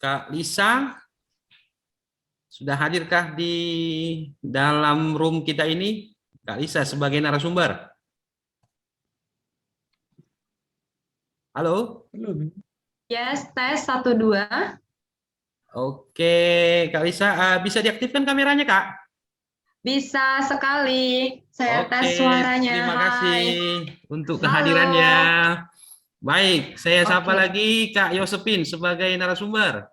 Kak Lisa, sudah hadirkah di dalam room kita ini? Kak Lisa sebagai narasumber. Halo? Yes, tes 1, 2. Oke, Kak Lisa, bisa diaktifkan kameranya, Kak? Bisa sekali. Saya Oke, tes suaranya. terima kasih Hai. untuk Halo. kehadirannya. Baik, saya sapa Oke. lagi Kak Yosepin sebagai narasumber.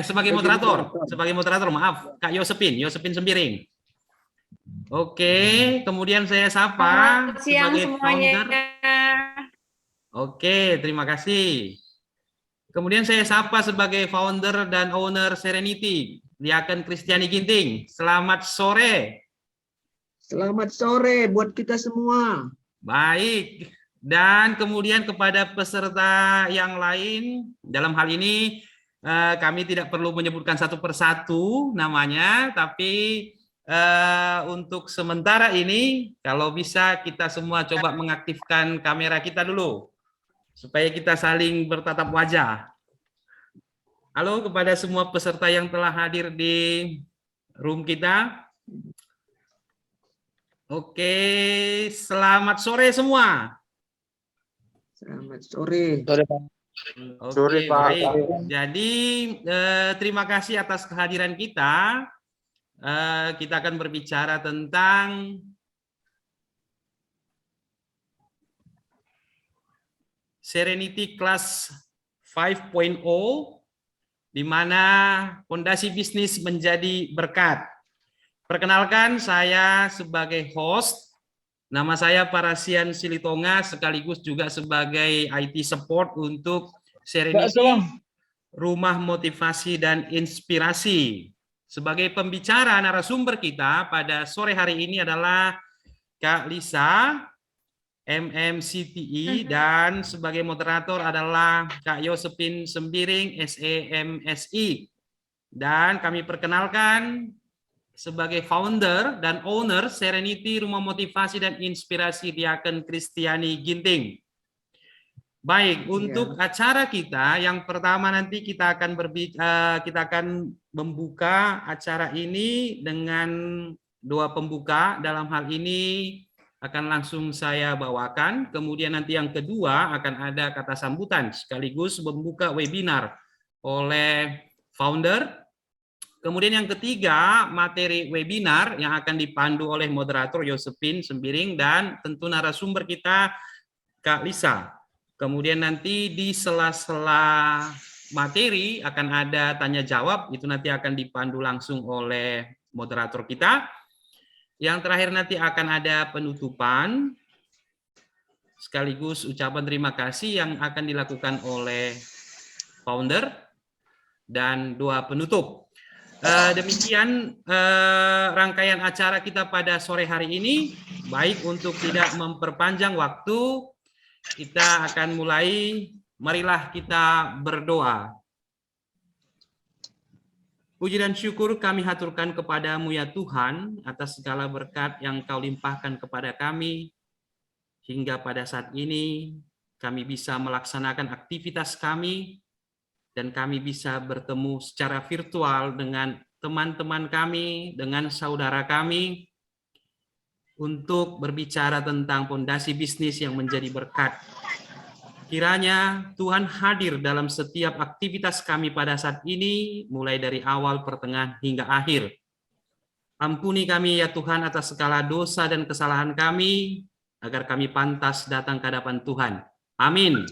Sebagai moderator, maaf, Kak Yosepin Sembiring. Oke, kemudian saya sapa Selamat siang sebagai semuanya. founder. Oke, terima kasih. Kemudian saya sapa sebagai founder dan owner Serenity, Diaken Kristiani Ginting. Selamat sore. Selamat sore buat kita semua. Baik. Dan kemudian kepada peserta yang lain, dalam hal ini kami tidak perlu menyebutkan satu persatu namanya, tapi untuk sementara ini, kalau bisa kita semua coba mengaktifkan kamera kita dulu, supaya kita saling bertatap wajah. Halo kepada semua peserta yang telah hadir di room kita. Oke, selamat sore semua. Selamat sore. Oke, baik. Jadi terima kasih atas kehadiran kita. Kita akan berbicara tentang Serenity Class 5.0, di mana fondasi bisnis menjadi berkat. Perkenalkan, saya sebagai host. Nama saya Parasian Silitonga, sekaligus juga sebagai IT support untuk Serenity, Rumah Motivasi dan Inspirasi. Sebagai pembicara narasumber kita pada sore hari ini adalah Kak Lisa, MMCTE, dan sebagai moderator adalah Kak Yosepin Sembiring, SEMSI. Dan kami perkenalkan sebagai founder dan owner Serenity Rumah Motivasi dan Inspirasi Diaken Kristiani Ginting. Baik, untuk acara kita yang pertama nanti kita akan membuka acara ini dengan doa pembuka. Dalam hal ini akan langsung saya bawakan. Kemudian nanti yang kedua akan ada kata sambutan sekaligus membuka webinar oleh founder. Kemudian yang ketiga, materi webinar yang akan dipandu oleh moderator Yosepin Sembiring dan tentu narasumber kita Kak Lisa. Kemudian nanti di sela-sela materi akan ada tanya jawab, itu nanti akan dipandu langsung oleh moderator kita. Yang terakhir nanti akan ada penutupan sekaligus ucapan terima kasih yang akan dilakukan oleh founder dan doa penutup. Demikian rangkaian acara kita pada sore hari ini. Baik, untuk tidak memperpanjang waktu, kita akan mulai. Marilah kita berdoa. Puji dan syukur kami haturkan kepadamu ya Tuhan atas segala berkat yang Kau limpahkan kepada kami. Hingga pada saat ini kami bisa melaksanakan aktivitas kami, dan kami bisa bertemu secara virtual dengan teman-teman kami, dengan saudara kami, untuk berbicara tentang fondasi bisnis yang menjadi berkat. Kiranya Tuhan hadir dalam setiap aktivitas kami pada saat ini, mulai dari awal, pertengahan, hingga akhir. Ampuni kami ya Tuhan atas segala dosa dan kesalahan kami, agar kami pantas datang ke hadapan Tuhan. Amin.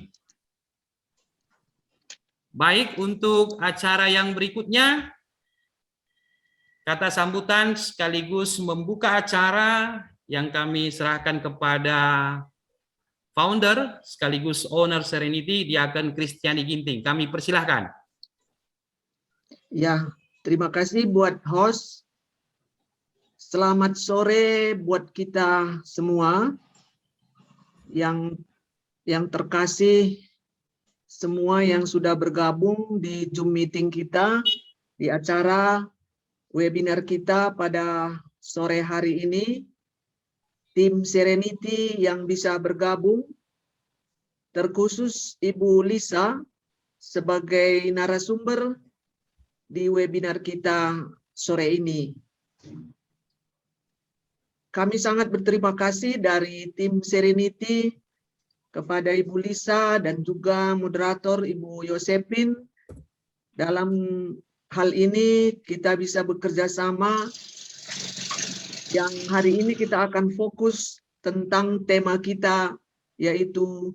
Baik, untuk acara yang berikutnya, kata sambutan sekaligus membuka acara yang kami serahkan kepada founder sekaligus owner Serenity Diaken Kristiani Ginting. Kami persilahkan. Ya, terima kasih buat host. Selamat sore buat kita semua yang terkasih, semua yang sudah bergabung di Zoom meeting kita, di acara webinar kita pada sore hari ini. Tim Serenity yang bisa bergabung, terkhusus Ibu Lisa sebagai narasumber di webinar kita sore ini. Kami sangat berterima kasih dari tim Serenity kepada Ibu Lisa dan juga moderator Ibu Yosepin. Dalam hal ini kita bisa bekerja sama, yang hari ini kita akan fokus tentang tema kita, yaitu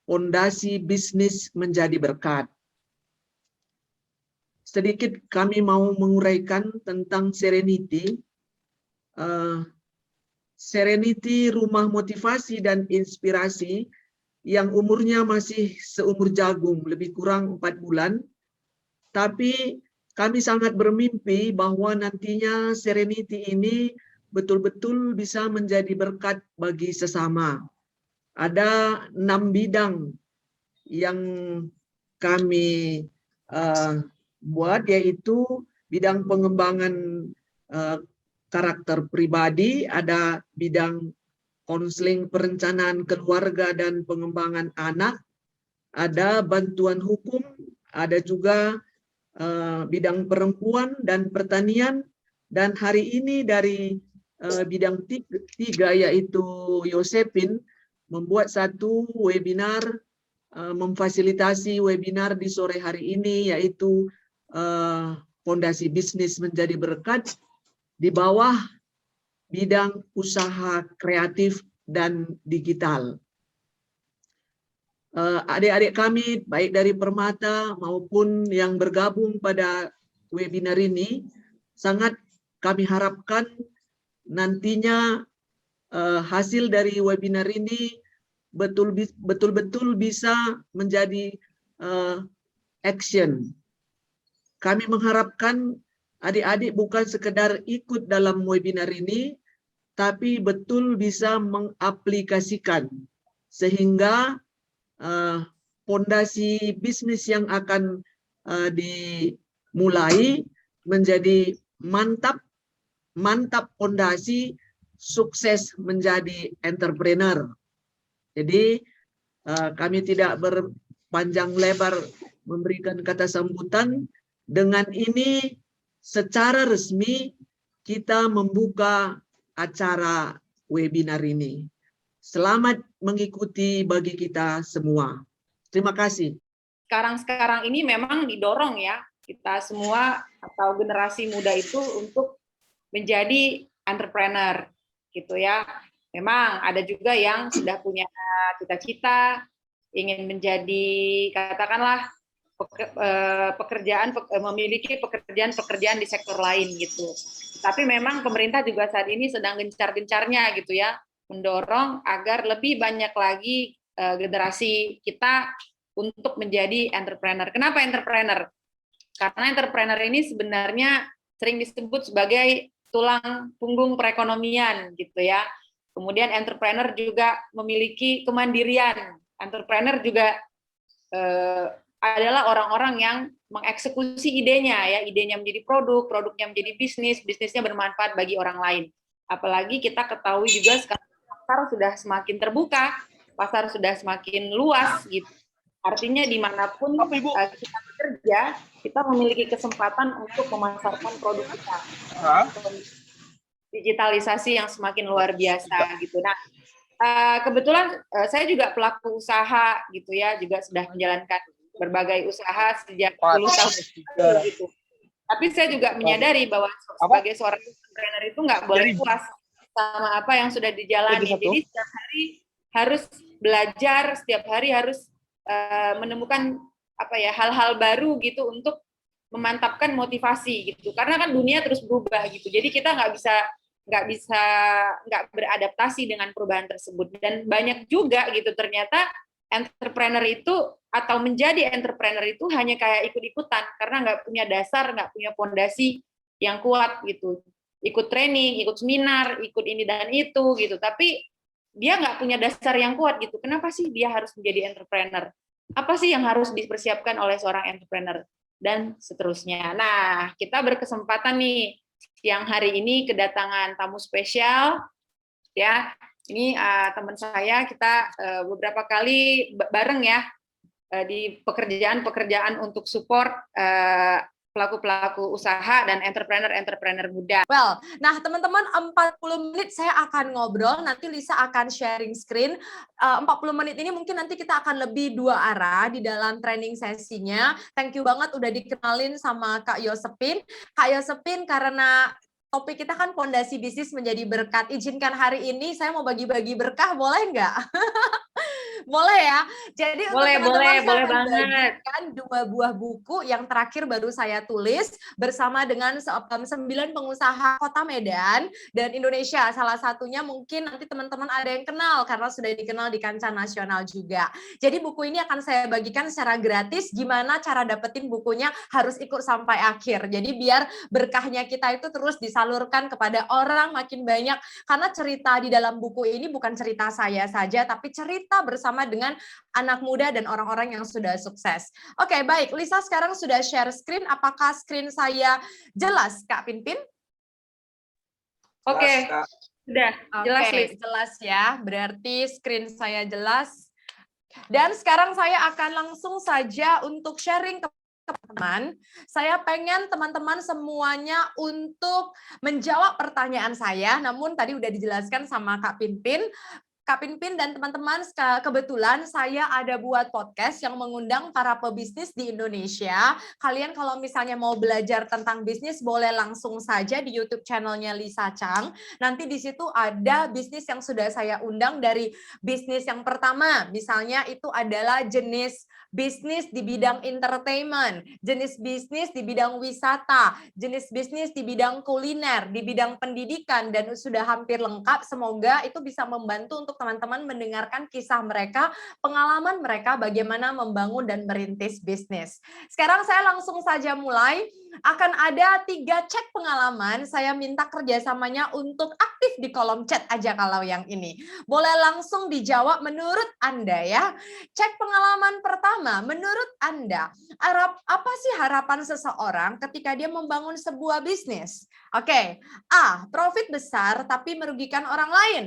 fondasi bisnis menjadi berkat. Sedikit kami mau menguraikan tentang Serenity. Serenity rumah motivasi dan inspirasi yang umurnya masih seumur jagung, lebih kurang 4 bulan. Tapi kami sangat bermimpi bahwa nantinya Serenity ini betul-betul bisa menjadi berkat bagi sesama. Ada 6 bidang yang kami buat, yaitu bidang pengembangan karakter pribadi, ada bidang konseling perencanaan keluarga dan pengembangan anak, ada bantuan hukum, ada juga bidang perempuan dan pertanian, dan hari ini dari bidang tiga yaitu Yosepin membuat satu webinar, memfasilitasi webinar di sore hari ini, yaitu fondasi bisnis menjadi berkat di bawah bidang usaha kreatif dan digital. Adik-adik kami, baik dari Permata maupun yang bergabung pada webinar ini, sangat kami harapkan nantinya hasil dari webinar ini betul-betul bisa menjadi action. Kami mengharapkan adik-adik bukan sekedar ikut dalam webinar ini, tapi betul bisa mengaplikasikan sehingga fondasi bisnis yang akan dimulai menjadi mantap fondasi sukses menjadi entrepreneur. Jadi kami tidak berpanjang lebar memberikan kata sambutan. Dengan ini secara resmi kita membuka acara webinar ini. Selamat mengikuti bagi kita semua. Terima kasih. Sekarang ini memang didorong ya kita semua atau generasi muda itu untuk menjadi entrepreneur gitu ya. Memang ada juga yang sudah punya cita-cita ingin menjadi katakanlah memiliki pekerjaan di sektor lain gitu. Tapi memang pemerintah juga saat ini sedang gencar-gencarnya gitu ya, mendorong agar lebih banyak lagi generasi kita untuk menjadi entrepreneur. Kenapa entrepreneur? Karena entrepreneur ini sebenarnya sering disebut sebagai tulang punggung perekonomian gitu ya. Kemudian entrepreneur juga memiliki kemandirian. Entrepreneur juga adalah orang-orang yang mengeksekusi idenya ya, idenya menjadi produk, produknya menjadi bisnis, bisnisnya bermanfaat bagi orang lain. Apalagi kita ketahui juga sekarang pasar sudah semakin terbuka, pasar sudah semakin luas gitu. Artinya dimanapun kita bekerja, kita memiliki kesempatan untuk memasarkan produk kita. Digitalisasi yang semakin luar biasa gitu. Nah, kebetulan saya juga pelaku usaha gitu ya, juga sudah menjalankan berbagai usaha sejak 10 tahun gitu. Tapi saya juga menyadari bahwa sebagai seorang entrepreneur itu nggak boleh puas sama apa yang sudah dijalani. Jadi setiap hari harus belajar, setiap hari harus menemukan hal-hal baru gitu untuk memantapkan motivasi gitu. Karena kan dunia terus berubah gitu. Jadi kita nggak beradaptasi dengan perubahan tersebut. Dan banyak juga gitu ternyata entrepreneur itu atau menjadi entrepreneur itu hanya kayak ikut-ikutan karena nggak punya dasar, nggak punya fondasi yang kuat gitu. Ikut training, ikut seminar, ikut ini dan itu gitu. Tapi dia nggak punya dasar yang kuat gitu. Kenapa sih dia harus menjadi entrepreneur? Apa sih yang harus dipersiapkan oleh seorang entrepreneur? Dan seterusnya. Nah, kita berkesempatan nih siang hari ini kedatangan tamu spesial ya. Ini teman saya, kita beberapa kali bareng ya di pekerjaan-pekerjaan untuk support pelaku-pelaku usaha dan entrepreneur muda. Well, nah teman-teman 40 menit saya akan ngobrol, nanti Lisa akan sharing screen. 40 menit ini mungkin nanti kita akan lebih dua arah di dalam training sesinya. Thank you banget udah dikenalin sama Kak Yosepin. Kak Yosepin, karena topik kita kan fondasi bisnis menjadi berkat. Izinkan hari ini saya mau bagi-bagi berkah, boleh nggak? Boleh ya. Jadi Boleh banget. bagikan 2 buah buku yang terakhir baru saya tulis bersama dengan 9 pengusaha Kota Medan dan Indonesia. Salah satunya mungkin nanti teman-teman ada yang kenal karena sudah dikenal di kancah nasional juga. Jadi buku ini akan saya bagikan secara gratis. Gimana cara dapetin bukunya harus ikut sampai akhir. Jadi biar berkahnya kita itu terus disalurkan kepada orang makin banyak. Karena cerita di dalam buku ini bukan cerita saya saja, tapi cerita bersama dengan anak muda dan orang-orang yang sudah sukses. Oke, baik. Lisa sekarang sudah share screen. Apakah screen saya jelas, Kak Pinpin? Oke, sudah jelas, Oke, Liz. jelas ya. Berarti screen saya jelas. Dan sekarang saya akan langsung saja untuk sharing ke teman-teman. Saya pengen teman-teman semuanya untuk menjawab pertanyaan saya. Namun tadi udah dijelaskan sama Kak Pinpin. Kak Pinpin dan teman-teman, kebetulan saya ada buat podcast yang mengundang para pebisnis di Indonesia. Kalian kalau misalnya mau belajar tentang bisnis, boleh langsung saja di YouTube channelnya Lisa Chang. Nanti di situ ada bisnis yang sudah saya undang dari bisnis yang pertama. Misalnya itu adalah jenis bisnis di bidang entertainment, jenis bisnis di bidang wisata, jenis bisnis di bidang kuliner, di bidang pendidikan, dan sudah hampir lengkap. Semoga itu bisa membantu untuk teman-teman mendengarkan kisah mereka, pengalaman mereka bagaimana membangun dan merintis bisnis. Sekarang saya langsung saja mulai. Akan ada 3 cek pengalaman. Saya minta kerjasamanya untuk aktif di kolom chat aja kalau yang ini. Boleh langsung dijawab menurut Anda ya. Cek pengalaman pertama, menurut Anda, apa sih harapan seseorang ketika dia membangun sebuah bisnis? Oke, A, profit besar tapi merugikan orang lain.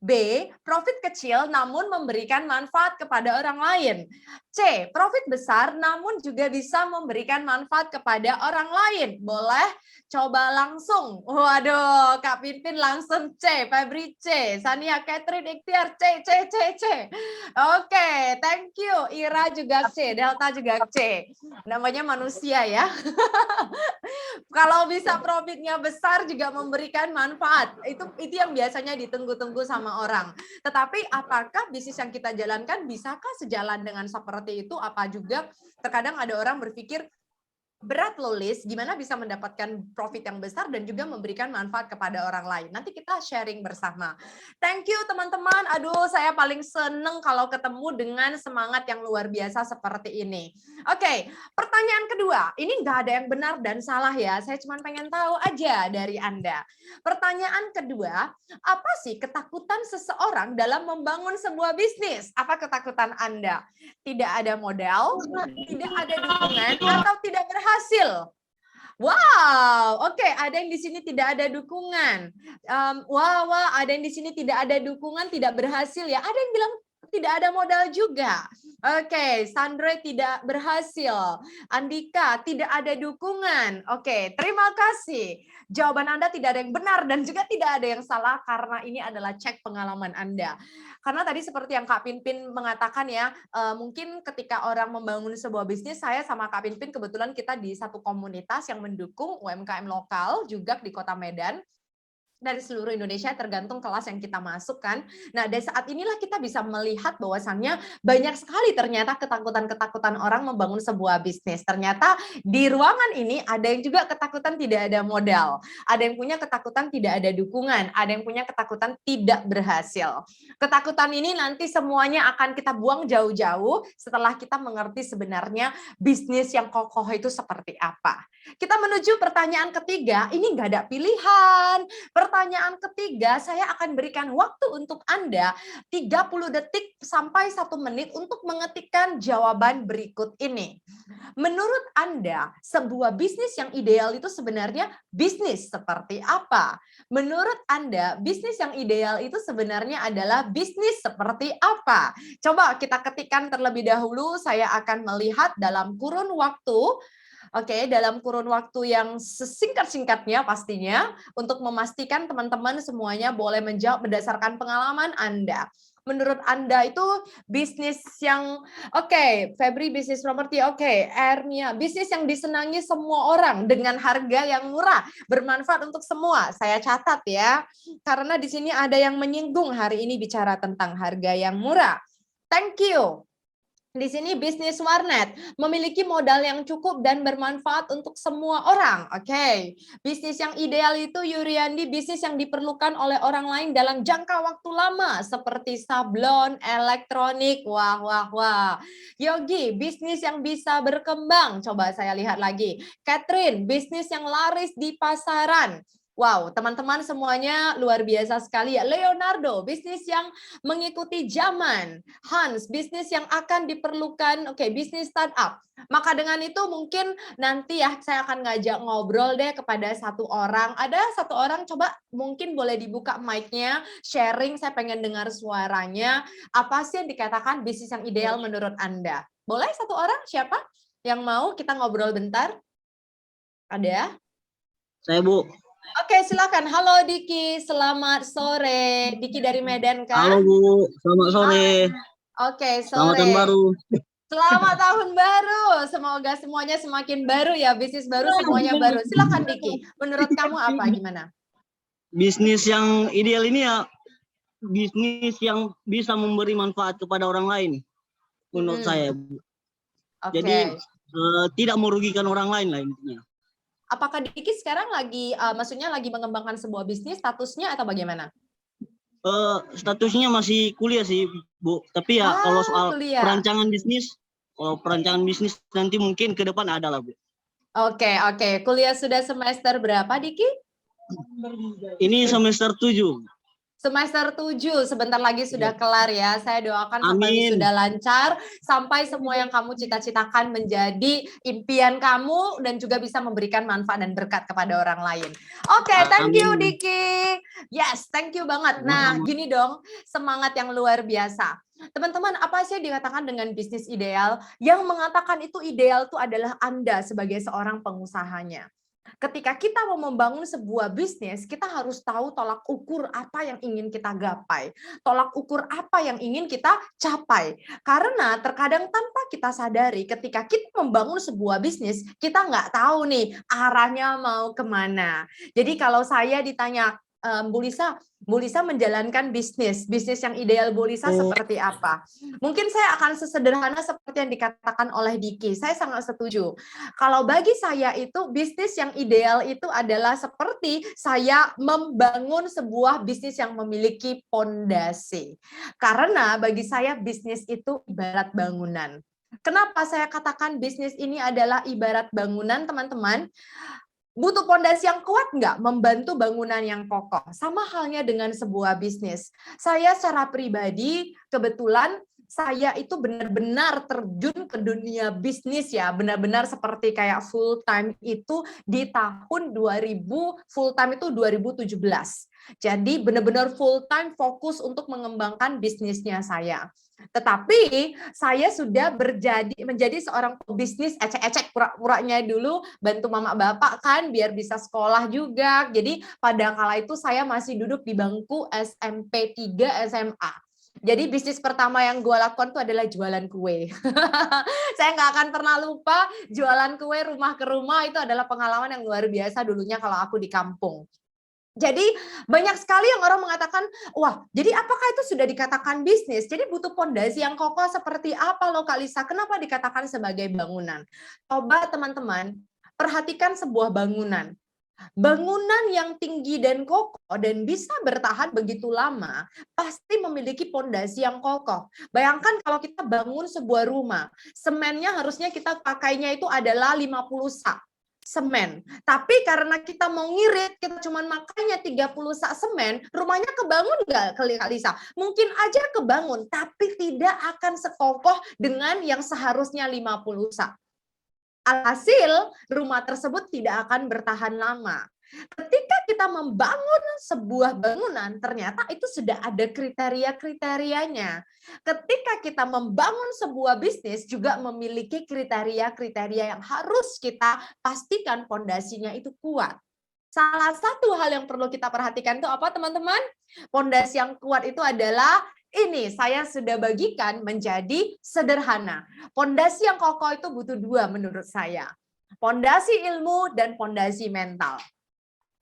B, profit kecil namun memberikan manfaat kepada orang lain. C, profit besar namun juga bisa memberikan manfaat kepada orang lain. Boleh coba langsung. Waduh, Kak Pinpin langsung C, Febri C, Sania Catherine Ikhtiar C. Oke, thank you. Ira juga C, Delta juga C. Namanya manusia ya. Kalau bisa profitnya besar juga memberikan manfaat. Itu yang biasanya ditunggu-tunggu sama orang. Tetapi apakah bisnis yang kita jalankan bisakah sejalan dengan seperti itu? Apa juga terkadang ada orang berpikir berat loh Liz, gimana bisa mendapatkan profit yang besar dan juga memberikan manfaat kepada orang lain. Nanti kita sharing bersama. Thank you teman-teman. Aduh, saya paling seneng kalau ketemu dengan semangat yang luar biasa seperti ini. Oke, pertanyaan kedua. Ini nggak ada yang benar dan salah ya. Saya cuma pengen tahu aja dari Anda. Pertanyaan kedua, apa sih ketakutan seseorang dalam membangun sebuah bisnis? Apa ketakutan Anda? Tidak ada modal, tidak ada dukungan, atau tidak berhasil? Wow, oke, ada yang di sini tidak ada dukungan. Wah, ada yang di sini tidak ada dukungan, tidak berhasil ya. Ada yang bilang tidak ada modal juga. Oke, Sandra tidak berhasil. Andika tidak ada dukungan. Oke, terima kasih. Jawaban Anda tidak ada yang benar dan juga tidak ada yang salah karena ini adalah cek pengalaman Anda. Karena tadi seperti yang Kak Pinpin mengatakan ya, mungkin ketika orang membangun sebuah bisnis, saya sama Kak Pinpin kebetulan kita di satu komunitas yang mendukung UMKM lokal juga di Kota Medan. Dari seluruh Indonesia tergantung kelas yang kita masukkan. Nah, dari saat inilah kita bisa melihat bahwasannya banyak sekali ternyata ketakutan-ketakutan orang membangun sebuah bisnis. Ternyata di ruangan ini ada yang juga ketakutan tidak ada modal, ada yang punya ketakutan tidak ada dukungan, ada yang punya ketakutan tidak berhasil. Ketakutan ini nanti semuanya akan kita buang jauh-jauh setelah kita mengerti sebenarnya bisnis yang kokoh itu seperti apa. Kita menuju pertanyaan ketiga, ini nggak ada pilihan. pertanyaan ketiga, saya akan berikan waktu untuk Anda 30 detik sampai 1 menit untuk mengetikkan jawaban berikut ini. Menurut Anda, sebuah bisnis yang ideal itu sebenarnya bisnis seperti apa? Menurut Anda, bisnis yang ideal itu sebenarnya adalah bisnis seperti apa? Coba kita ketikkan terlebih dahulu, saya akan melihat dalam kurun waktu. Oke, dalam kurun waktu yang sesingkat-singkatnya pastinya, untuk memastikan teman-teman semuanya boleh menjawab berdasarkan pengalaman Anda. Menurut Anda itu bisnis yang, oke, Febri bisnis properti, oke, Ernia, bisnis yang disenangi semua orang dengan harga yang murah, bermanfaat untuk semua. Saya catat ya, karena di sini ada yang menyinggung hari ini bicara tentang harga yang murah. Thank you. Di sini bisnis warnet, memiliki modal yang cukup dan bermanfaat untuk semua orang. Oke. Bisnis yang ideal itu Yuriandi, bisnis yang diperlukan oleh orang lain dalam jangka waktu lama seperti sablon, elektronik. Wah, wah, wah. Yogi, bisnis yang bisa berkembang. Coba saya lihat lagi. Catherine, bisnis yang laris di pasaran. Wow, teman-teman semuanya luar biasa sekali ya. Leonardo, bisnis yang mengikuti zaman. Hans, bisnis yang akan diperlukan, oke, bisnis startup. Maka dengan itu mungkin nanti ya saya akan ngajak ngobrol deh kepada satu orang. Ada satu orang, coba mungkin boleh dibuka mic-nya, sharing, saya pengen dengar suaranya. Apa sih yang dikatakan bisnis yang ideal menurut Anda? Boleh satu orang, siapa yang mau kita ngobrol bentar? Ada? Saya, Bu. Oke, silakan. Halo Diki, selamat sore. Diki dari Medan kan? Halo, Bu. Selamat sore. Oke, Selamat sore. tahun baru. Selamat tahun baru. Semoga semuanya semakin baru ya, bisnis baru semuanya baru. Silakan Diki. Menurut kamu apa, gimana? Bisnis yang ideal ini ya bisnis yang bisa memberi manfaat kepada orang lain. Menurut saya, Bu. Oke. Jadi tidak merugikan orang lain lah intinya. Apakah Diki sekarang lagi, maksudnya lagi mengembangkan sebuah bisnis, statusnya atau bagaimana? Statusnya masih kuliah sih, Bu. Tapi ya kalau soal kuliah. perancangan bisnis, kalau perancangan bisnis nanti mungkin ke depan ada lah, Bu. Oke, oke. Kuliah sudah semester berapa, Diki? Ini semester 7. Semester 7, sebentar lagi sudah kelar ya. Saya doakan sampai Amin. sudah lancar, sampai semua yang kamu cita-citakan menjadi impian kamu dan juga bisa memberikan manfaat dan berkat kepada orang lain. Oke, thank you Amin. Diki. Yes, thank you banget. Nah, gini dong, semangat yang luar biasa. Teman-teman, apa sih yang dikatakan dengan bisnis ideal? Yang mengatakan itu ideal itu adalah Anda sebagai seorang pengusahanya. Ketika kita mau membangun sebuah bisnis, kita harus tahu tolak ukur apa yang ingin kita gapai, tolak ukur apa yang ingin kita capai. Karena terkadang tanpa kita sadari, ketika kita membangun sebuah bisnis, kita nggak tahu nih arahnya mau kemana. Jadi kalau saya ditanya, Bu Lisa menjalankan bisnis yang ideal Bu Lisa seperti apa? Mungkin saya akan sesederhana seperti yang dikatakan oleh Diki. Saya sangat setuju. Kalau bagi saya itu bisnis yang ideal itu adalah seperti saya membangun sebuah bisnis yang memiliki pondasi. Karena bagi saya bisnis itu ibarat bangunan. Kenapa saya katakan bisnis ini adalah ibarat bangunan, teman-teman? Butuh pondasi yang kuat nggak membantu bangunan yang kokoh? Sama halnya dengan sebuah bisnis. Saya secara pribadi, kebetulan saya itu benar-benar terjun ke dunia bisnis ya, benar-benar seperti kayak full time itu di tahun 2000, full time itu 2017. Jadi benar-benar full time fokus untuk mengembangkan bisnisnya saya. Tetapi saya sudah menjadi seorang pebisnis ecek-ecek pura-puranya dulu, bantu mama bapak kan biar bisa sekolah juga. Jadi pada kala itu saya masih duduk di bangku SMP 3 SMA. Jadi bisnis pertama yang gue lakukan itu adalah jualan kue. Saya nggak akan pernah lupa jualan kue rumah ke rumah, itu adalah pengalaman yang luar biasa dulunya kalau aku di kampung. Jadi banyak sekali yang orang mengatakan, wah, jadi apakah itu sudah dikatakan bisnis? Jadi butuh pondasi yang kokoh seperti apa loh Kak Lisa? Kenapa dikatakan sebagai bangunan? Coba teman-teman, perhatikan sebuah bangunan. Bangunan yang tinggi dan kokoh dan bisa bertahan begitu lama, pasti memiliki pondasi yang kokoh. Bayangkan kalau kita bangun sebuah rumah, semennya harusnya kita pakainya itu adalah 50 sak. semen. Tapi karena kita mau ngirit, kita cuma makanya 30 sak semen, rumahnya kebangun nggak Kak Lisa? Mungkin aja kebangun, tapi tidak akan sekokoh dengan yang seharusnya 50 sak. Alhasil, rumah tersebut tidak akan bertahan lama. Ketika kita membangun sebuah bangunan, ternyata itu sudah ada kriteria-kriterianya. Ketika kita membangun sebuah bisnis, juga memiliki kriteria-kriteria yang harus kita pastikan fondasinya itu kuat. Salah satu hal yang perlu kita perhatikan itu apa, teman-teman? Fondasi yang kuat itu adalah ini, saya sudah bagikan menjadi sederhana. Fondasi yang kokoh itu butuh dua menurut saya. Fondasi ilmu dan fondasi mental.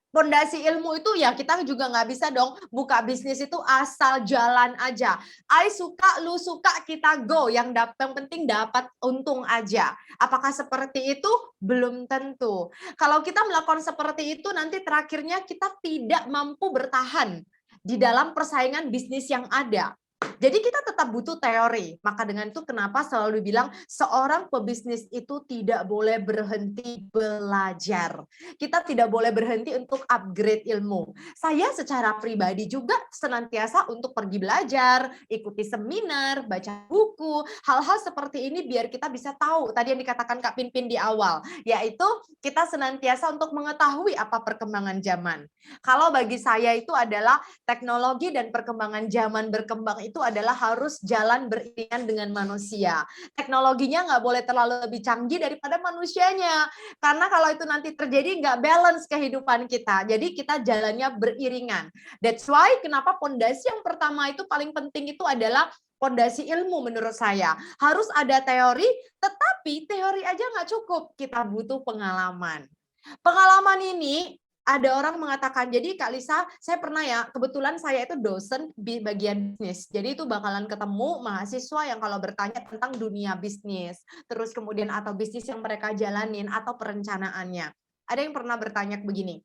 Fondasi ilmu itu ya kita juga nggak bisa dong buka bisnis itu asal jalan aja. I suka, lu suka, kita go. Yang penting dapat untung aja. Apakah seperti itu? Belum tentu. Kalau kita melakukan seperti itu nanti terakhirnya kita tidak mampu bertahan di dalam persaingan bisnis yang ada. Jadi kita tetap butuh teori. Maka dengan itu kenapa selalu dibilang seorang pebisnis itu tidak boleh berhenti belajar. Kita tidak boleh berhenti untuk upgrade ilmu. Saya secara pribadi juga senantiasa untuk pergi belajar, ikuti seminar, baca buku, hal-hal seperti ini biar kita bisa tahu. Tadi yang dikatakan Kak Pinpin di awal, yaitu kita senantiasa untuk mengetahui apa perkembangan zaman. Kalau bagi saya itu adalah teknologi dan perkembangan zaman berkembang itu adalah harus jalan beriringan dengan manusia. Teknologinya nggak boleh terlalu lebih canggih daripada manusianya. Karena kalau itu nanti terjadi nggak balance kehidupan kita. Jadi kita jalannya beriringan. That's why kenapa fondasi yang pertama itu paling penting itu adalah fondasi ilmu menurut saya. Harus ada teori, tetapi teori aja nggak cukup. Kita butuh pengalaman. Pengalaman ini ada orang mengatakan, jadi Kak Lisa, saya pernah ya, kebetulan saya itu dosen di bagian bisnis. Jadi itu bakalan ketemu mahasiswa yang kalau bertanya tentang dunia bisnis. Terus kemudian atau bisnis yang mereka jalanin atau perencanaannya. Ada yang pernah bertanya begini,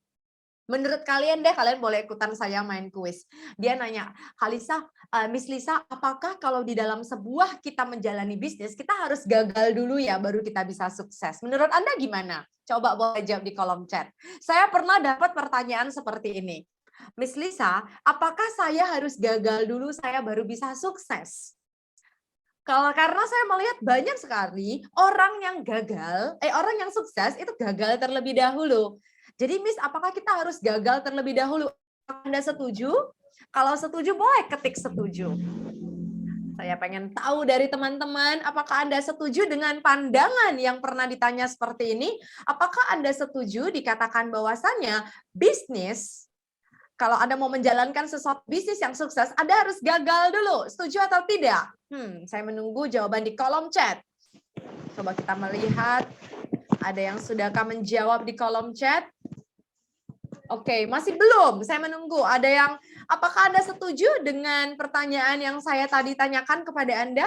menurut kalian deh, kalian boleh ikutan saya main kuis. Dia nanya, Kak Lisa, Miss Lisa, apakah kalau di dalam sebuah kita menjalani bisnis, kita harus gagal dulu ya, baru kita bisa sukses? Menurut Anda gimana? Coba boleh jawab di kolom chat. Saya pernah dapat pertanyaan seperti ini. Miss Lisa, apakah saya harus gagal dulu, saya baru bisa sukses? Karena saya melihat banyak sekali orang yang gagal, orang yang sukses itu gagal terlebih dahulu. Jadi Miss, apakah kita harus gagal terlebih dahulu? Anda setuju? Kalau setuju, boleh ketik setuju. Saya pengen tahu dari teman-teman, apakah Anda setuju dengan pandangan yang pernah ditanya seperti ini? Apakah Anda setuju dikatakan bahwasannya bisnis, kalau Anda mau menjalankan sesuatu bisnis yang sukses, Anda harus gagal dulu. Setuju atau tidak? Saya menunggu jawaban di kolom chat. Coba kita melihat, ada yang sudahkah menjawab di kolom chat? Oke, masih belum. Saya menunggu. Ada yang, apakah Anda setuju dengan pertanyaan yang saya tadi tanyakan kepada Anda?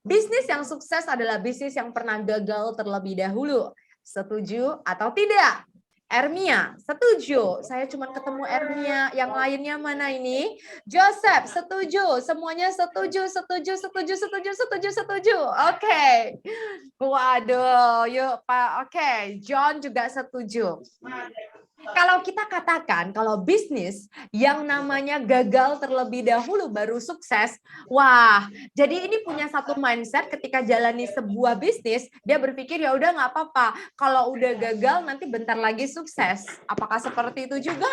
Bisnis yang sukses adalah bisnis yang pernah gagal terlebih dahulu. Setuju atau tidak? Ermia, setuju. Saya cuma ketemu Ermia. Yang lainnya mana ini? Joseph, setuju. Semuanya setuju, setuju, setuju, setuju, setuju, setuju. Oke. Waduh, yuk Pak. Oke, John juga setuju. Kalau kita katakan kalau bisnis yang namanya gagal terlebih dahulu baru sukses, wah, jadi ini punya satu mindset ketika jalani sebuah bisnis, dia berpikir ya udah nggak apa-apa, kalau udah gagal nanti bentar lagi sukses. Apakah seperti itu juga?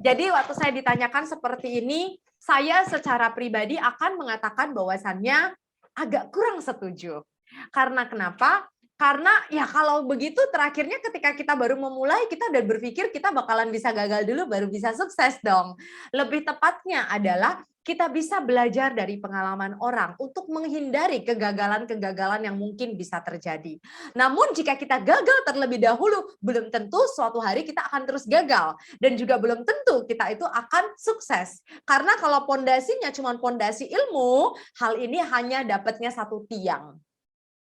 Jadi waktu saya ditanyakan seperti ini, saya secara pribadi akan mengatakan bahwasannya agak kurang setuju. Karena kenapa? Karena ya kalau begitu terakhirnya ketika kita baru memulai, kita udah berpikir kita bakalan bisa gagal dulu baru bisa sukses dong. Lebih tepatnya adalah kita bisa belajar dari pengalaman orang untuk menghindari kegagalan-kegagalan yang mungkin bisa terjadi. Namun jika kita gagal terlebih dahulu, belum tentu suatu hari kita akan terus gagal. Dan juga belum tentu kita itu akan sukses. Karena kalau pondasinya cuma pondasi ilmu, hal ini hanya dapatnya satu tiang.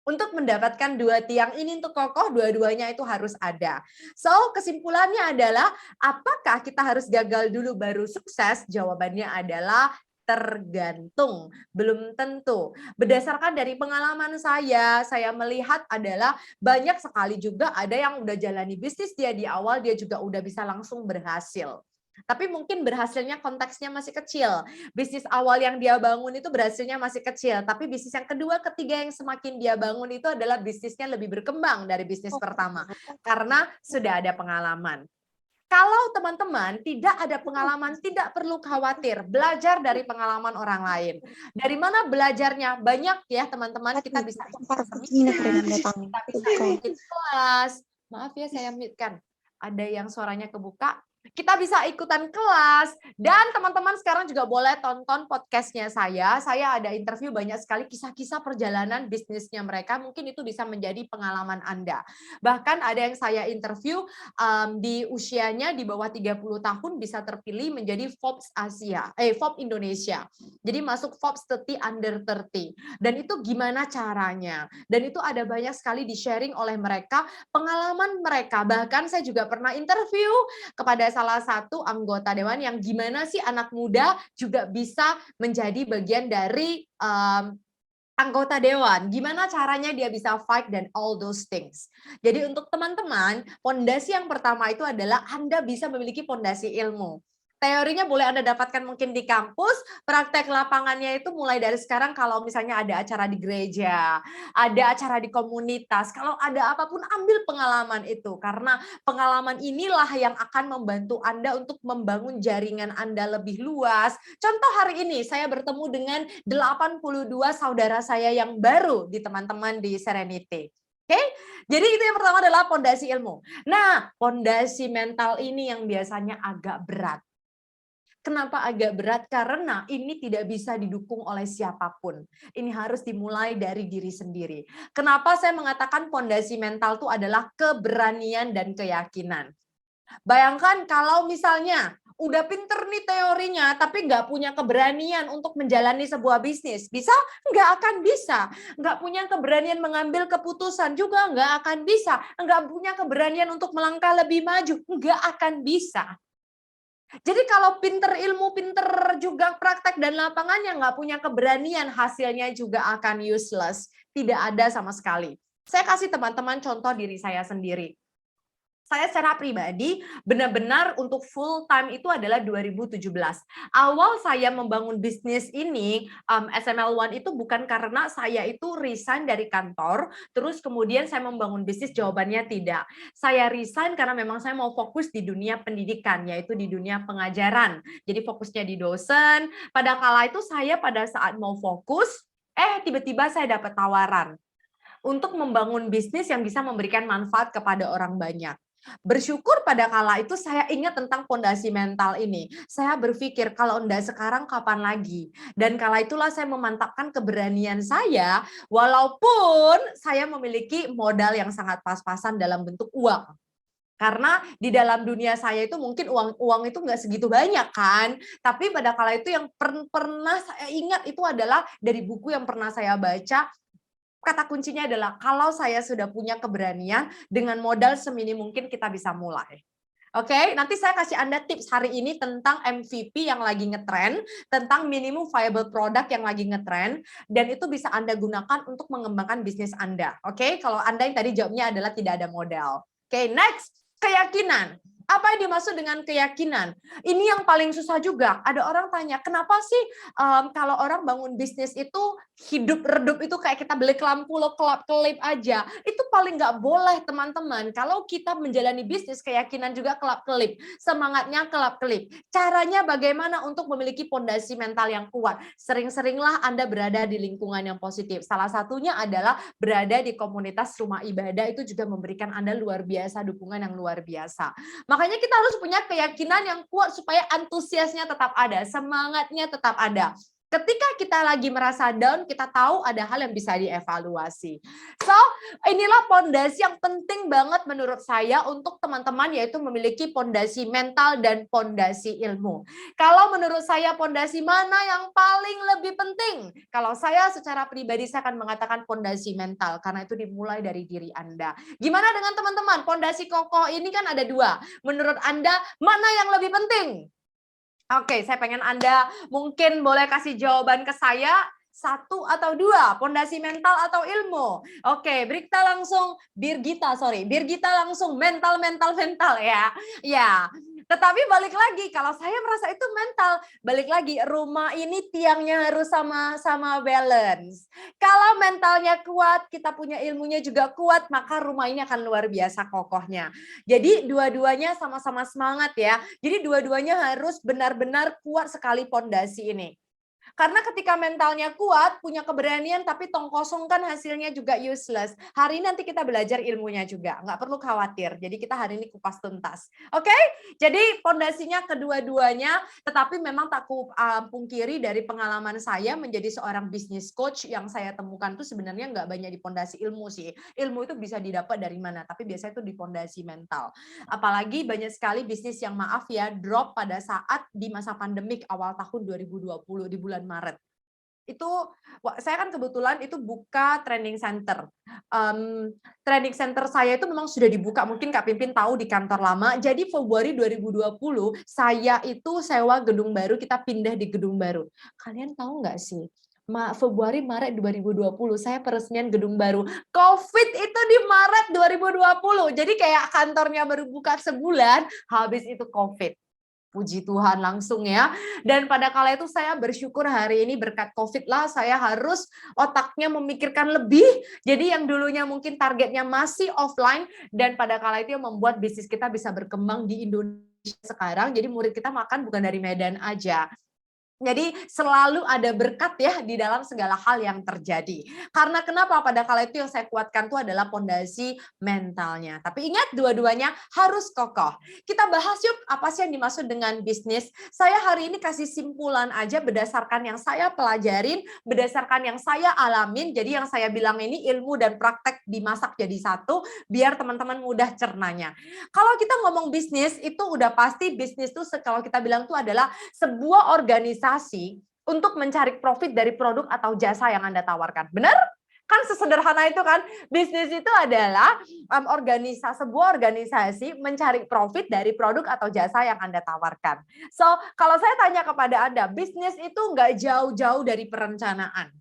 Untuk mendapatkan dua tiang ini untuk kokoh, dua-duanya itu harus ada. So, kesimpulannya adalah, apakah kita harus gagal dulu baru sukses? Jawabannya adalah Tergantung, belum tentu. Berdasarkan dari pengalaman saya melihat adalah banyak sekali juga ada yang udah jalani bisnis dia di awal, dia juga udah bisa langsung berhasil. Tapi mungkin berhasilnya konteksnya masih kecil. Bisnis awal yang dia bangun itu berhasilnya masih kecil. Tapi bisnis yang kedua, ketiga yang semakin dia bangun itu adalah bisnisnya lebih berkembang dari bisnis pertama. Karena sudah ada pengalaman. Kalau teman-teman tidak ada pengalaman, tidak perlu khawatir. Belajar dari pengalaman orang lain. Dari mana belajarnya? Banyak ya teman-teman, kita bisa ikut kelas. Maaf ya saya mute-kan. Ada yang suaranya kebuka. Kita bisa ikutan kelas, dan teman-teman sekarang juga boleh tonton podcastnya saya. Saya ada interview banyak sekali kisah-kisah perjalanan bisnisnya mereka, mungkin itu bisa menjadi pengalaman Anda. Bahkan ada yang saya interview di usianya di bawah 30 tahun bisa terpilih menjadi Forbes Forbes Indonesia. Jadi masuk Forbes 30 under 30. Dan itu gimana caranya? Dan itu ada banyak sekali di-sharing oleh mereka, pengalaman mereka. Bahkan saya juga pernah interview kepada salah satu anggota dewan yang gimana sih anak muda juga bisa menjadi bagian dari anggota dewan. Gimana caranya dia bisa fight dan all those things. Jadi untuk teman-teman, pondasi yang pertama itu adalah Anda bisa memiliki pondasi ilmu. Teorinya boleh Anda dapatkan mungkin di kampus, praktek lapangannya itu mulai dari sekarang kalau misalnya ada acara di gereja, ada acara di komunitas, kalau ada apapun ambil pengalaman itu. Karena pengalaman inilah yang akan membantu Anda untuk membangun jaringan Anda lebih luas. Contoh hari ini saya bertemu dengan 82 saudara saya yang baru di teman-teman di Serenity. Oke, jadi itu yang pertama adalah pondasi ilmu. Nah, pondasi mental ini yang biasanya agak berat. Kenapa agak berat? Karena ini tidak bisa didukung oleh siapapun. Ini harus dimulai dari diri sendiri. Kenapa saya mengatakan pondasi mental itu adalah keberanian dan keyakinan. Bayangkan kalau misalnya udah pinter nih teorinya, tapi nggak punya keberanian untuk menjalani sebuah bisnis. Bisa? Nggak akan bisa. Nggak punya keberanian mengambil keputusan juga nggak akan bisa. Nggak punya keberanian untuk melangkah lebih maju. Nggak akan bisa. Jadi kalau pinter ilmu, pinter juga praktek dan lapangannya nggak punya keberanian, hasilnya juga akan useless. Tidak ada sama sekali. Saya kasih teman-teman contoh diri saya sendiri. Saya secara pribadi benar-benar untuk full time itu adalah 2017. Awal saya membangun bisnis ini, SML One itu bukan karena saya itu resign dari kantor, terus kemudian saya membangun bisnis, jawabannya tidak. Saya resign karena memang saya mau fokus di dunia pendidikan, yaitu di dunia pengajaran. Jadi fokusnya di dosen. Pada kala itu saya pada saat mau fokus, tiba-tiba saya dapat tawaran untuk membangun bisnis yang bisa memberikan manfaat kepada orang banyak. Bersyukur pada kala itu saya ingat tentang pondasi mental ini. Saya berpikir kalau enggak sekarang kapan lagi. Dan kala itulah saya memantapkan keberanian saya walaupun saya memiliki modal yang sangat pas-pasan dalam bentuk uang. Karena di dalam dunia saya itu mungkin uang itu nggak segitu banyak kan. Tapi pada kala itu yang pernah saya ingat itu adalah dari buku yang pernah saya baca. Kata kuncinya adalah kalau saya sudah punya keberanian, dengan modal seminim mungkin kita bisa mulai. Oke, nanti saya kasih Anda tips hari ini tentang MVP yang lagi ngetren, tentang minimum viable product yang lagi ngetren, dan itu bisa Anda gunakan untuk mengembangkan bisnis Anda. Oke, kalau Anda yang tadi jawabnya adalah tidak ada modal. Oke, next, keyakinan. Apa yang dimaksud dengan keyakinan? Ini yang paling susah juga. Ada orang tanya, kenapa sih kalau orang bangun bisnis itu hidup redup itu kayak kita beli lampu lo kelap-kelip aja. Itu paling nggak boleh teman-teman. Kalau kita menjalani bisnis, keyakinan juga kelap-kelip. Semangatnya kelap-kelip. Caranya bagaimana untuk memiliki pondasi mental yang kuat? Sering-seringlah Anda berada di lingkungan yang positif. Salah satunya adalah berada di komunitas rumah ibadah, itu juga memberikan Anda luar biasa, dukungan yang luar biasa. Makanya kita harus punya keyakinan yang kuat supaya antusiasnya tetap ada, semangatnya tetap ada. Ketika kita lagi merasa down, kita tahu ada hal yang bisa dievaluasi. So, inilah pondasi yang penting banget menurut saya untuk teman-teman, yaitu memiliki pondasi mental dan pondasi ilmu. Kalau menurut saya pondasi mana yang paling lebih penting? Kalau saya secara pribadi saya akan mengatakan pondasi mental, karena itu dimulai dari diri Anda. Gimana dengan teman-teman? Pondasi kokoh ini kan ada dua. Menurut Anda, mana yang lebih penting? Oke, saya pengen Anda mungkin boleh kasih jawaban ke saya. 1 atau 2, pondasi mental atau ilmu. Oke, Birgita langsung mental ya. Ya. Tetapi balik lagi, kalau saya merasa itu mental, balik lagi rumah ini tiangnya harus sama balance. Kalau mentalnya kuat, kita punya ilmunya juga kuat, maka rumah ini akan luar biasa kokohnya. Jadi dua-duanya sama-sama semangat ya. Jadi dua-duanya harus benar-benar kuat sekali pondasi ini. Karena ketika mentalnya kuat, punya keberanian, tapi tong kosong kan hasilnya juga useless. Hari ini nanti kita belajar ilmunya juga, nggak perlu khawatir. Jadi kita hari ini kupas tuntas. Oke? Jadi pondasinya kedua-duanya, tetapi memang tak pungkiri dari pengalaman saya menjadi seorang business coach yang saya temukan itu sebenarnya nggak banyak di pondasi ilmu sih. Ilmu itu bisa didapat dari mana, tapi biasanya itu di pondasi mental. Apalagi banyak sekali bisnis yang maaf ya, drop pada saat di masa pandemik awal tahun 2020 di bulan Maret. Itu saya kan kebetulan itu buka training center. Training center saya itu memang sudah dibuka, mungkin Kak Pimpin tahu di kantor lama. Jadi Februari 2020 saya itu sewa gedung baru, kita pindah di gedung baru. Kalian tahu nggak sih? Februari Maret 2020 saya peresmian gedung baru. Covid itu di Maret 2020. Jadi kayak kantornya baru buka sebulan, habis itu Covid. Puji Tuhan langsung ya. Dan pada kala itu saya bersyukur hari ini berkat Covid lah saya harus otaknya memikirkan lebih. Jadi yang dulunya mungkin targetnya masih offline dan pada kala itu yang membuat bisnis kita bisa berkembang di Indonesia sekarang. Jadi murid kita makan bukan dari Medan aja. Jadi selalu ada berkat ya di dalam segala hal yang terjadi. Karena kenapa pada kala itu yang saya kuatkan itu adalah pondasi mentalnya. Tapi ingat dua-duanya harus kokoh. Kita bahas yuk apa sih yang dimaksud dengan bisnis. Saya hari ini kasih simpulan aja berdasarkan yang saya pelajarin, berdasarkan yang saya alamin. Jadi yang saya bilang ini ilmu dan praktek dimasak jadi satu biar teman-teman mudah cernanya. Kalau kita ngomong bisnis itu udah pasti bisnis itu kalau kita bilang itu adalah sebuah organisasi untuk mencari profit dari produk atau jasa yang Anda tawarkan. Benar? Kan sesederhana itu kan. Bisnis itu adalah sebuah organisasi mencari profit dari produk atau jasa yang Anda tawarkan. So, kalau saya tanya kepada Anda, bisnis itu nggak jauh-jauh dari perencanaan.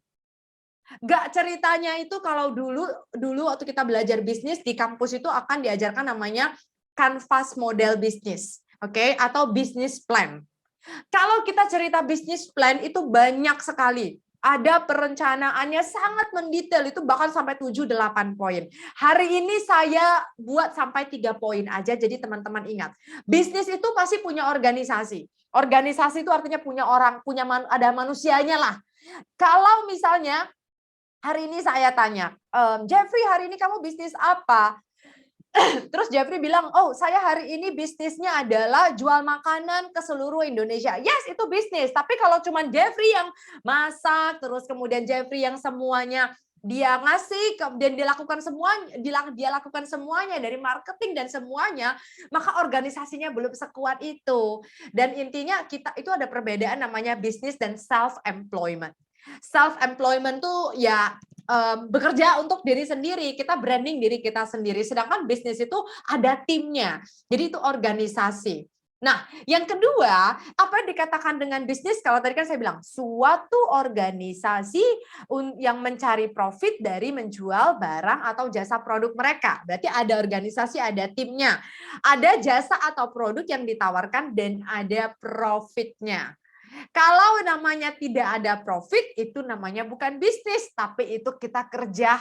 Nggak ceritanya itu kalau dulu waktu kita belajar bisnis di kampus itu akan diajarkan namanya canvas model bisnis, oke, atau business plan. Kalau kita cerita bisnis plan itu banyak sekali. Ada perencanaannya sangat mendetail, itu bahkan sampai 7-8 poin. Hari ini saya buat sampai 3 poin aja, jadi teman-teman ingat. Bisnis itu pasti punya organisasi. Organisasi itu artinya punya orang, ada manusianya lah. Kalau misalnya hari ini saya tanya, Jeffrey hari ini kamu bisnis apa? Terus Jeffrey bilang, oh saya hari ini bisnisnya adalah jual makanan ke seluruh Indonesia. Yes, itu bisnis. Tapi kalau cuma Jeffrey yang masak, terus kemudian Jeffrey yang semuanya dia ngasih, dan dia lakukan semuanya dari marketing dan semuanya, maka organisasinya belum sekuat itu. Dan intinya kita itu ada perbedaan namanya bisnis dan self-employment. Self-employment tuh ya bekerja untuk diri sendiri, kita branding diri kita sendiri. Sedangkan bisnis itu ada timnya, jadi itu organisasi. Nah, yang kedua, apa yang dikatakan dengan bisnis? Kalau tadi kan saya bilang, suatu organisasi yang mencari profit dari menjual barang atau jasa produk mereka. Berarti ada organisasi, ada timnya. Ada jasa atau produk yang ditawarkan dan ada profitnya. Kalau namanya tidak ada profit, itu namanya bukan bisnis, tapi itu kita kerja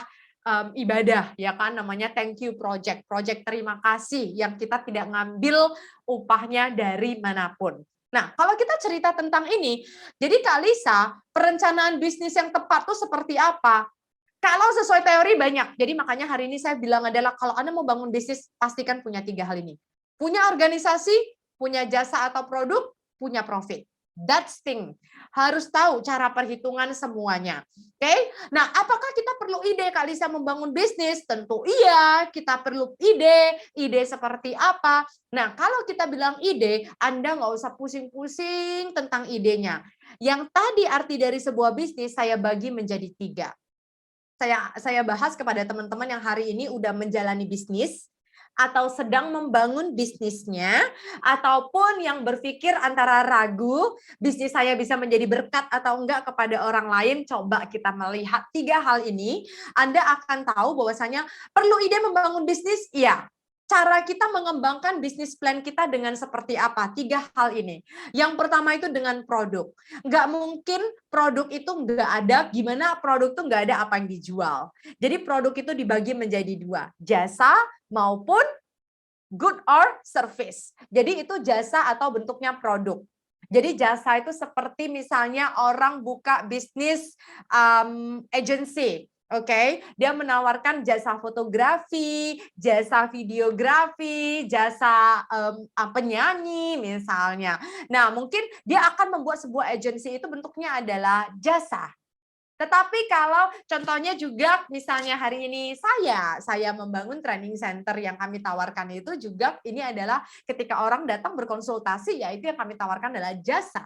ibadah, ya kan, namanya thank you project terima kasih yang kita tidak ngambil upahnya dari manapun. Nah, kalau kita cerita tentang ini, jadi Kak Lisa, perencanaan bisnis yang tepat tuh seperti apa? Kalau sesuai teori banyak, jadi makanya hari ini saya bilang adalah kalau Anda mau bangun bisnis, pastikan punya 3 hal ini. Punya organisasi, punya jasa atau produk, punya profit. That's thing. Harus tahu cara perhitungan semuanya. Oke? Nah, apakah kita perlu ide Kak Lisa membangun bisnis? Tentu iya, kita perlu ide seperti apa. Nah, kalau kita bilang ide, Anda nggak usah pusing-pusing tentang idenya. Yang tadi arti dari sebuah bisnis saya bagi menjadi 3. Saya bahas kepada teman-teman yang hari ini udah menjalani bisnis. atau sedang membangun bisnisnya, ataupun yang berpikir antara ragu, bisnis saya bisa menjadi berkat atau enggak kepada orang lain, coba kita melihat 3 hal ini, Anda akan tahu bahwasanya perlu ide membangun bisnis, iya. Cara kita mengembangkan bisnis plan kita dengan seperti apa? 3 hal ini. Yang pertama itu dengan produk. Nggak mungkin produk itu nggak ada, gimana produk itu nggak ada apa yang dijual. Jadi produk itu dibagi menjadi 2, jasa maupun good or service. Jadi itu jasa atau bentuknya produk. Jadi jasa itu seperti misalnya orang buka bisnis agency. Oke, dia menawarkan jasa fotografi, jasa videografi, jasa penyanyi misalnya. Nah, mungkin dia akan membuat sebuah agensi itu bentuknya adalah jasa. Tetapi kalau contohnya juga misalnya hari ini saya membangun training center yang kami tawarkan itu juga ini adalah ketika orang datang berkonsultasi, ya itu yang kami tawarkan adalah jasa.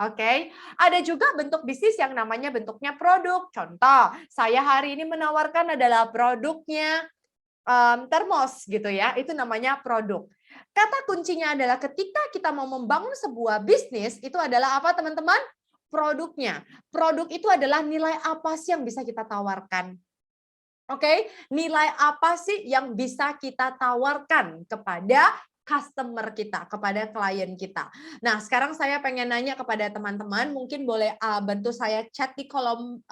Oke, ada juga bentuk bisnis yang namanya bentuknya produk. Contoh, saya hari ini menawarkan adalah produknya termos gitu ya, itu namanya produk. Kata kuncinya adalah ketika kita mau membangun sebuah bisnis itu adalah apa teman-teman? Produknya. Produk itu adalah nilai apa sih yang bisa kita tawarkan. Oke, nilai apa sih yang bisa kita tawarkan kepada customer kita, kepada klien kita. Nah, sekarang saya pengen nanya kepada teman-teman, mungkin boleh bantu saya chat di kolom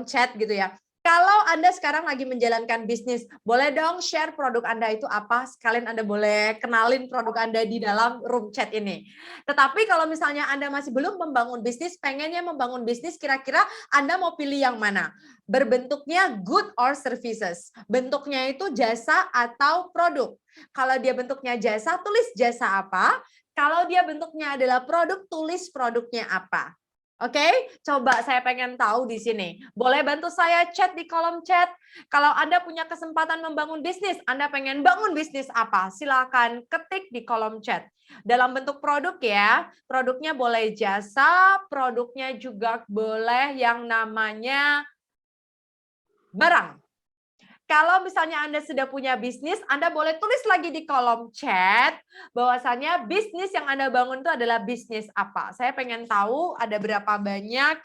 chat gitu ya. Kalau Anda sekarang lagi menjalankan bisnis, boleh dong share produk Anda itu apa? Sekalian Anda boleh kenalin produk Anda di dalam room chat ini. Tetapi kalau misalnya Anda masih belum membangun bisnis, pengennya membangun bisnis, kira-kira Anda mau pilih yang mana? Berbentuknya good or services. Bentuknya itu jasa atau produk. Kalau dia bentuknya jasa, tulis jasa apa. Kalau dia bentuknya adalah produk, tulis produknya apa. Oke, coba saya pengen tahu di sini. Boleh bantu saya chat di kolom chat. Kalau Anda punya kesempatan membangun bisnis, Anda pengen bangun bisnis apa? Silakan ketik di kolom chat. Dalam bentuk produk ya, produknya boleh jasa, produknya juga boleh yang namanya barang. Kalau misalnya Anda sudah punya bisnis, Anda boleh tulis lagi di kolom chat bahwasannya bisnis yang Anda bangun itu adalah bisnis apa. Saya pengen tahu ada berapa banyak.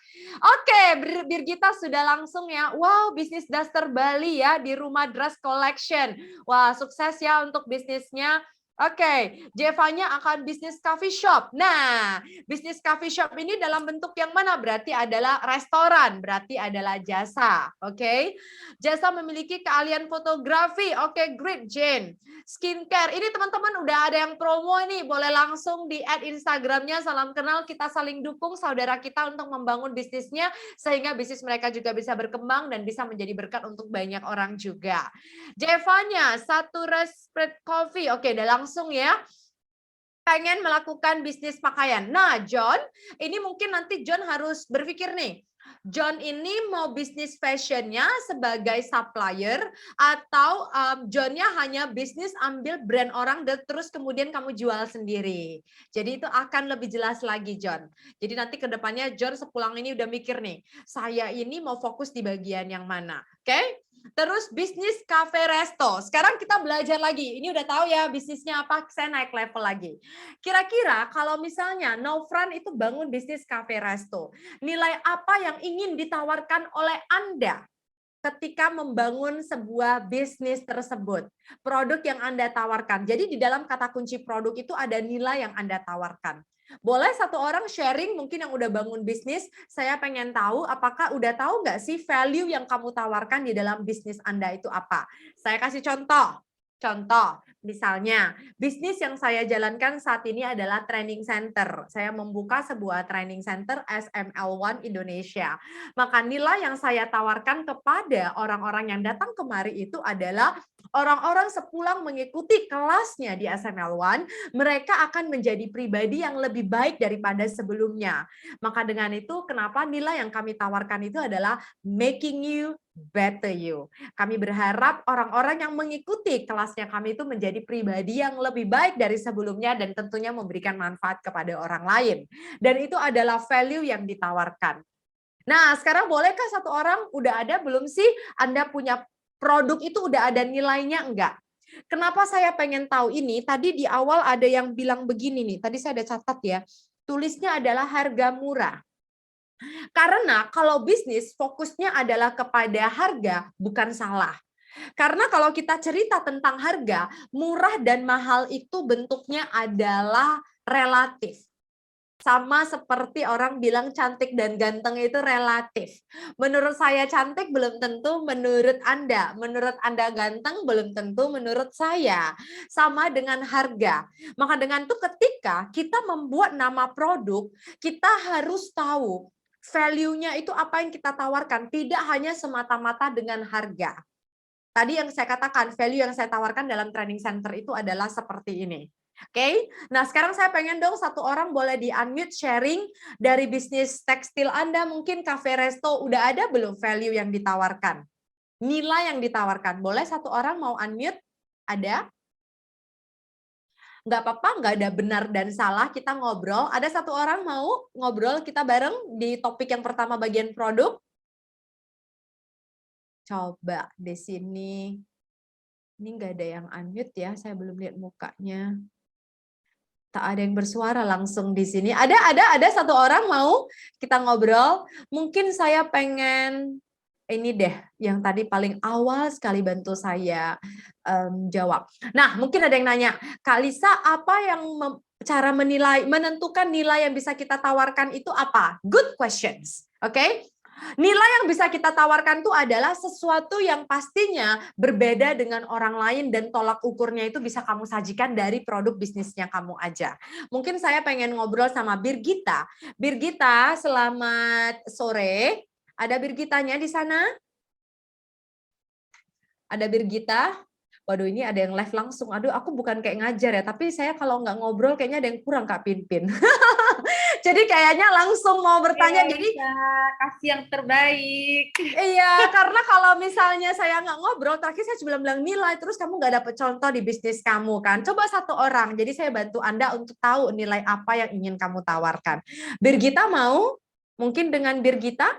Oke, Birgita sudah langsung ya. Wow, bisnis daster Bali ya di Rumah Dress Collection. Wah, sukses ya untuk bisnisnya. Oke, Jevanya akan bisnis coffee shop. Nah, bisnis coffee shop ini dalam bentuk yang mana? Berarti adalah restoran, berarti adalah jasa. Oke, jasa memiliki keahlian fotografi. Oke, great Jane. Skincare, ini teman-teman udah ada yang promo ini. Boleh langsung di add Instagramnya, salam kenal, kita saling dukung saudara kita untuk membangun bisnisnya, sehingga bisnis mereka juga bisa berkembang dan bisa menjadi berkat untuk banyak orang juga. Jevanya, satu Respect Coffee. Oke, udah langsung ya. Pengen melakukan bisnis pakaian. Nah, John, ini mungkin nanti John harus berpikir nih. John ini mau bisnis fashionnya sebagai supplier atau Johnnya hanya bisnis ambil brand orang dan terus kemudian kamu jual sendiri. Jadi itu akan lebih jelas lagi John. Jadi nanti ke depannya John sepulang ini udah mikir nih, saya ini mau fokus di bagian yang mana. Oke? Terus bisnis cafe resto. Sekarang kita belajar lagi. Ini udah tahu ya bisnisnya apa, saya naik level lagi. Kira-kira kalau misalnya Novran itu bangun bisnis cafe resto, nilai apa yang ingin ditawarkan oleh Anda ketika membangun sebuah bisnis tersebut? Produk yang Anda tawarkan. Jadi di dalam kata kunci produk itu ada nilai yang Anda tawarkan. Boleh satu orang sharing mungkin yang udah bangun bisnis, saya pengen tahu apakah udah tahu nggak sih value yang kamu tawarkan di dalam bisnis Anda itu apa? Saya kasih contoh. Contoh, misalnya bisnis yang saya jalankan saat ini adalah training center. Saya membuka sebuah training center SML1 Indonesia. Maka nilai yang saya tawarkan kepada orang-orang yang datang kemari itu adalah orang-orang sepulang mengikuti kelasnya di SML1, mereka akan menjadi pribadi yang lebih baik daripada sebelumnya. Maka dengan itu, kenapa nilai yang kami tawarkan itu adalah making you better you. Kami berharap orang-orang yang mengikuti kelasnya kami itu menjadi pribadi yang lebih baik dari sebelumnya dan tentunya memberikan manfaat kepada orang lain. Dan itu adalah value yang ditawarkan. Nah, sekarang bolehkah satu orang udah ada belum sih Anda punya produk itu udah ada nilainya enggak? Kenapa saya pengen tahu ini? Tadi di awal ada yang bilang begini nih. Tadi saya ada catat ya. Tulisnya adalah harga murah. Karena kalau bisnis fokusnya adalah kepada harga, bukan salah. Karena kalau kita cerita tentang harga, murah dan mahal itu bentuknya adalah relatif. Sama seperti orang bilang cantik dan ganteng itu relatif. Menurut saya cantik belum tentu menurut Anda. Menurut Anda ganteng belum tentu menurut saya. Sama dengan harga. Maka dengan itu ketika kita membuat nama produk, kita harus tahu value-nya itu apa yang kita tawarkan. Tidak hanya semata-mata dengan harga. Tadi yang saya katakan, value yang saya tawarkan dalam training center itu adalah seperti ini. Oke, nah sekarang saya pengen dong satu orang boleh di-unmute sharing dari bisnis tekstil Anda, mungkin cafe resto, udah ada belum value yang ditawarkan? Nilai yang ditawarkan, boleh satu orang mau unmute? Ada? Nggak apa-apa, nggak ada benar dan salah, kita ngobrol. Ada satu orang mau ngobrol kita bareng di topik yang pertama bagian produk? Coba di sini. Ini nggak ada yang unmute ya, saya belum lihat mukanya. Tak ada yang bersuara langsung di sini. Ada satu orang mau kita ngobrol. Mungkin saya pengen ini deh, yang tadi paling awal sekali bantu saya jawab. Nah, mungkin ada yang nanya, Kak Lisa, apa yang cara menentukan nilai yang bisa kita tawarkan itu apa? Good questions, oke? Nilai yang bisa kita tawarkan itu adalah sesuatu yang pastinya berbeda dengan orang lain dan tolak ukurnya itu bisa kamu sajikan dari produk bisnisnya kamu aja. Mungkin saya pengen ngobrol sama Birgita. Birgita, selamat sore. Ada Birgitanya di sana? Ada Birgita? Waduh, ini ada yang live langsung. Aduh, aku bukan kayak ngajar ya, tapi saya kalau nggak ngobrol kayaknya ada yang kurang Kak Pinpin. Jadi kayaknya langsung mau bertanya. Jadi kasih yang terbaik. iya, karena kalau misalnya saya nggak ngobrol, terakhir saya cuma bilang nilai, terus kamu nggak dapet contoh di bisnis kamu kan. Coba satu orang, jadi saya bantu Anda untuk tahu nilai apa yang ingin kamu tawarkan. Birgita mau? Mungkin dengan Birgita?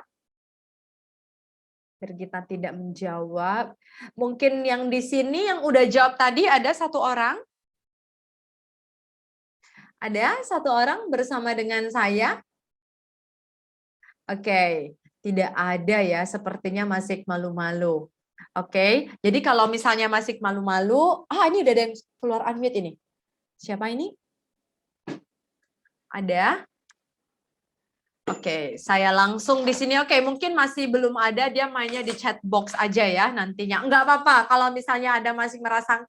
Birgita tidak menjawab. Mungkin yang di sini yang udah jawab tadi ada satu orang? Ada satu orang bersama dengan saya? Oke, tidak ada ya, sepertinya masih malu-malu. Oke, jadi kalau misalnya masih malu-malu, ini udah ada yang keluar unmute ini. Siapa ini? Ada? Oke, saya langsung di sini. Oke, mungkin masih belum ada, dia mainnya di chat box aja ya nantinya. Enggak apa-apa, kalau misalnya ada masih merasa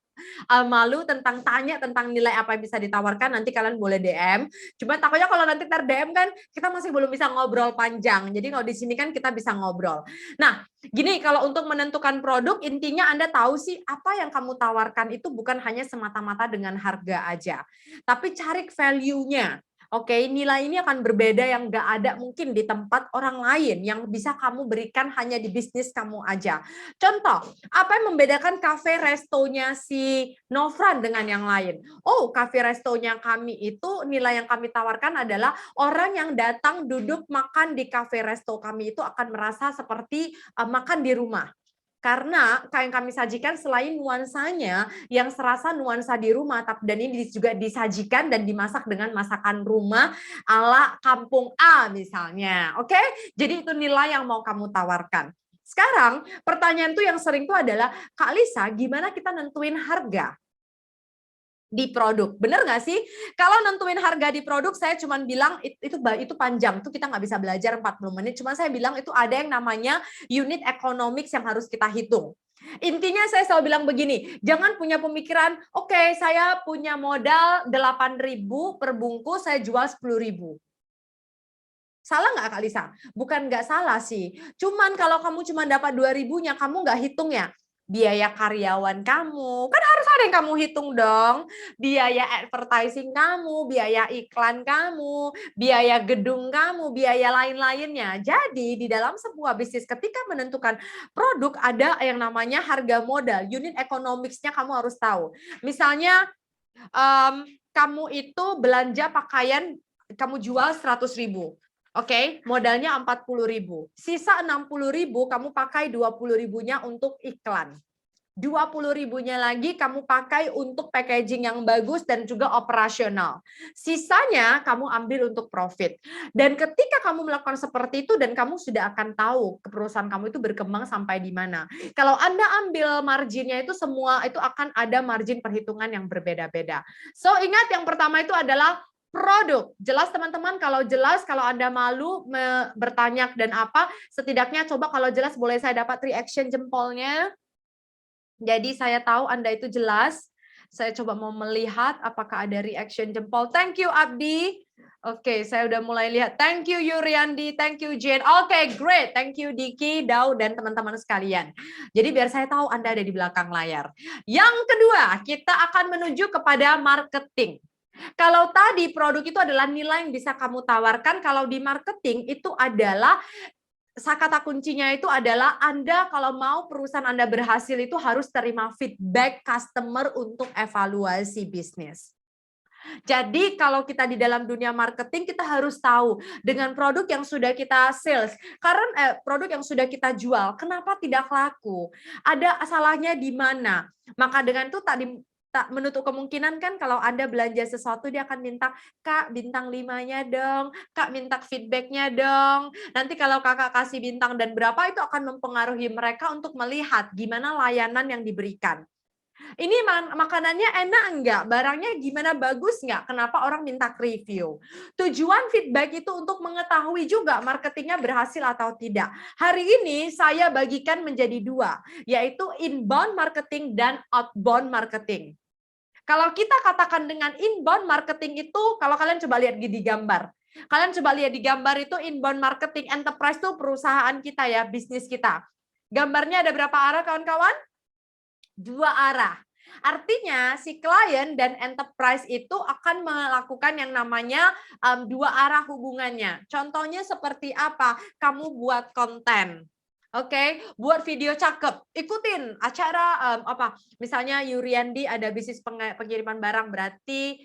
malu tentang tanya tentang nilai apa yang bisa ditawarkan, nanti kalian boleh DM. Cuma takutnya kalau nanti ter-DM kan, kita masih belum bisa ngobrol panjang. Jadi kalau di sini kan kita bisa ngobrol. Nah, gini, kalau untuk menentukan produk, intinya Anda tahu sih apa yang kamu tawarkan itu bukan hanya semata-mata dengan harga aja. Tapi cari value-nya. Oke, nilai ini akan berbeda yang nggak ada mungkin di tempat orang lain yang bisa kamu berikan hanya di bisnis kamu aja. Contoh, apa yang membedakan cafe restonya si Novran dengan yang lain? Oh, cafe restonya kami itu nilai yang kami tawarkan adalah orang yang datang duduk makan di cafe resto kami itu akan merasa seperti makan di rumah. Karena yang kami sajikan selain nuansanya yang serasa nuansa di rumah, dan ini juga disajikan dan dimasak dengan masakan rumah ala kampung A misalnya. Oke? Jadi itu nilai yang mau kamu tawarkan. Sekarang pertanyaan tuh yang sering tuh adalah, Kak Lisa, gimana kita nentuin harga di produk? Bener nggak sih? Kalau nentuin harga di produk, saya cuma bilang itu panjang, itu kita nggak bisa belajar 40 menit. Cuma saya bilang itu ada yang namanya unit economics yang harus kita hitung. Intinya saya selalu bilang begini, jangan punya pemikiran, oke, saya punya modal 8.000 per bungkus, saya jual 10.000. Salah nggak Kak Lisa? Bukan nggak salah sih. Cuman kalau kamu cuma dapat 2.000-nya, kamu nggak hitung ya biaya karyawan kamu, kan harus ada yang kamu hitung dong, biaya advertising kamu, biaya iklan kamu, biaya gedung kamu, biaya lain-lainnya. Jadi di dalam sebuah bisnis ketika menentukan produk ada yang namanya harga modal, unit economics-nya kamu harus tahu. Misalnya kamu itu belanja pakaian, kamu jual 100.000. Oke, modalnya 40.000. Sisa 60.000 kamu pakai 20.000-nya untuk iklan. 20.000-nya lagi kamu pakai untuk packaging yang bagus dan juga operasional. Sisanya kamu ambil untuk profit. Dan ketika kamu melakukan seperti itu dan kamu sudah akan tahu perusahaan kamu itu berkembang sampai di mana. Kalau Anda ambil marginnya itu semua itu akan ada margin perhitungan yang berbeda-beda. So ingat yang pertama itu adalah produk. Jelas teman-teman, kalau jelas, kalau Anda malu bertanya dan apa, setidaknya coba kalau jelas boleh saya dapat reaction jempolnya. Jadi saya tahu Anda itu jelas. Saya coba mau melihat apakah ada reaction jempol. Thank you Abdi. Oke, saya udah mulai lihat. Thank you Yuriandi, thank you Jane. Oke, great. Thank you Diki, Dau, dan teman-teman sekalian. Jadi biar saya tahu Anda ada di belakang layar. Yang kedua, kita akan menuju kepada marketing. Kalau tadi produk itu adalah nilai yang bisa kamu tawarkan, kalau di marketing itu adalah kata kuncinya itu adalah Anda kalau mau perusahaan Anda berhasil itu harus terima feedback customer untuk evaluasi bisnis. Jadi kalau kita di dalam dunia marketing kita harus tahu dengan produk yang sudah kita sales, karena produk yang sudah kita jual, kenapa tidak laku? Ada salahnya di mana? Maka dengan itu tak menutup kemungkinan kan kalau Anda belanja sesuatu dia akan minta, Kak bintang 5-nya dong, Kak minta feedbacknya dong. Nanti kalau Kakak kasih bintang dan berapa itu akan mempengaruhi mereka untuk melihat gimana layanan yang diberikan. Ini makanannya enak enggak? Barangnya gimana, bagus enggak? Kenapa orang minta review? Tujuan feedback itu untuk mengetahui juga marketingnya berhasil atau tidak. Hari ini saya bagikan menjadi 2, yaitu inbound marketing dan outbound marketing. Kalau kita katakan dengan inbound marketing itu, kalau kalian coba lihat di gambar. Kalian coba lihat di gambar itu inbound marketing enterprise itu perusahaan kita ya, bisnis kita. Gambarnya ada berapa arah kawan-kawan? 2 arah. Artinya si klien dan enterprise itu akan melakukan yang namanya 2 arah hubungannya. Contohnya seperti apa? Kamu buat konten. Oke, buat video cakep, ikutin acara misalnya Yuriandi ada bisnis pengiriman barang, berarti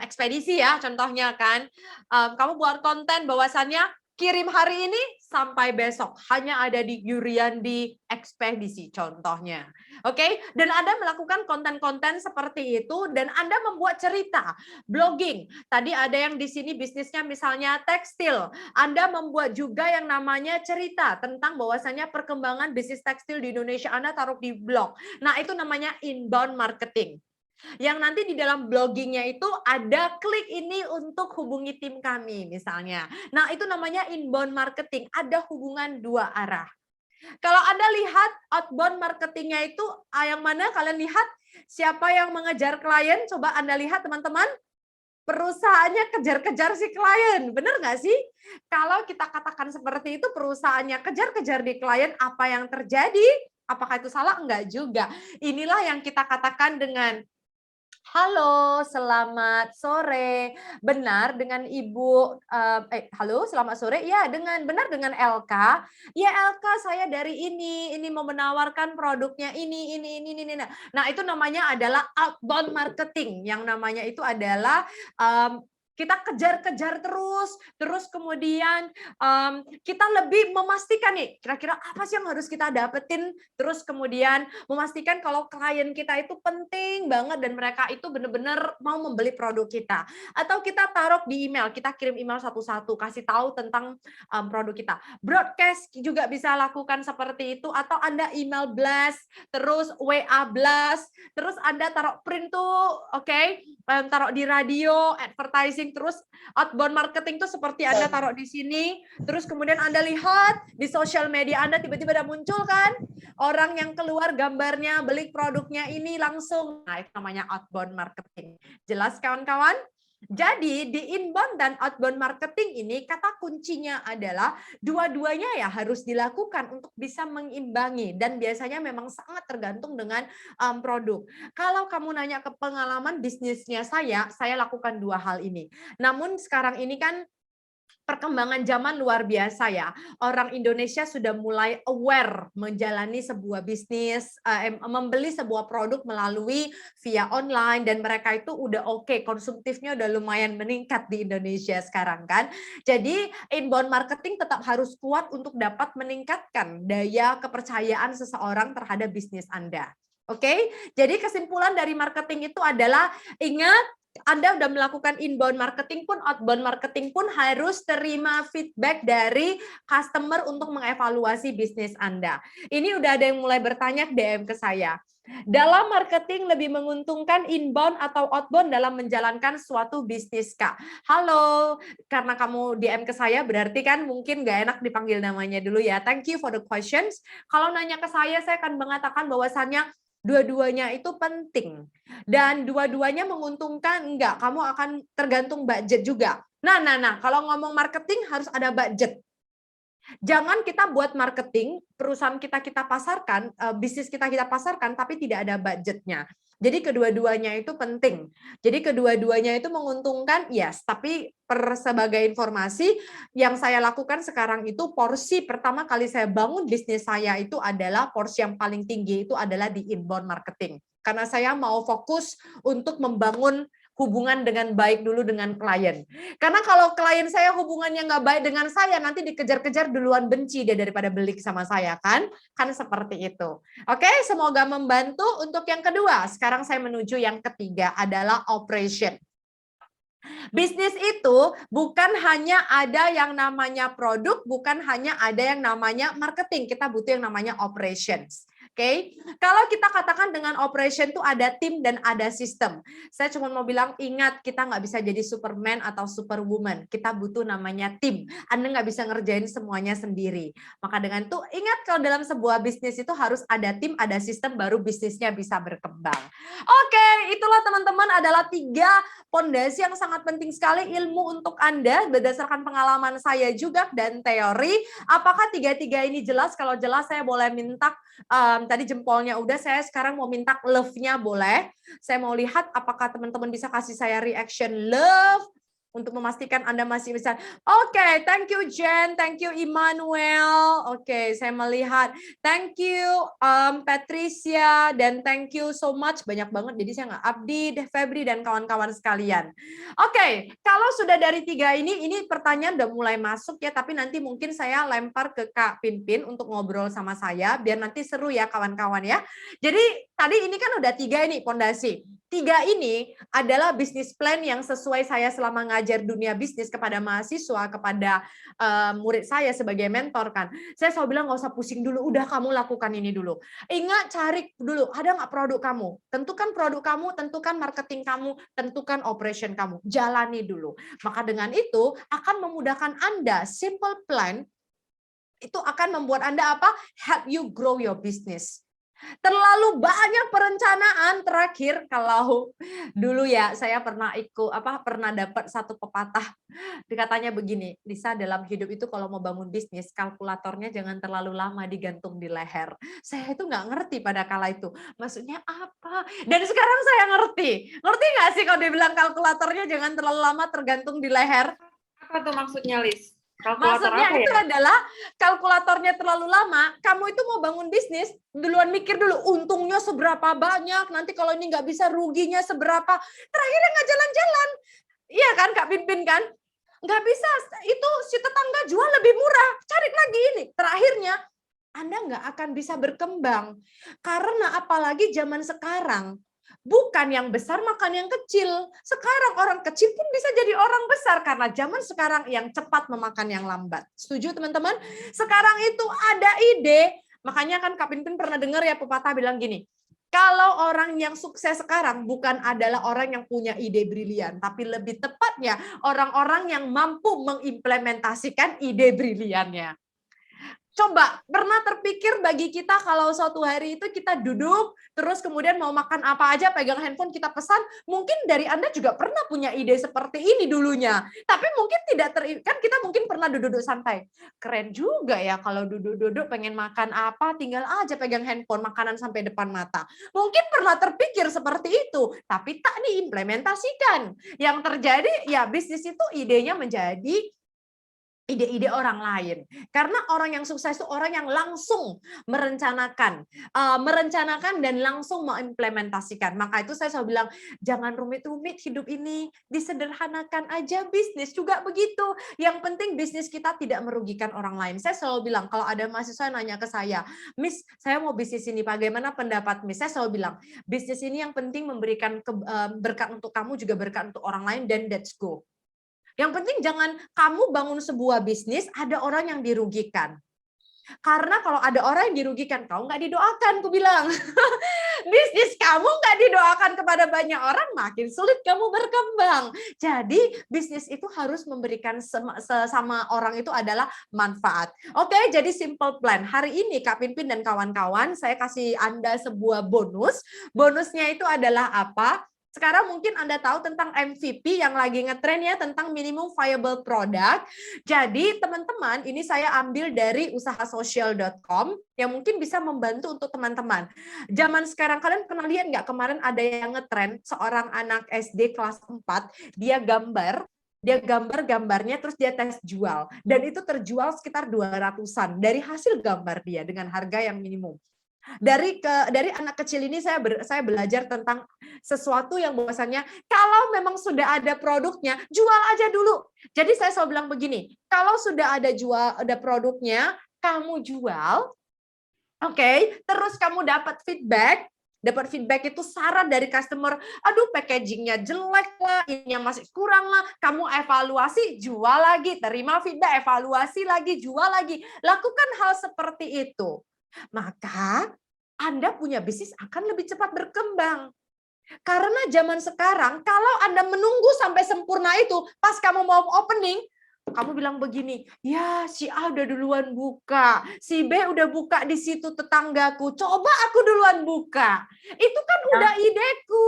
ekspedisi ya contohnya kan. Kamu buat konten bahwasannya kirim hari ini sampai besok hanya ada di Yuriandi ekspedisi contohnya. Oke, dan Anda melakukan konten-konten seperti itu dan Anda membuat cerita, blogging. Tadi ada yang di sini bisnisnya misalnya tekstil. Anda membuat juga yang namanya cerita tentang bahwasannya perkembangan bisnis tekstil di Indonesia, Anda taruh di blog. Nah, itu namanya inbound marketing. Yang nanti di dalam bloggingnya itu ada klik ini untuk hubungi tim kami misalnya. Nah, itu namanya inbound marketing, ada hubungan 2 arah. Kalau Anda lihat outbound marketingnya itu yang mana kalian lihat siapa yang mengejar klien? Coba Anda lihat teman-teman. Perusahaannya kejar-kejar si klien, benar nggak sih? Kalau kita katakan seperti itu, perusahaannya kejar-kejar di klien, apa yang terjadi? Apakah itu salah? Enggak juga. Inilah yang kita katakan dengan halo, selamat sore. Benar dengan Ibu halo, selamat sore. Ya, benar dengan LK. Ya, LK saya dari ini mau menawarkan produknya ini. Nah, itu namanya adalah outbound marketing. Yang namanya itu adalah kita kejar-kejar terus kemudian kita lebih memastikan nih kira-kira apa sih yang harus kita dapetin, terus kemudian memastikan kalau klien kita itu penting banget dan mereka itu benar-benar mau membeli produk kita. Atau kita taruh di email, kita kirim email satu-satu kasih tahu tentang produk kita. Broadcast juga bisa lakukan seperti itu, atau Anda email blast, terus WA blast, terus Anda taruh print tuh, oke, taruh di radio, advertising. Terus outbound marketing itu seperti Anda taruh di sini, terus kemudian Anda lihat di sosial media Anda tiba-tiba ada muncul kan orang yang keluar gambarnya beli produknya ini langsung. Nah, itu namanya outbound marketing. Jelas kawan-kawan? Jadi di inbound dan outbound marketing ini kata kuncinya adalah dua-duanya ya harus dilakukan untuk bisa mengimbangi, dan biasanya memang sangat tergantung dengan produk. Kalau kamu nanya ke pengalaman bisnisnya saya lakukan 2 hal ini. Namun sekarang ini kan perkembangan zaman luar biasa ya. Orang Indonesia sudah mulai aware menjalani sebuah bisnis, membeli sebuah produk melalui via online, dan mereka itu udah oke, konsumtifnya udah lumayan meningkat di Indonesia sekarang kan. Jadi inbound marketing tetap harus kuat untuk dapat meningkatkan daya kepercayaan seseorang terhadap bisnis Anda. Oke, jadi kesimpulan dari marketing itu adalah ingat Anda udah melakukan inbound marketing pun, outbound marketing pun harus terima feedback dari customer untuk mengevaluasi bisnis Anda. Ini udah ada yang mulai bertanya DM ke saya. Dalam marketing lebih menguntungkan inbound atau outbound dalam menjalankan suatu bisnis, Kak? Halo, karena kamu DM ke saya berarti kan mungkin nggak enak dipanggil namanya dulu ya. Thank you for the questions. Kalau nanya ke saya akan mengatakan bahwasannya dua-duanya itu penting. Dan dua-duanya menguntungkan, enggak. Kamu akan tergantung budget juga. Nah, kalau ngomong marketing harus ada budget. Jangan kita buat marketing, perusahaan kita pasarkan, bisnis kita pasarkan, tapi tidak ada budgetnya. Jadi kedua-duanya itu penting. Jadi kedua-duanya itu menguntungkan, yes. Tapi sebagai informasi, yang saya lakukan sekarang itu porsi pertama kali saya bangun bisnis saya itu adalah porsi yang paling tinggi itu adalah di inbound marketing. Karena saya mau fokus untuk membangun hubungan dengan baik dulu dengan klien. Karena kalau klien saya hubungannya nggak baik dengan saya, nanti dikejar-kejar duluan benci dia daripada beli sama saya, kan? Kan seperti itu. Oke, semoga membantu. Untuk yang kedua, sekarang saya menuju yang ketiga adalah operation. Bisnis itu bukan hanya ada yang namanya produk, bukan hanya ada yang namanya marketing. Kita butuh yang namanya operations. Oke, kalau kita katakan dengan operation itu ada tim dan ada sistem. Saya cuma mau bilang, ingat kita nggak bisa jadi Superman atau Superwoman. Kita butuh namanya tim. Anda nggak bisa ngerjain semuanya sendiri. Maka dengan itu, ingat kalau dalam sebuah bisnis itu harus ada tim, ada sistem, baru bisnisnya bisa berkembang. Oke, itulah teman-teman adalah 3 pondasi yang sangat penting sekali ilmu untuk Anda berdasarkan pengalaman saya juga dan teori. Apakah 3 ini jelas? Kalau jelas saya boleh minta tadi jempolnya udah, saya sekarang mau minta love-nya boleh. Saya mau lihat apakah teman-teman bisa kasih saya reaction love untuk memastikan Anda masih bisa. Oke, thank you Jen, thank you Immanuel. Oke, saya melihat. Thank you Patricia dan thank you so much, banyak banget. Jadi saya nggak Abdi, Febri dan kawan-kawan sekalian. Oke, kalau sudah dari 3 ini pertanyaan udah mulai masuk ya, tapi nanti mungkin saya lempar ke Kak Pinpin untuk ngobrol sama saya biar nanti seru ya kawan-kawan ya. Jadi tadi ini kan udah 3 ini pondasi. 3 ini adalah bisnis plan yang sesuai saya selama ngajar dunia bisnis kepada mahasiswa, kepada murid saya sebagai mentor kan. Saya selalu bilang nggak usah pusing dulu, udah kamu lakukan ini dulu. Ingat cari dulu, ada nggak produk kamu? Tentukan produk kamu, tentukan marketing kamu, tentukan operation kamu. Jalani dulu. Maka dengan itu akan memudahkan Anda, simple plan, itu akan membuat Anda apa? Help you grow your business. Terlalu banyak perencanaan. Terakhir kalau dulu ya saya pernah pernah dapat satu pepatah, dikatanya begini, Lisa, dalam hidup itu kalau mau bangun bisnis kalkulatornya jangan terlalu lama digantung di leher. Saya itu nggak ngerti pada kala itu maksudnya apa, dan sekarang saya ngerti nggak sih kalau dibilang kalkulatornya jangan terlalu lama tergantung di leher? Apa tuh maksudnya, Lis? Kalkulator Maksudnya apa ya? itu adalah kalkulatornya terlalu lama, kamu itu mau bangun bisnis, duluan mikir dulu untungnya seberapa banyak, nanti kalau ini nggak bisa ruginya seberapa, terakhirnya nggak jalan-jalan. Iya kan Kak Pinpin kan? Nggak bisa, itu si tetangga jual lebih murah, cari lagi ini. Terakhirnya Anda nggak akan bisa berkembang. Karena apalagi zaman sekarang, bukan yang besar makan yang kecil. Sekarang orang kecil pun bisa jadi orang besar karena zaman sekarang yang cepat memakan yang lambat. Setuju teman-teman? Sekarang itu ada ide, makanya kan Kak Pinpin pernah dengar ya pepatah bilang gini, kalau orang yang sukses sekarang bukan adalah orang yang punya ide brilian, tapi lebih tepatnya orang-orang yang mampu mengimplementasikan ide briliannya. Coba, pernah terpikir bagi kita kalau suatu hari itu kita duduk, terus kemudian mau makan apa aja, pegang handphone kita pesan, mungkin dari Anda juga pernah punya ide seperti ini dulunya. Tapi mungkin tidak kan kita mungkin pernah duduk-duduk santai. Keren juga ya kalau duduk-duduk pengen makan apa, tinggal aja pegang handphone, makanan sampai depan mata. Mungkin pernah terpikir seperti itu, tapi tak diimplementasikan. Yang terjadi, ya bisnis itu idenya menjadi ide-ide orang lain. Karena orang yang sukses itu orang yang langsung merencanakan dan langsung mengimplementasikan. Maka itu saya selalu bilang, jangan rumit-rumit hidup ini, disederhanakan aja. Bisnis juga begitu. Yang penting bisnis kita tidak merugikan orang lain. Saya selalu bilang, kalau ada mahasiswa yang nanya ke saya, Miss, saya mau bisnis ini, bagaimana pendapat Miss? Saya selalu bilang, bisnis ini yang penting memberikan berkat untuk kamu, juga berkat untuk orang lain, dan let's go. Yang penting jangan kamu bangun sebuah bisnis, ada orang yang dirugikan. Karena kalau ada orang yang dirugikan, kau nggak didoakan, aku bilang. Bisnis kamu nggak didoakan kepada banyak orang, makin sulit kamu berkembang. Jadi bisnis itu harus memberikan sama orang itu adalah manfaat. Oke, jadi simple plan. Hari ini Kak Pinpin dan kawan-kawan, saya kasih Anda sebuah bonus. Bonusnya itu adalah apa? Sekarang mungkin Anda tahu tentang MVP yang lagi ngetren ya, tentang minimum viable product. Jadi teman-teman, ini saya ambil dari usahasosial.com yang mungkin bisa membantu untuk teman-teman. Zaman sekarang, kalian pernah lihat nggak kemarin ada yang ngetren, seorang anak SD kelas 4, dia gambarnya terus dia tes jual. Dan itu terjual sekitar 200-an dari hasil gambar dia dengan harga yang minimum. Dari anak kecil ini saya belajar tentang sesuatu yang bahwasannya kalau memang sudah ada produknya, jual aja dulu. Jadi saya selalu bilang begini, kalau sudah ada produknya, kamu jual, oke, terus kamu dapat feedback itu saran dari customer, aduh packagingnya jelek lah, ininya masih kurang lah, kamu evaluasi, jual lagi, terima feedback, evaluasi lagi, jual lagi. Lakukan hal seperti itu. Maka Anda punya bisnis akan lebih cepat berkembang. Karena zaman sekarang, kalau Anda menunggu sampai sempurna itu, pas kamu mau opening, kamu bilang begini, ya si A udah duluan buka, si B udah buka di situ tetanggaku, coba aku duluan buka. Itu kan udah ideku.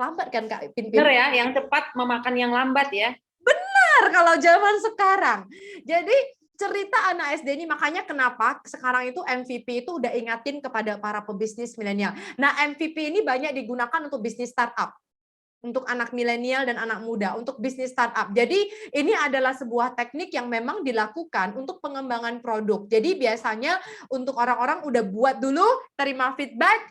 Lambat kan Kak Pinpin? Bener ya, yang cepat memakan yang lambat ya. Benar kalau zaman sekarang. Jadi cerita anak SD ini, makanya kenapa sekarang itu MVP itu udah ingatin kepada para pebisnis milenial. Nah, MVP ini banyak digunakan untuk bisnis startup. Untuk anak milenial dan anak muda, untuk bisnis startup. Jadi ini adalah sebuah teknik yang memang dilakukan untuk pengembangan produk. Jadi biasanya untuk orang-orang udah buat dulu, terima feedback,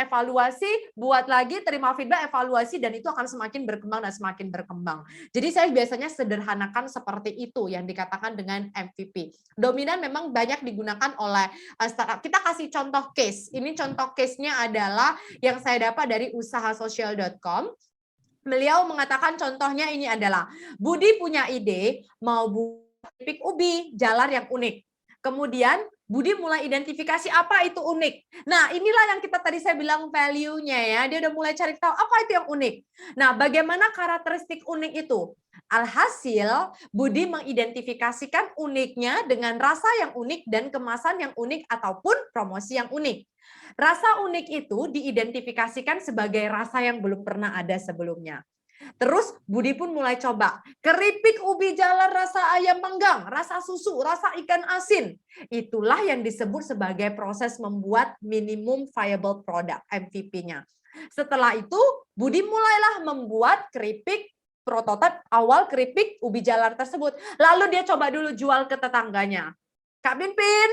evaluasi, buat lagi, terima feedback, evaluasi, dan itu akan semakin berkembang dan semakin berkembang. Jadi saya biasanya sederhanakan seperti itu yang dikatakan dengan MVP. Dominan memang banyak digunakan oleh startup. Kita kasih contoh case. Ini contoh case-nya adalah yang saya dapat dari usahasosial.com. Beliau mengatakan contohnya ini adalah, Budi punya ide mau buat keripik ubi jalar yang unik. Kemudian Budi mulai identifikasi apa itu unik. Nah, inilah yang tadi saya bilang value-nya ya. Dia udah mulai cari tahu apa itu yang unik. Nah, bagaimana karakteristik unik itu? Alhasil, Budi mengidentifikasikan uniknya dengan rasa yang unik dan kemasan yang unik ataupun promosi yang unik. Rasa unik itu diidentifikasikan sebagai rasa yang belum pernah ada sebelumnya. Terus Budi pun mulai coba keripik ubi jalar rasa ayam panggang, rasa susu, rasa ikan asin. Itulah yang disebut sebagai proses membuat minimum viable product, MVP-nya. Setelah itu Budi mulailah membuat keripik prototipe awal keripik ubi jalar tersebut. Lalu dia coba dulu jual ke tetangganya. Kak Pinpin,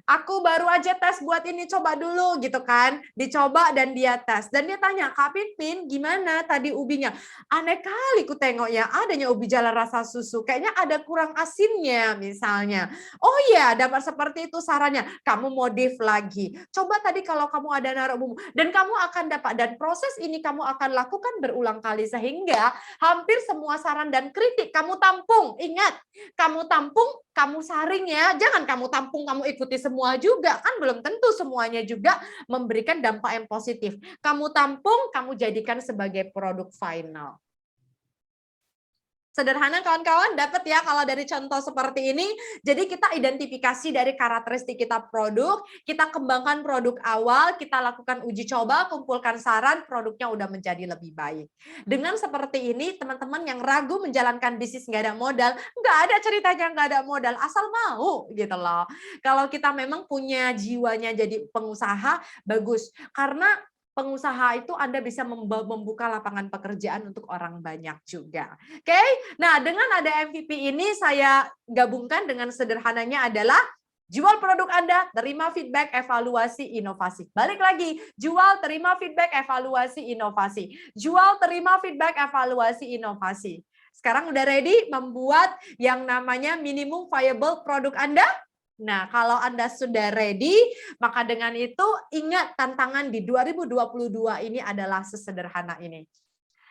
aku baru aja tes buat ini, coba dulu gitu kan. Dicoba dan dia tes. Dan dia tanya, Kak Pinpin gimana tadi ubinya? Aneh kali ku tengok ya, adanya ubi jalar rasa susu. Kayaknya ada kurang asinnya misalnya. Oh iya, dapat seperti itu sarannya. Kamu modif lagi. Coba tadi kalau kamu ada naruh bumbu. Dan kamu akan dapat. Dan proses ini kamu akan lakukan berulang kali. Sehingga hampir semua saran dan kritik kamu tampung. Ingat, kamu tampung, kamu saring ya. Jangan kamu tampung, kamu ikuti semua juga. Kan belum tentu semuanya juga memberikan dampak yang positif. Kamu tampung, kamu jadikan sebagai produk final. Sederhana kawan-kawan, dapat ya kalau dari contoh seperti ini. Jadi kita identifikasi dari karakteristik kita produk, kita kembangkan produk awal, kita lakukan uji coba, kumpulkan saran, produknya udah menjadi lebih baik. Dengan seperti ini, teman-teman yang ragu menjalankan bisnis nggak ada modal, nggak ada ceritanya nggak ada modal, asal mau gitu loh. Kalau kita memang punya jiwanya jadi pengusaha, bagus. Karena pengusaha itu Anda bisa membuka lapangan pekerjaan untuk orang banyak juga. Oke, nah dengan ada MVP ini saya gabungkan dengan sederhananya adalah jual produk Anda, terima feedback, evaluasi, inovasi. Balik lagi, jual, terima feedback, evaluasi, inovasi. Jual, terima feedback, evaluasi, inovasi. Sekarang udah ready membuat yang namanya minimum viable produk Anda? Nah, kalau Anda sudah ready, maka dengan itu ingat tantangan di 2022 ini adalah sesederhana ini.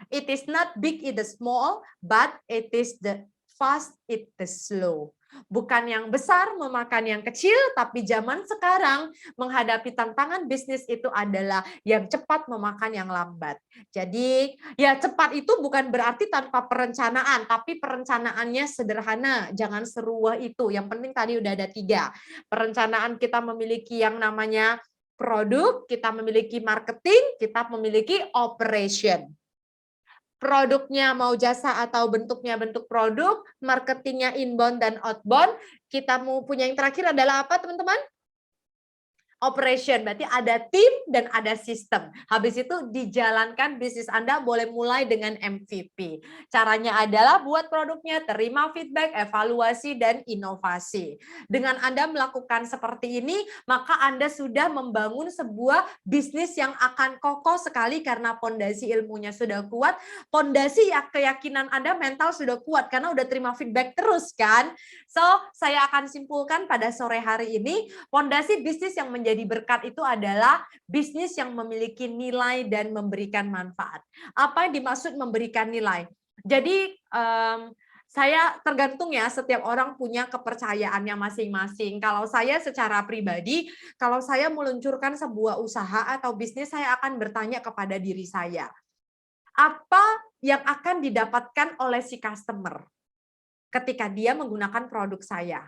It is not big, it is small, but it is the fast, it is slow. Bukan yang besar memakan yang kecil, tapi zaman sekarang menghadapi tantangan bisnis itu adalah yang cepat memakan yang lambat. Jadi ya cepat itu bukan berarti tanpa perencanaan, tapi perencanaannya sederhana, jangan seruah itu. Yang penting tadi udah ada 3. Perencanaan kita memiliki yang namanya produk, kita memiliki marketing, kita memiliki operation. Produknya mau jasa atau bentuknya bentuk produk, marketingnya inbound dan outbound. Kita mau punya yang terakhir adalah apa teman-teman? Operation, berarti ada tim dan ada sistem. Habis itu dijalankan bisnis Anda boleh mulai dengan MVP. Caranya adalah buat produknya, terima feedback, evaluasi, dan inovasi. Dengan Anda melakukan seperti ini, maka Anda sudah membangun sebuah bisnis yang akan kokoh sekali karena pondasi ilmunya sudah kuat, pondasi keyakinan Anda mental sudah kuat karena udah terima feedback terus kan. So, saya akan simpulkan pada sore hari ini, pondasi bisnis yang menjadi berkat itu adalah bisnis yang memiliki nilai dan memberikan manfaat. Apa yang dimaksud memberikan nilai? Jadi saya tergantung ya, setiap orang punya kepercayaannya masing-masing. Kalau saya secara pribadi, kalau saya meluncurkan sebuah usaha atau bisnis, saya akan bertanya kepada diri saya, apa yang akan didapatkan oleh si customer ketika dia menggunakan produk saya?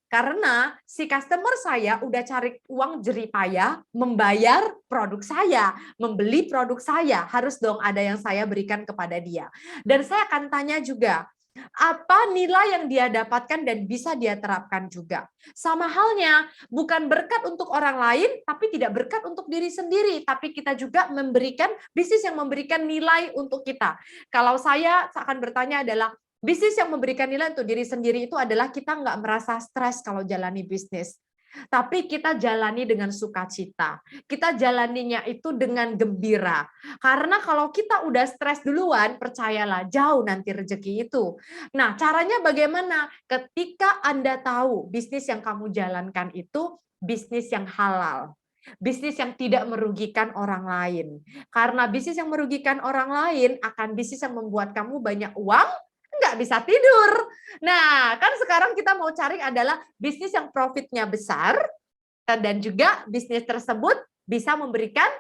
Karena si customer saya udah cari uang jeripaya membayar produk saya, membeli produk saya, harus dong ada yang saya berikan kepada dia. Dan saya akan tanya juga, apa nilai yang dia dapatkan dan bisa dia terapkan juga. Sama halnya, bukan berkat untuk orang lain, tapi tidak berkat untuk diri sendiri, tapi kita juga memberikan bisnis yang memberikan nilai untuk kita. Kalau saya akan bertanya adalah, bisnis yang memberikan nilai untuk diri sendiri itu adalah kita nggak merasa stres kalau jalani bisnis. Tapi kita jalani dengan sukacita. Kita jalaninya itu dengan gembira. Karena kalau kita udah stres duluan, percayalah jauh nanti rezeki itu. Nah, caranya bagaimana? Ketika Anda tahu bisnis yang kamu jalankan itu bisnis yang halal. Bisnis yang tidak merugikan orang lain. Karena bisnis yang merugikan orang lain akan bisnis yang membuat kamu banyak uang, nggak bisa tidur. Nah, kan sekarang kita mau cari adalah bisnis yang profitnya besar dan juga bisnis tersebut bisa memberikan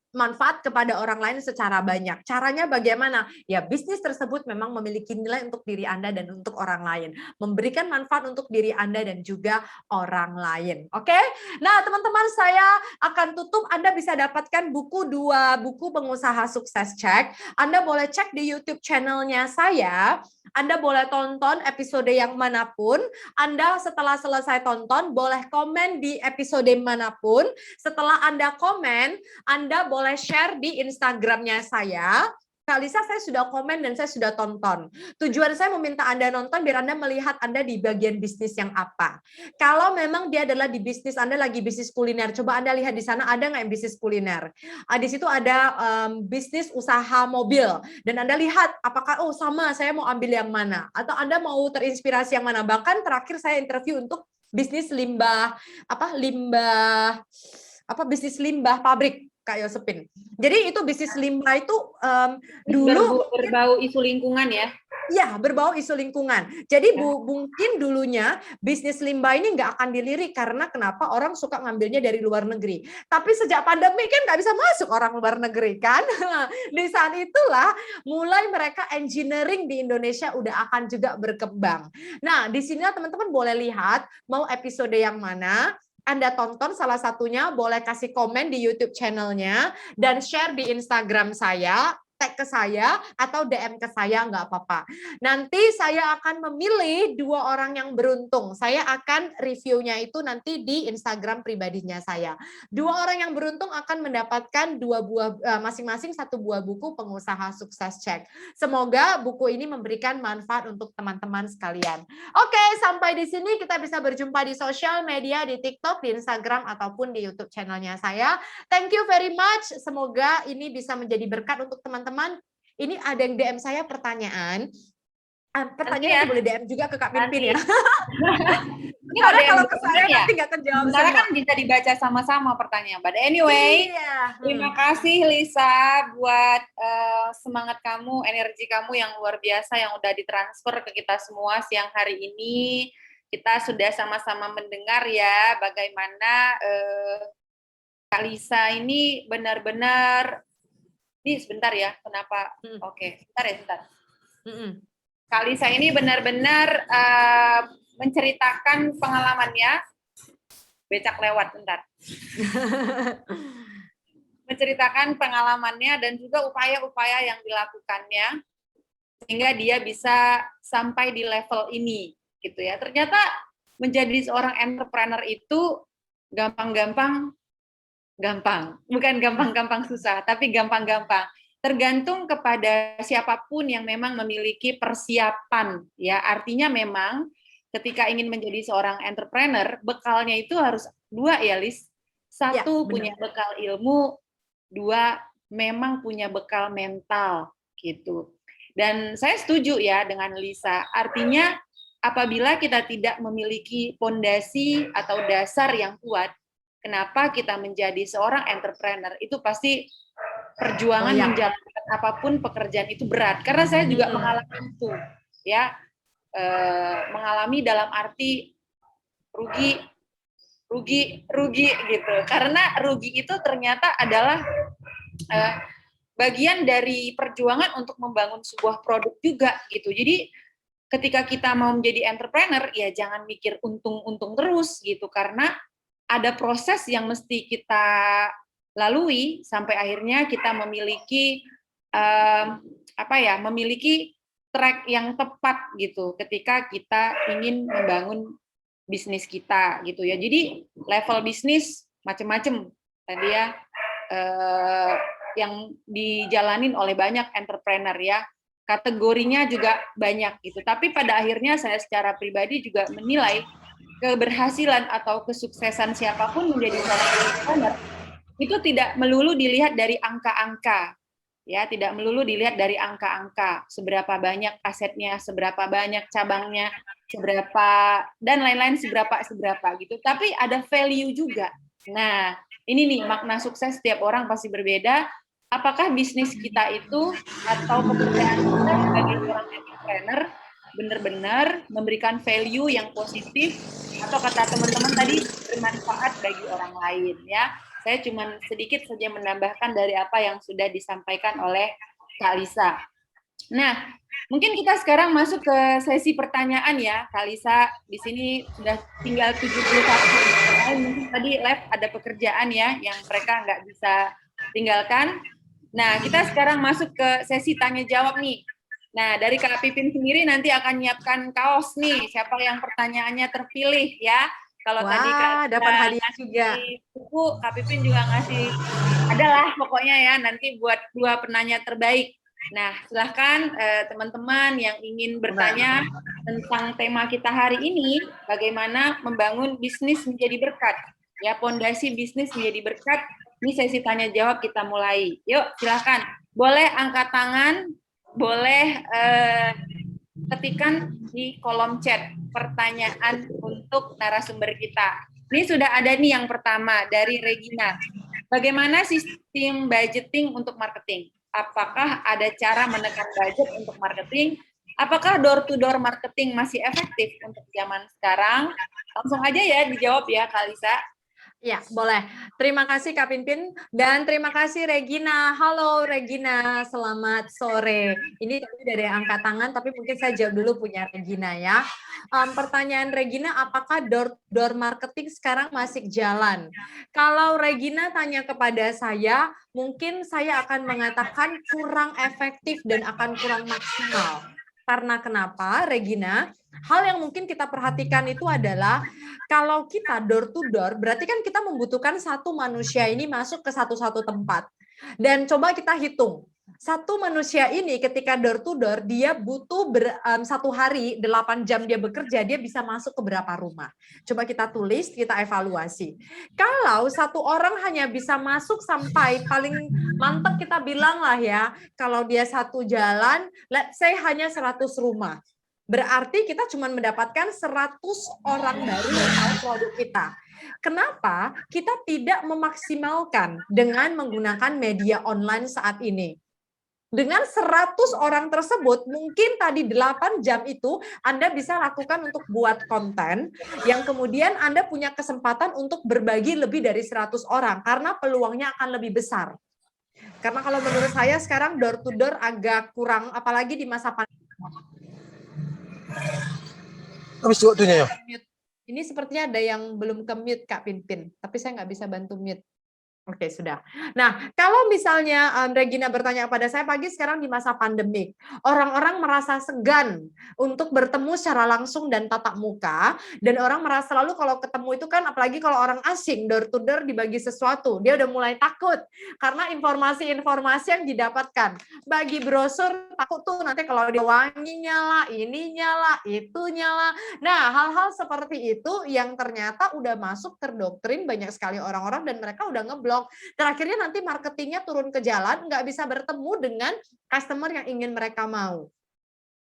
manfaat kepada orang lain secara banyak. Caranya bagaimana? Ya, bisnis tersebut memang memiliki nilai untuk diri Anda dan untuk orang lain. Memberikan manfaat untuk diri Anda dan juga orang lain. Oke? Nah, teman-teman, saya akan tutup. Anda bisa dapatkan dua buku pengusaha sukses cek. Anda boleh cek di YouTube channelnya saya. Anda boleh tonton episode yang manapun. Anda setelah selesai tonton, boleh komen di episode manapun. Setelah Anda komen, Anda boleh share di Instagramnya saya. Kak Lisa, saya sudah komen dan saya sudah tonton. Tujuan saya meminta Anda nonton biar Anda melihat Anda di bagian bisnis yang apa. Kalau memang dia adalah di bisnis, Anda lagi bisnis kuliner, coba Anda lihat di sana ada nggak yang bisnis kuliner. Di situ ada bisnis usaha mobil. Dan Anda lihat apakah, oh sama, saya mau ambil yang mana. Atau Anda mau terinspirasi yang mana. Bahkan terakhir saya interview untuk bisnis bisnis limbah pabrik. Kak Yosepin. Jadi itu bisnis limbah itu dulu berbau isu lingkungan ya? Ya, berbau isu lingkungan. Jadi mungkin dulunya bisnis limbah ini nggak akan dilirik karena kenapa orang suka ngambilnya dari luar negeri. Tapi sejak pandemi kan nggak bisa masuk orang luar negeri kan. Di saat itulah mulai mereka engineering di Indonesia udah akan juga berkembang. Nah, di sini teman-teman boleh lihat mau episode yang mana. Anda tonton salah satunya, boleh kasih komen di YouTube channelnya dan share di Instagram saya. tag ke saya atau DM ke saya, nggak apa-apa. Nanti saya akan memilih 2 orang yang beruntung. Saya akan reviewnya itu nanti di Instagram pribadinya saya. 2 orang yang beruntung akan mendapatkan 2 buah masing-masing 1 buah buku Pengusaha Sukses Cek. Semoga buku ini memberikan manfaat untuk teman-teman sekalian. Oke, sampai di sini kita bisa berjumpa di sosial media, di TikTok, di Instagram, ataupun di YouTube channelnya saya. Thank you very much. Semoga ini bisa menjadi berkat untuk teman-teman. Ini ada yang DM saya pertanyaan. Pertanyaan boleh DM juga ke Kak Pimpin ya. Ini Karena ada yang kalau ke saya ya. nanti nggak terjawab Sementara semua. kan bisa dibaca sama-sama pertanyaan. But anyway, Iya. terima kasih Lisa buat semangat kamu, energi kamu yang luar biasa yang udah ditransfer ke kita semua siang hari ini. Kita sudah sama-sama mendengar ya bagaimana Kak Lisa ini benar-benar, ini sebentar ya, kenapa? Oke, sebentar ya, sebentar. Kak Lisa ini benar-benar menceritakan pengalamannya. Becak lewat, bentar. Menceritakan pengalamannya dan juga upaya-upaya yang dilakukannya sehingga dia bisa sampai di level ini, gitu ya. Ternyata menjadi seorang entrepreneur itu gampang-gampang, bukan gampang-gampang susah, tapi gampang-gampang. Tergantung kepada siapapun yang memang memiliki persiapan, ya. Artinya memang ketika ingin menjadi seorang entrepreneur, bekalnya itu harus 2 ya, Lis. 1 punya bekal ilmu, 2 memang punya bekal mental, gitu. Dan saya setuju ya dengan Lisa. Artinya apabila kita tidak memiliki fondasi atau dasar yang kuat, kenapa kita menjadi seorang entrepreneur itu pasti perjuangan menjalankan apapun pekerjaan itu berat. Karena saya juga mengalami itu, ya. Mengalami dalam arti rugi gitu. Karena rugi itu ternyata adalah bagian dari perjuangan untuk membangun sebuah produk juga gitu. Jadi ketika kita mau menjadi entrepreneur ya jangan mikir untung-untung terus gitu, karena ada proses yang mesti kita lalui sampai akhirnya kita memiliki memiliki track yang tepat gitu ketika kita ingin membangun bisnis kita gitu ya. Jadi level bisnis macam-macam tadi ya yang dijalanin oleh banyak entrepreneur ya. Kategorinya juga banyak gitu. Tapi pada akhirnya saya secara pribadi juga menilai keberhasilan atau kesuksesan siapapun menjadi seorang entrepreneur itu tidak melulu dilihat dari angka-angka. Ya, tidak melulu dilihat dari angka-angka, seberapa banyak asetnya, seberapa banyak cabangnya, seberapa dan lain-lain seberapa gitu. Tapi ada value juga. Nah, ini nih makna sukses setiap orang pasti berbeda. Apakah bisnis kita itu atau pekerjaan kita sebagai seorang entrepreneur benar-benar memberikan value yang positif atau kata teman-teman tadi bermanfaat bagi orang lain ya. Saya cuma sedikit saja menambahkan dari apa yang sudah disampaikan oleh Kak Lisa. Nah, mungkin kita sekarang masuk ke sesi pertanyaan ya, Kak Lisa. Di sini sudah tinggal 71. Mungkin tadi live ada pekerjaan ya, yang mereka nggak bisa tinggalkan. Nah, kita sekarang masuk ke sesi tanya-jawab nih. Nah, dari Kak Pipin sendiri nanti akan nyiapkan kaos nih, siapa yang pertanyaannya terpilih ya. Kalau tadi Kak dapat hadiah juga. Buku, Kak Pipin juga ngasih, adalah pokoknya ya nanti buat 2 penanya terbaik. Nah, silahkan teman-teman yang ingin bertanya tentang tema kita hari ini, bagaimana membangun bisnis menjadi berkat. Ya, fondasi bisnis menjadi berkat. Ini sesi tanya jawab kita mulai. Yuk, silahkan. Boleh angkat tangan, boleh ketikkan di kolom chat pertanyaan untuk narasumber kita. Ini sudah ada nih yang pertama dari Regina. Bagaimana sistem budgeting untuk marketing? Apakah ada cara menekan budget untuk marketing? Apakah door-to-door marketing masih efektif untuk zaman sekarang? Langsung aja ya dijawab ya, Kak Lisa. Ya, boleh. Terima kasih Kak Pinpin dan terima kasih Regina. Halo Regina, selamat sore. Ini tadi dari angkat tangan, tapi mungkin saya jawab dulu punya Regina ya. Pertanyaan Regina, apakah door marketing sekarang masih jalan? Kalau Regina tanya kepada saya, mungkin saya akan mengatakan kurang efektif dan akan kurang maksimal. Karena kenapa, Regina? Hal yang mungkin kita perhatikan itu adalah kalau kita door to door, berarti kan kita membutuhkan satu manusia ini masuk ke satu-satu tempat. Dan coba kita hitung, satu manusia ini ketika door to door, dia butuh satu hari, 8 jam dia bekerja, dia bisa masuk ke berapa rumah. Coba kita tulis, kita evaluasi. Kalau satu orang hanya bisa masuk sampai paling mantap kita bilang lah ya, kalau dia satu jalan, let's say hanya 100 rumah. Berarti kita cuma mendapatkan 100 orang baru yang tahu produk kita. Kenapa kita tidak memaksimalkan dengan menggunakan media online saat ini? Dengan 100 orang tersebut, mungkin tadi 8 jam itu Anda bisa lakukan untuk buat konten, yang kemudian Anda punya kesempatan untuk berbagi lebih dari 100 orang, karena peluangnya akan lebih besar. Karena kalau menurut saya sekarang door to door agak kurang, apalagi di masa pandemi. Habis waktunya ya. Ini sepertinya ada yang belum ke mute Kak Pinpin, tapi saya nggak bisa bantu mute. Oke, sudah. Nah, kalau misalnya Regina bertanya kepada saya pagi sekarang di masa pandemik, orang-orang merasa segan untuk bertemu secara langsung dan tatap muka, dan orang merasa lalu kalau ketemu itu kan, apalagi kalau orang asing, door to door dibagi sesuatu, dia udah mulai takut karena informasi-informasi yang didapatkan. Bagi brosur, takut tuh nanti kalau dia wanginya lah, ininya lah, itunya lah. Nah, hal-hal seperti itu yang ternyata udah masuk terdoktrin banyak sekali orang-orang dan mereka udah ngeblok. Terakhirnya nanti marketingnya turun ke jalan, nggak bisa bertemu dengan customer yang ingin mereka mau.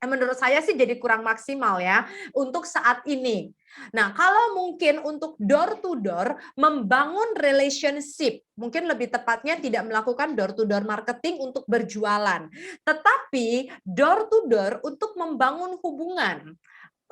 Menurut saya sih jadi kurang maksimal ya untuk saat ini. Nah, kalau mungkin untuk door to door membangun relationship, mungkin lebih tepatnya tidak melakukan door to door marketing untuk berjualan, tetapi door to door untuk membangun hubungan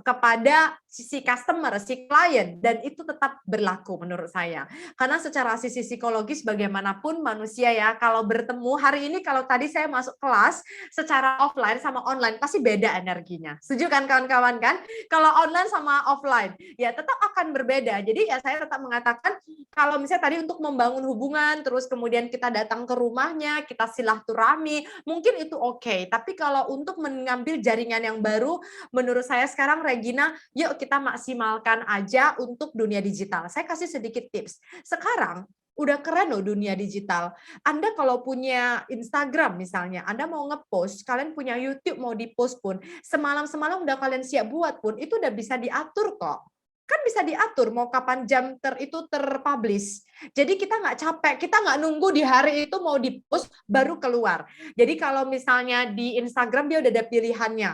kepada si customer, si klien, dan itu tetap berlaku menurut saya. Karena secara sisi psikologis bagaimanapun manusia ya, kalau bertemu hari ini, kalau tadi saya masuk kelas secara offline sama online pasti beda energinya. Setuju kan kawan-kawan kan? Kalau online sama offline ya tetap akan berbeda. Jadi ya saya tetap mengatakan kalau misalnya tadi untuk membangun hubungan, terus kemudian kita datang ke rumahnya, kita silaturahmi, mungkin itu oke. Tapi kalau untuk mengambil jaringan yang baru, menurut saya sekarang Regina, yuk kita maksimalkan aja untuk dunia digital. Saya kasih sedikit tips. Sekarang udah keren loh dunia digital. Anda kalau punya Instagram misalnya, Anda mau ngepost, kalian punya YouTube mau dipost pun, semalam-semalam udah kalian siap buat pun, itu udah bisa diatur kok. Kan bisa diatur mau kapan jam itu terpublish. Jadi kita nggak capek, kita nggak nunggu di hari itu mau dipost baru keluar. Jadi kalau misalnya di Instagram dia udah ada pilihannya,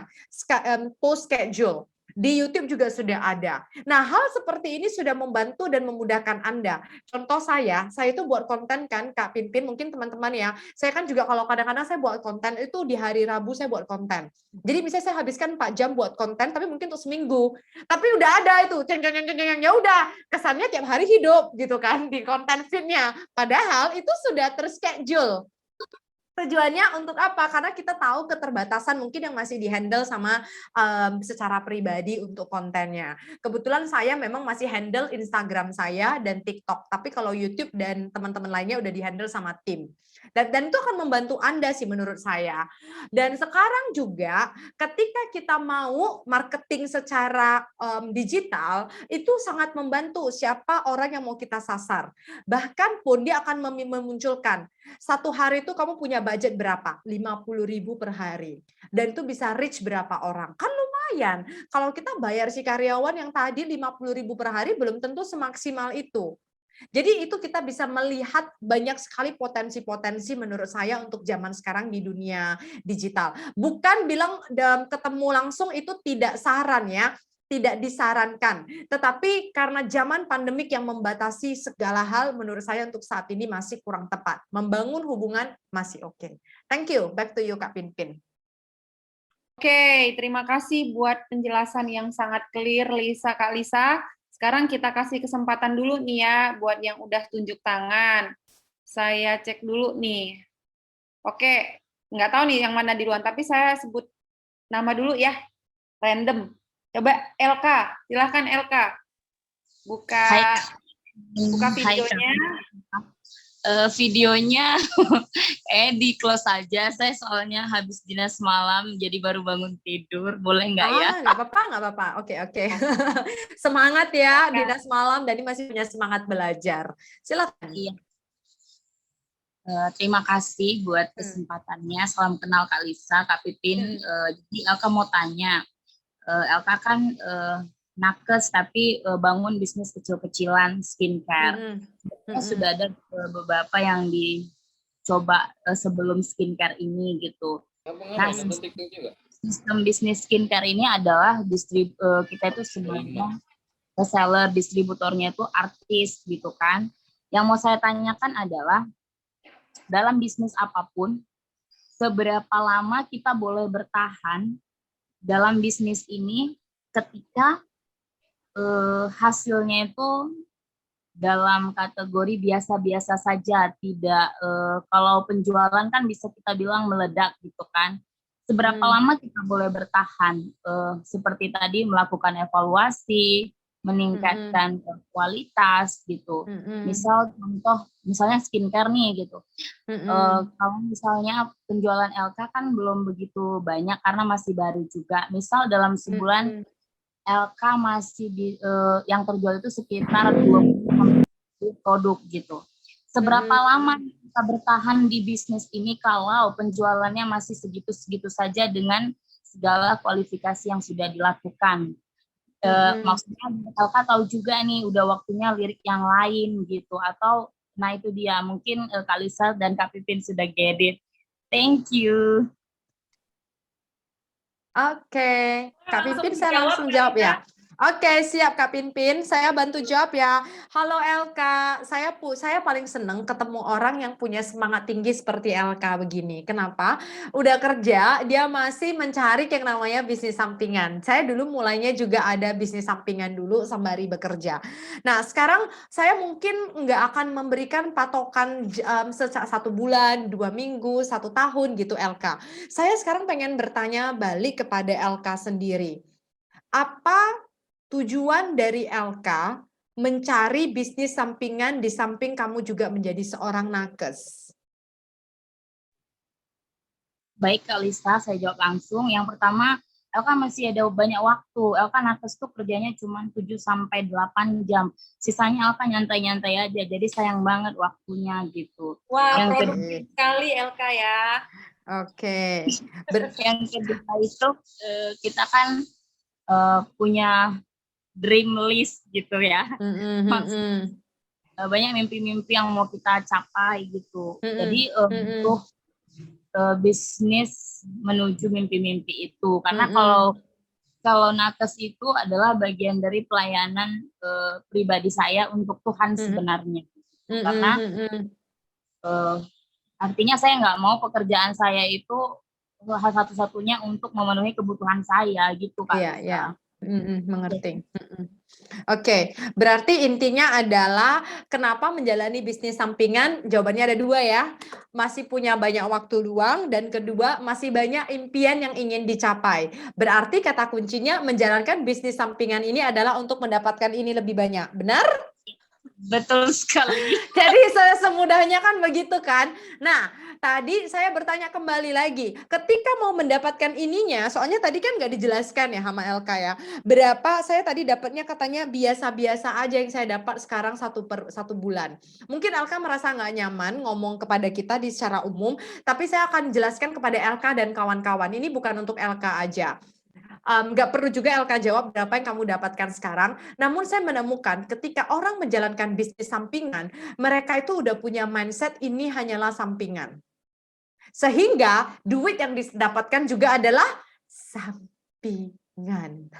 post schedule. Di YouTube juga sudah ada. Nah, hal seperti ini sudah membantu dan memudahkan Anda. Contoh saya itu buat konten kan, Kak Pinpin, mungkin teman-teman ya, saya kan juga kalau kadang-kadang saya buat konten itu di hari Rabu saya buat konten. Jadi misalnya saya habiskan 4 jam buat konten, tapi mungkin untuk seminggu. Tapi udah ada itu, ceng-ceng-ceng-ceng, ya udah, kesannya tiap hari hidup gitu kan di konten feed-nya. Padahal itu sudah terschedule. Tujuannya untuk apa? Karena kita tahu keterbatasan mungkin yang masih dihandle sama secara pribadi untuk kontennya. Kebetulan saya memang masih handle Instagram saya dan TikTok, tapi kalau YouTube dan teman-teman lainnya udah dihandle sama tim. Dan itu akan membantu Anda sih menurut saya. Dan sekarang juga ketika kita mau marketing secara digital, itu sangat membantu siapa orang yang mau kita sasar. Bahkan pun dia akan memunculkan, satu hari itu kamu punya budget berapa? 50.000 per hari. Dan itu bisa reach berapa orang? Kan lumayan. Kalau kita bayar si karyawan yang tadi 50.000 per hari, belum tentu semaksimal itu. Jadi itu kita bisa melihat banyak sekali potensi-potensi menurut saya untuk zaman sekarang di dunia digital. Bukan bilang ketemu langsung itu tidak saran ya, tidak disarankan. Tetapi karena zaman pandemik yang membatasi segala hal, menurut saya untuk saat ini masih kurang tepat. Membangun hubungan masih oke. Thank you. Back to you, Kak Pinpin. Oke, terima kasih buat penjelasan yang sangat clear, Lisa, Kak Lisa. Sekarang kita kasih kesempatan dulu nih ya buat yang udah tunjuk tangan. Saya cek dulu nih. Oke, nggak tahu nih yang mana di luar, tapi saya sebut nama dulu ya, random. Coba LK, silahkan LK. Buka videonya. Videonya di close aja. Saya soalnya habis dinas malam, jadi baru bangun tidur. Boleh nggak ya? Nggak apa-apa, nggak apa-apa. Oke. Semangat ya, dinas malam, Dani masih punya semangat belajar. Silakan. Iya. Terima kasih buat kesempatannya. Salam kenal Kak Lisa, Kak Pipin. Jadi Elka mau tanya, Elka kan nakes tapi bangun bisnis kecil-kecilan skincare. Sudah ada beberapa yang dicoba sebelum skincare ini gitu. Nah, sistem bisnis skincare ini adalah kita itu sebenarnya reseller, distributornya itu artis gitu kan. Yang mau saya tanyakan adalah dalam bisnis apapun, seberapa lama kita boleh bertahan dalam bisnis ini ketika hasilnya itu dalam kategori biasa-biasa saja, tidak kalau penjualan kan bisa kita bilang meledak gitu kan. Seberapa lama kita boleh bertahan? Seperti tadi melakukan evaluasi, meningkatkan kualitas gitu. Misalnya skincare nih gitu. Kalau misalnya penjualan LK kan belum begitu banyak karena masih baru juga. Misal dalam sebulan LK masih yang terjual itu sekitar 20 produk gitu. Seberapa lama kita bertahan di bisnis ini kalau penjualannya masih segitu-segitu saja dengan segala kualifikasi yang sudah dilakukan? Maksudnya LK tahu juga nih udah waktunya lirik yang lain gitu, atau nah itu dia mungkin Kak Lisa dan Kak Pipin sudah get it. Thank you. Oke, Kak Pipin saya langsung jawab ya. Oke, siap Kak Pipin, saya bantu jawab ya. Halo LK, saya paling seneng ketemu orang yang punya semangat tinggi seperti LK begini. Kenapa? Udah kerja, dia masih mencari yang namanya bisnis sampingan. Saya dulu mulainya juga ada bisnis sampingan dulu sembari bekerja. Nah, sekarang saya mungkin nggak akan memberikan patokan 1 bulan, 2 minggu, 1 tahun gitu LK. Saya sekarang pengen bertanya balik kepada LK sendiri. Apa tujuan dari LK mencari bisnis sampingan di samping kamu juga menjadi seorang nakes? Baik Kak Lisa, saya jawab langsung. Yang pertama, LK masih ada banyak waktu. LK nakes tuh kerjanya cuma 7-8 jam. Sisanya LK nyantai-nyantai aja. Jadi sayang banget waktunya gitu. Wah, yang produktif sekali LK ya. Oke. Yang kedua itu kita kan punya dream list gitu ya. Banyak mimpi-mimpi yang mau kita capai gitu. Jadi untuk bisnis menuju mimpi-mimpi itu. Karena kalau nakes itu adalah bagian dari pelayanan pribadi saya untuk Tuhan sebenarnya. Karena artinya saya nggak mau pekerjaan saya itu hal satu-satunya untuk memenuhi kebutuhan saya gitu Kak. Iya. Mengerti. Oke, berarti intinya adalah kenapa menjalani bisnis sampingan? Jawabannya ada 2 ya. Masih punya banyak waktu luang, dan kedua masih banyak impian yang ingin dicapai. Berarti kata kuncinya menjalankan bisnis sampingan ini adalah untuk mendapatkan ini lebih banyak. Benar? Betul sekali. Jadi semudahnya kan begitu kan. Nah, tadi saya bertanya kembali lagi, ketika mau mendapatkan ininya, soalnya tadi kan nggak dijelaskan ya sama LK ya, berapa saya tadi dapatnya katanya biasa-biasa aja yang saya dapat sekarang 1 bulan. Mungkin LK merasa nggak nyaman ngomong kepada kita di secara umum, tapi saya akan jelaskan kepada LK dan kawan-kawan, ini bukan untuk LK aja. Nggak perlu juga LK jawab berapa yang kamu dapatkan sekarang. Namun saya menemukan ketika orang menjalankan bisnis sampingan, mereka itu udah punya mindset ini hanyalah sampingan. Sehingga duit yang didapatkan juga adalah sampingan.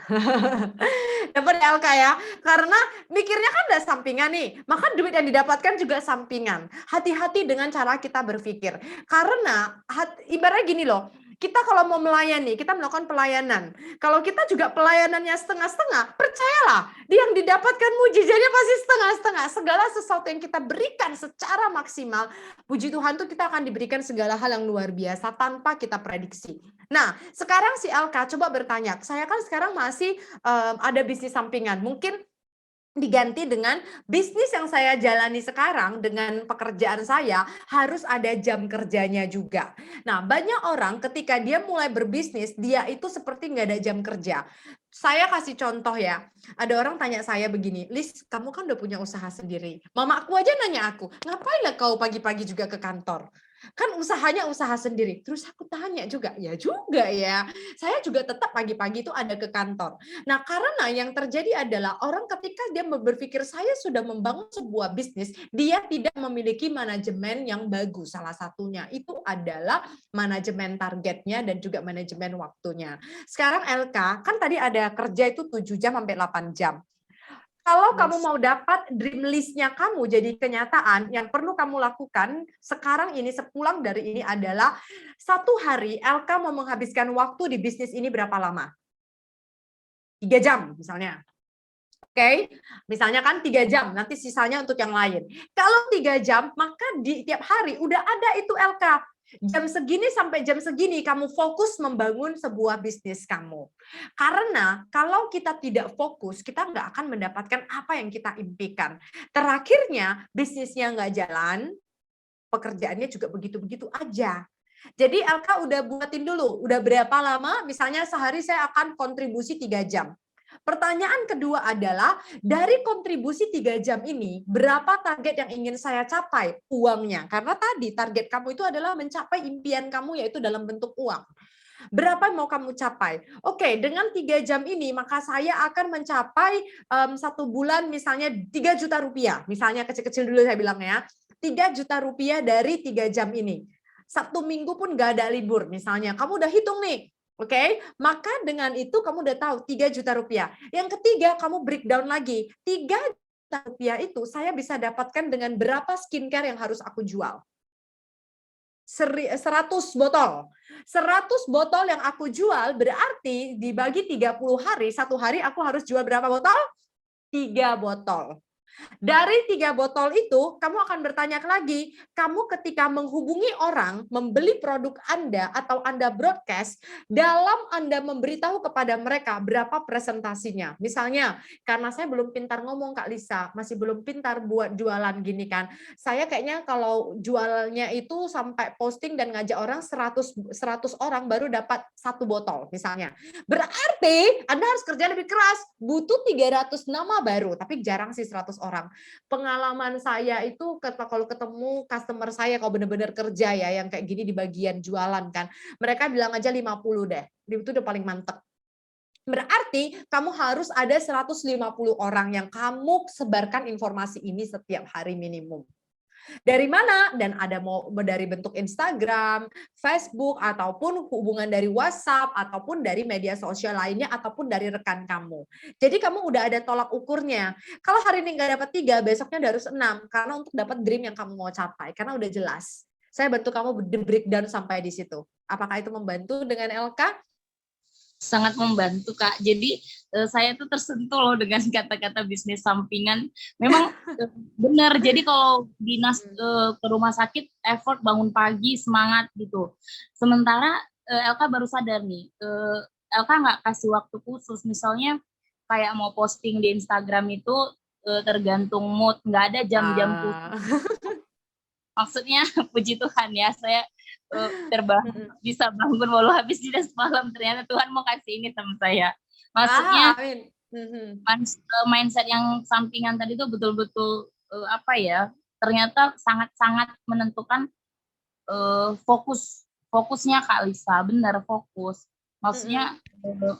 Dapat LK ya? Karena mikirnya kan udah sampingan nih, maka duit yang didapatkan juga sampingan. Hati-hati dengan cara kita berpikir. Karena ibaratnya gini loh, Kita kalau mau melayani, kita melakukan pelayanan. Kalau kita juga pelayanannya setengah-setengah, percayalah, yang didapatkan mujizatnya pasti setengah-setengah. Segala sesuatu yang kita berikan secara maksimal, puji Tuhan tuh kita akan diberikan segala hal yang luar biasa tanpa kita prediksi. Nah, sekarang si LK coba bertanya, saya kan sekarang masih ada bisnis sampingan, mungkin diganti dengan bisnis yang saya jalani sekarang dengan pekerjaan saya harus ada jam kerjanya juga. Nah, banyak orang ketika dia mulai berbisnis, dia itu seperti nggak ada jam kerja. Saya kasih contoh ya, ada orang tanya saya begini, Lis, kamu kan udah punya usaha sendiri. Mamaku aja nanya aku, ngapain lah kau pagi-pagi juga ke kantor? Kan usahanya usaha sendiri. Terus aku tanya juga, ya juga ya. Saya juga tetap pagi-pagi itu ada ke kantor. Nah, karena yang terjadi adalah orang ketika dia berpikir saya sudah membangun sebuah bisnis, dia tidak memiliki manajemen yang bagus. Salah satunya itu adalah manajemen targetnya dan juga manajemen waktunya. Sekarang LK, kan tadi ada kerja itu 7 jam sampai 8 jam. Kalau kamu mau dapat dream list-nya kamu jadi kenyataan, yang perlu kamu lakukan sekarang ini sepulang dari ini adalah satu hari LK mau menghabiskan waktu di bisnis ini berapa lama? 3 jam misalnya. Oke, misalnya kan 3 jam, nanti sisanya untuk yang lain. Kalau 3 jam, maka di tiap hari udah ada itu LK. Jam segini sampai jam segini kamu fokus membangun sebuah bisnis kamu. Karena kalau kita tidak fokus, kita nggak akan mendapatkan apa yang kita impikan. Terakhirnya bisnisnya nggak jalan, pekerjaannya juga begitu-begitu aja. Jadi LK udah buatin dulu, udah berapa lama, misalnya sehari saya akan kontribusi 3 jam. Pertanyaan kedua adalah, dari kontribusi 3 jam ini, berapa target yang ingin saya capai uangnya? Karena tadi target kamu itu adalah mencapai impian kamu, yaitu dalam bentuk uang. Berapa mau kamu capai? Oke, dengan 3 jam ini, maka saya akan mencapai 1 bulan misalnya 3 juta rupiah. Misalnya kecil-kecil dulu saya bilang ya, 3 juta rupiah dari 3 jam ini. 1 minggu pun nggak ada libur misalnya. Kamu udah hitung nih. Oke, maka dengan itu kamu udah tahu 3 juta rupiah. Yang ketiga, kamu breakdown lagi. 3 juta rupiah itu saya bisa dapatkan dengan berapa skincare yang harus aku jual. 100 botol. 100 botol yang aku jual berarti dibagi 30 hari, 1 hari aku harus jual berapa botol? 3 botol. Dari 3 botol itu, kamu akan bertanya lagi, kamu ketika menghubungi orang, membeli produk Anda atau Anda broadcast, dalam Anda memberitahu kepada mereka berapa presentasinya. Misalnya, karena saya belum pintar ngomong Kak Lisa, masih belum pintar buat jualan gini kan. Saya kayaknya kalau jualnya itu sampai posting dan ngajak orang 100 orang baru dapat 1 botol misalnya. Berarti Anda harus kerja lebih keras, butuh 300 nama baru, tapi jarang sih 100 orang. Pengalaman saya itu kalau ketemu customer saya kalau benar-benar kerja ya yang kayak gini di bagian jualan kan, mereka bilang aja 50 deh, itu udah paling mantep. Berarti kamu harus ada 150 orang yang kamu sebarkan informasi ini setiap hari minimum. Dari mana? Dan ada mau dari bentuk Instagram, Facebook, ataupun hubungan dari WhatsApp, ataupun dari media sosial lainnya, ataupun dari rekan kamu. Jadi kamu udah ada tolak ukurnya. Kalau hari ini nggak dapat 3, besoknya harus 6. Karena untuk dapat dream yang kamu mau capai. Karena udah jelas. Saya bantu kamu breakdown sampai di situ. Apakah itu membantu dengan LK? Sangat membantu Kak. Jadi saya tuh tersentuh loh dengan kata-kata bisnis sampingan. Memang benar. Jadi kalau dinas ke rumah sakit, effort bangun pagi, semangat gitu. Sementara LK baru sadar nih, LK nggak kasih waktu khusus. Misalnya kayak mau posting di Instagram itu tergantung mood, nggak ada jam-jam khusus. Maksudnya puji Tuhan ya, saya bisa bangun walau habis dinas malam, ternyata Tuhan mau kasih ini sama saya. Maksudnya mindset yang sampingan tadi itu betul-betul ternyata sangat-sangat menentukan fokusnya Kak Lisa, benar fokus. Maksudnya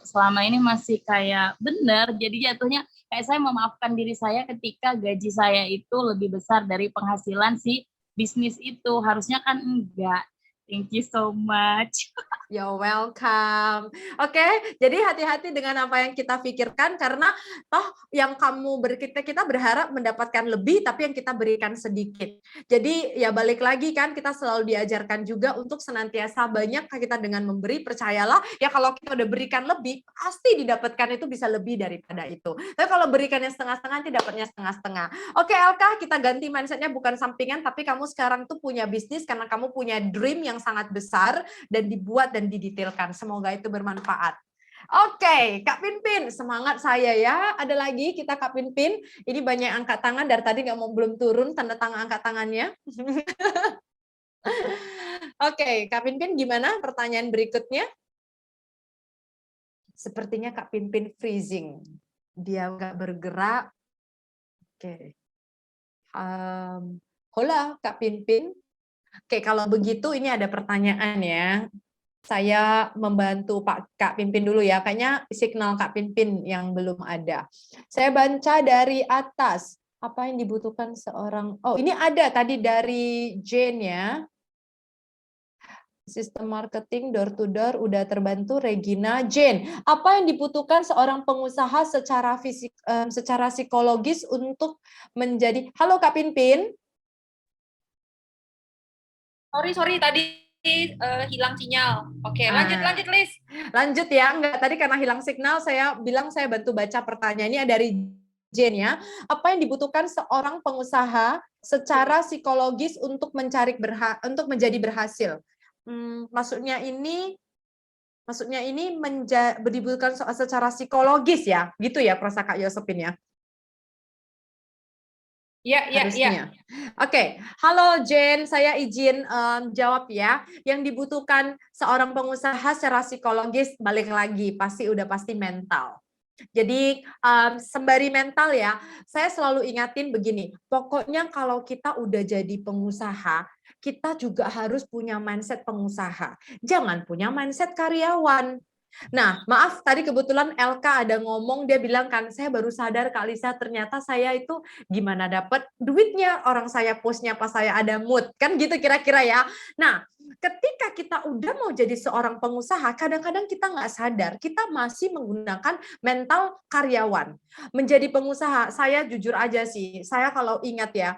selama ini masih kayak benar, jadi jatuhnya kayak saya memaafkan diri saya ketika gaji saya itu lebih besar dari penghasilan si bisnis itu. Harusnya kan enggak. Thank you so much. You're welcome. Oke, jadi hati-hati dengan apa yang kita pikirkan karena toh yang kamu kita berharap mendapatkan lebih tapi yang kita berikan sedikit. Jadi ya balik lagi kan kita selalu diajarkan juga untuk senantiasa banyak kita dengan memberi, percayalah ya kalau kita udah berikan lebih pasti didapatkan itu bisa lebih daripada itu. Tapi kalau berikannya setengah-setengah nanti dapatnya setengah-setengah. Oke Elka, kita ganti mindsetnya bukan sampingan tapi kamu sekarang tuh punya bisnis karena kamu punya dream yang sangat besar dan dibuat dan didetailkan. Semoga itu bermanfaat. Oke, Kak Pinpin, semangat saya ya. Ada lagi kita Kak Pinpin. Ini banyak angkat tangan dari tadi belum turun tanda tangan angkat tangannya. Oke, Kak Pinpin gimana pertanyaan berikutnya? Sepertinya Kak Pinpin freezing. Dia nggak bergerak. Oke. Hola Kak Pinpin. Oke, kalau begitu ini ada pertanyaan ya. Saya membantu Kak Pinpin dulu ya. Kayaknya signal Kak Pinpin yang belum ada. Saya baca dari atas. Apa yang dibutuhkan seorang... Oh, ini ada tadi dari Jane ya. Sistem marketing door to door udah terbantu. Regina, Jane. Apa yang dibutuhkan seorang pengusaha secara fisik, secara psikologis untuk menjadi... Halo Kak Pinpin. Sorry tadi hilang sinyal. Oke, lanjut Liz. Lanjut ya, enggak tadi karena hilang signal saya bilang saya bantu baca pertanyaannya dari Jen ya. Apa yang dibutuhkan seorang pengusaha secara psikologis untuk menjadi berhasil? Maksudnya ini dibutuhkan secara psikologis ya, gitu ya, Prof. Kak Yosepin ya. Iya. Oke, halo Jen, saya izin jawab ya. Yang dibutuhkan seorang pengusaha secara psikologis balik lagi pasti mental. Jadi sembari mental ya, saya selalu ingatin begini. Pokoknya kalau kita udah jadi pengusaha, kita juga harus punya mindset pengusaha. Jangan punya mindset karyawan. Nah, maaf tadi kebetulan LK ada ngomong, dia bilang kan, saya baru sadar Kak Lisa ternyata saya itu gimana dapat duitnya, orang saya postnya pas saya ada mood, kan gitu kira-kira ya. Nah, ketika kita udah mau jadi seorang pengusaha, kadang-kadang kita nggak sadar, kita masih menggunakan mental karyawan. Menjadi pengusaha, saya jujur aja sih, saya kalau ingat ya,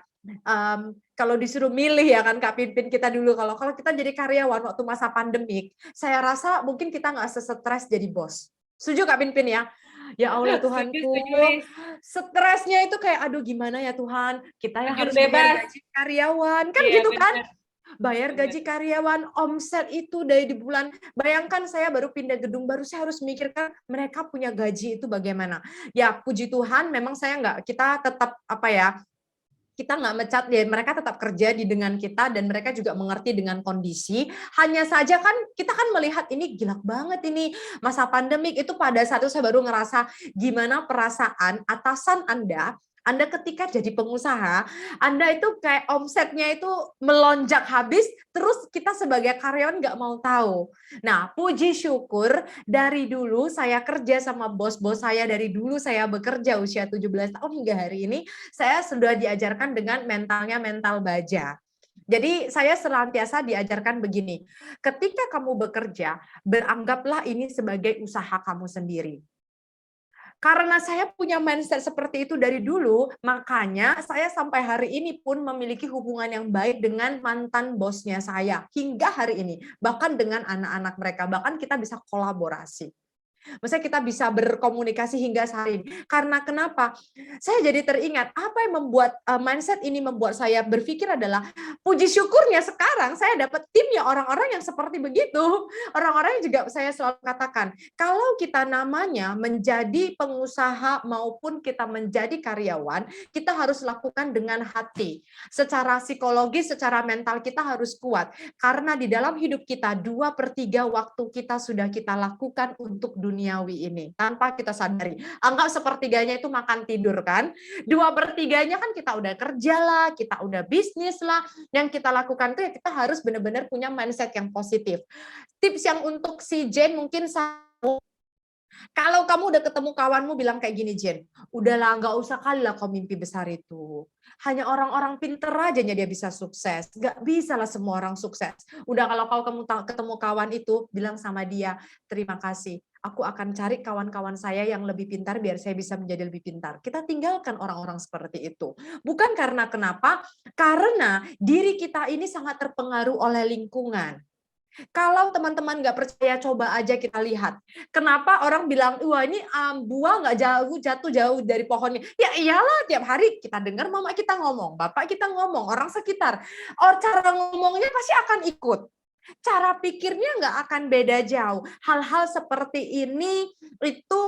kalau disuruh milih ya kan Kak Pinpin kita dulu kalau kita jadi karyawan waktu masa pandemik, saya rasa mungkin kita nggak sestres jadi bos. Setuju Kak Pinpin ya? Ya Allah Tuhanku, stresnya itu kayak aduh gimana ya Tuhan, kita yang harus bayar gaji karyawan kan gitu kan? Bayar gaji karyawan, omset itu dari di bulan. Bayangkan saya baru pindah gedung baru, saya harus mikirkan mereka punya gaji itu bagaimana. Ya puji Tuhan, memang kita tetap kita nggak mecat ya, mereka tetap kerja dengan kita dan mereka juga mengerti dengan kondisi. Hanya saja kan kita kan melihat ini gila banget ini masa pandemik itu pada saat itu saya baru ngerasa gimana perasaan atasan Anda ketika jadi pengusaha, Anda itu kayak omsetnya itu melonjak habis, terus kita sebagai karyawan nggak mau tahu. Nah, puji syukur dari dulu saya kerja sama bos-bos saya, dari dulu saya bekerja usia 17 tahun hingga hari ini, saya sudah diajarkan dengan mentalnya mental baja. Jadi saya senantiasa diajarkan begini, ketika kamu bekerja, beranggaplah ini sebagai usaha kamu sendiri. Karena saya punya mindset seperti itu dari dulu, makanya saya sampai hari ini pun memiliki hubungan yang baik dengan mantan bosnya saya hingga hari ini, bahkan dengan anak-anak mereka, bahkan kita bisa kolaborasi. Maksudnya kita bisa berkomunikasi hingga sehari ini. Karena kenapa? Saya jadi teringat apa yang membuat mindset ini membuat saya berpikir adalah puji syukurnya sekarang saya dapat timnya orang-orang yang seperti begitu. Orang-orang yang juga saya selalu katakan, kalau kita namanya menjadi pengusaha maupun kita menjadi karyawan, kita harus lakukan dengan hati. Secara psikologis, secara mental kita harus kuat. Karena di dalam hidup kita 2/3 waktu kita sudah kita lakukan untuk duniawi ini tanpa kita sadari. Anggap sepertiganya itu makan tidur kan, 2/3 kan kita udah kerja lah, kita udah bisnis lah. Yang kita lakukan tuh ya kita harus benar-benar punya mindset yang positif. Tips yang untuk si Jane mungkin Kalau kamu udah ketemu kawanmu bilang kayak gini, Jen, udahlah nggak usah kali lah kau mimpi besar itu. Hanya orang-orang pinter aja dia bisa sukses. Nggak bisa lah semua orang sukses. Udah kalau kamu ketemu kawan itu, bilang sama dia, terima kasih. Aku akan cari kawan-kawan saya yang lebih pintar biar saya bisa menjadi lebih pintar. Kita tinggalkan orang-orang seperti itu. Bukan karena kenapa? Karena diri kita ini sangat terpengaruh oleh lingkungan. Kalau teman-teman nggak percaya, coba aja kita lihat. Kenapa orang bilang, wah ini buah nggak jatuh jauh dari pohonnya. Ya iyalah, tiap hari kita dengar mama kita ngomong, bapak kita ngomong, orang sekitar. Cara ngomongnya pasti akan ikut. Cara pikirnya nggak akan beda jauh. Hal-hal seperti ini itu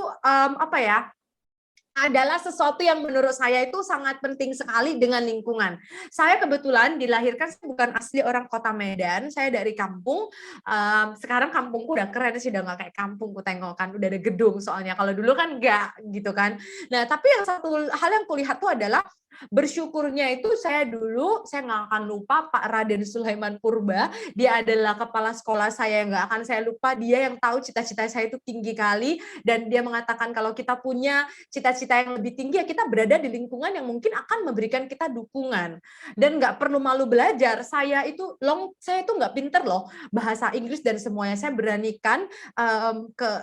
adalah sesuatu yang menurut saya itu sangat penting sekali dengan lingkungan. Saya kebetulan dilahirkan, saya bukan asli orang kota Medan, saya dari kampung. Sekarang kampungku udah keren sih, udah nggak kayak kampungku tengok kan, udah ada gedung soalnya. Kalau dulu kan nggak gitu kan. Nah, tapi yang satu hal yang kulihat tuh adalah bersyukurnya itu saya nggak akan lupa Pak Raden Sulaiman Purba. Dia adalah kepala sekolah saya, yang nggak akan saya lupa. Dia yang tahu cita-cita saya itu tinggi kali, dan dia mengatakan kalau kita punya cita-cita yang lebih tinggi ya kita berada di lingkungan yang mungkin akan memberikan kita dukungan, dan nggak perlu malu belajar. Saya itu nggak pinter loh bahasa Inggris dan semuanya. Saya beranikan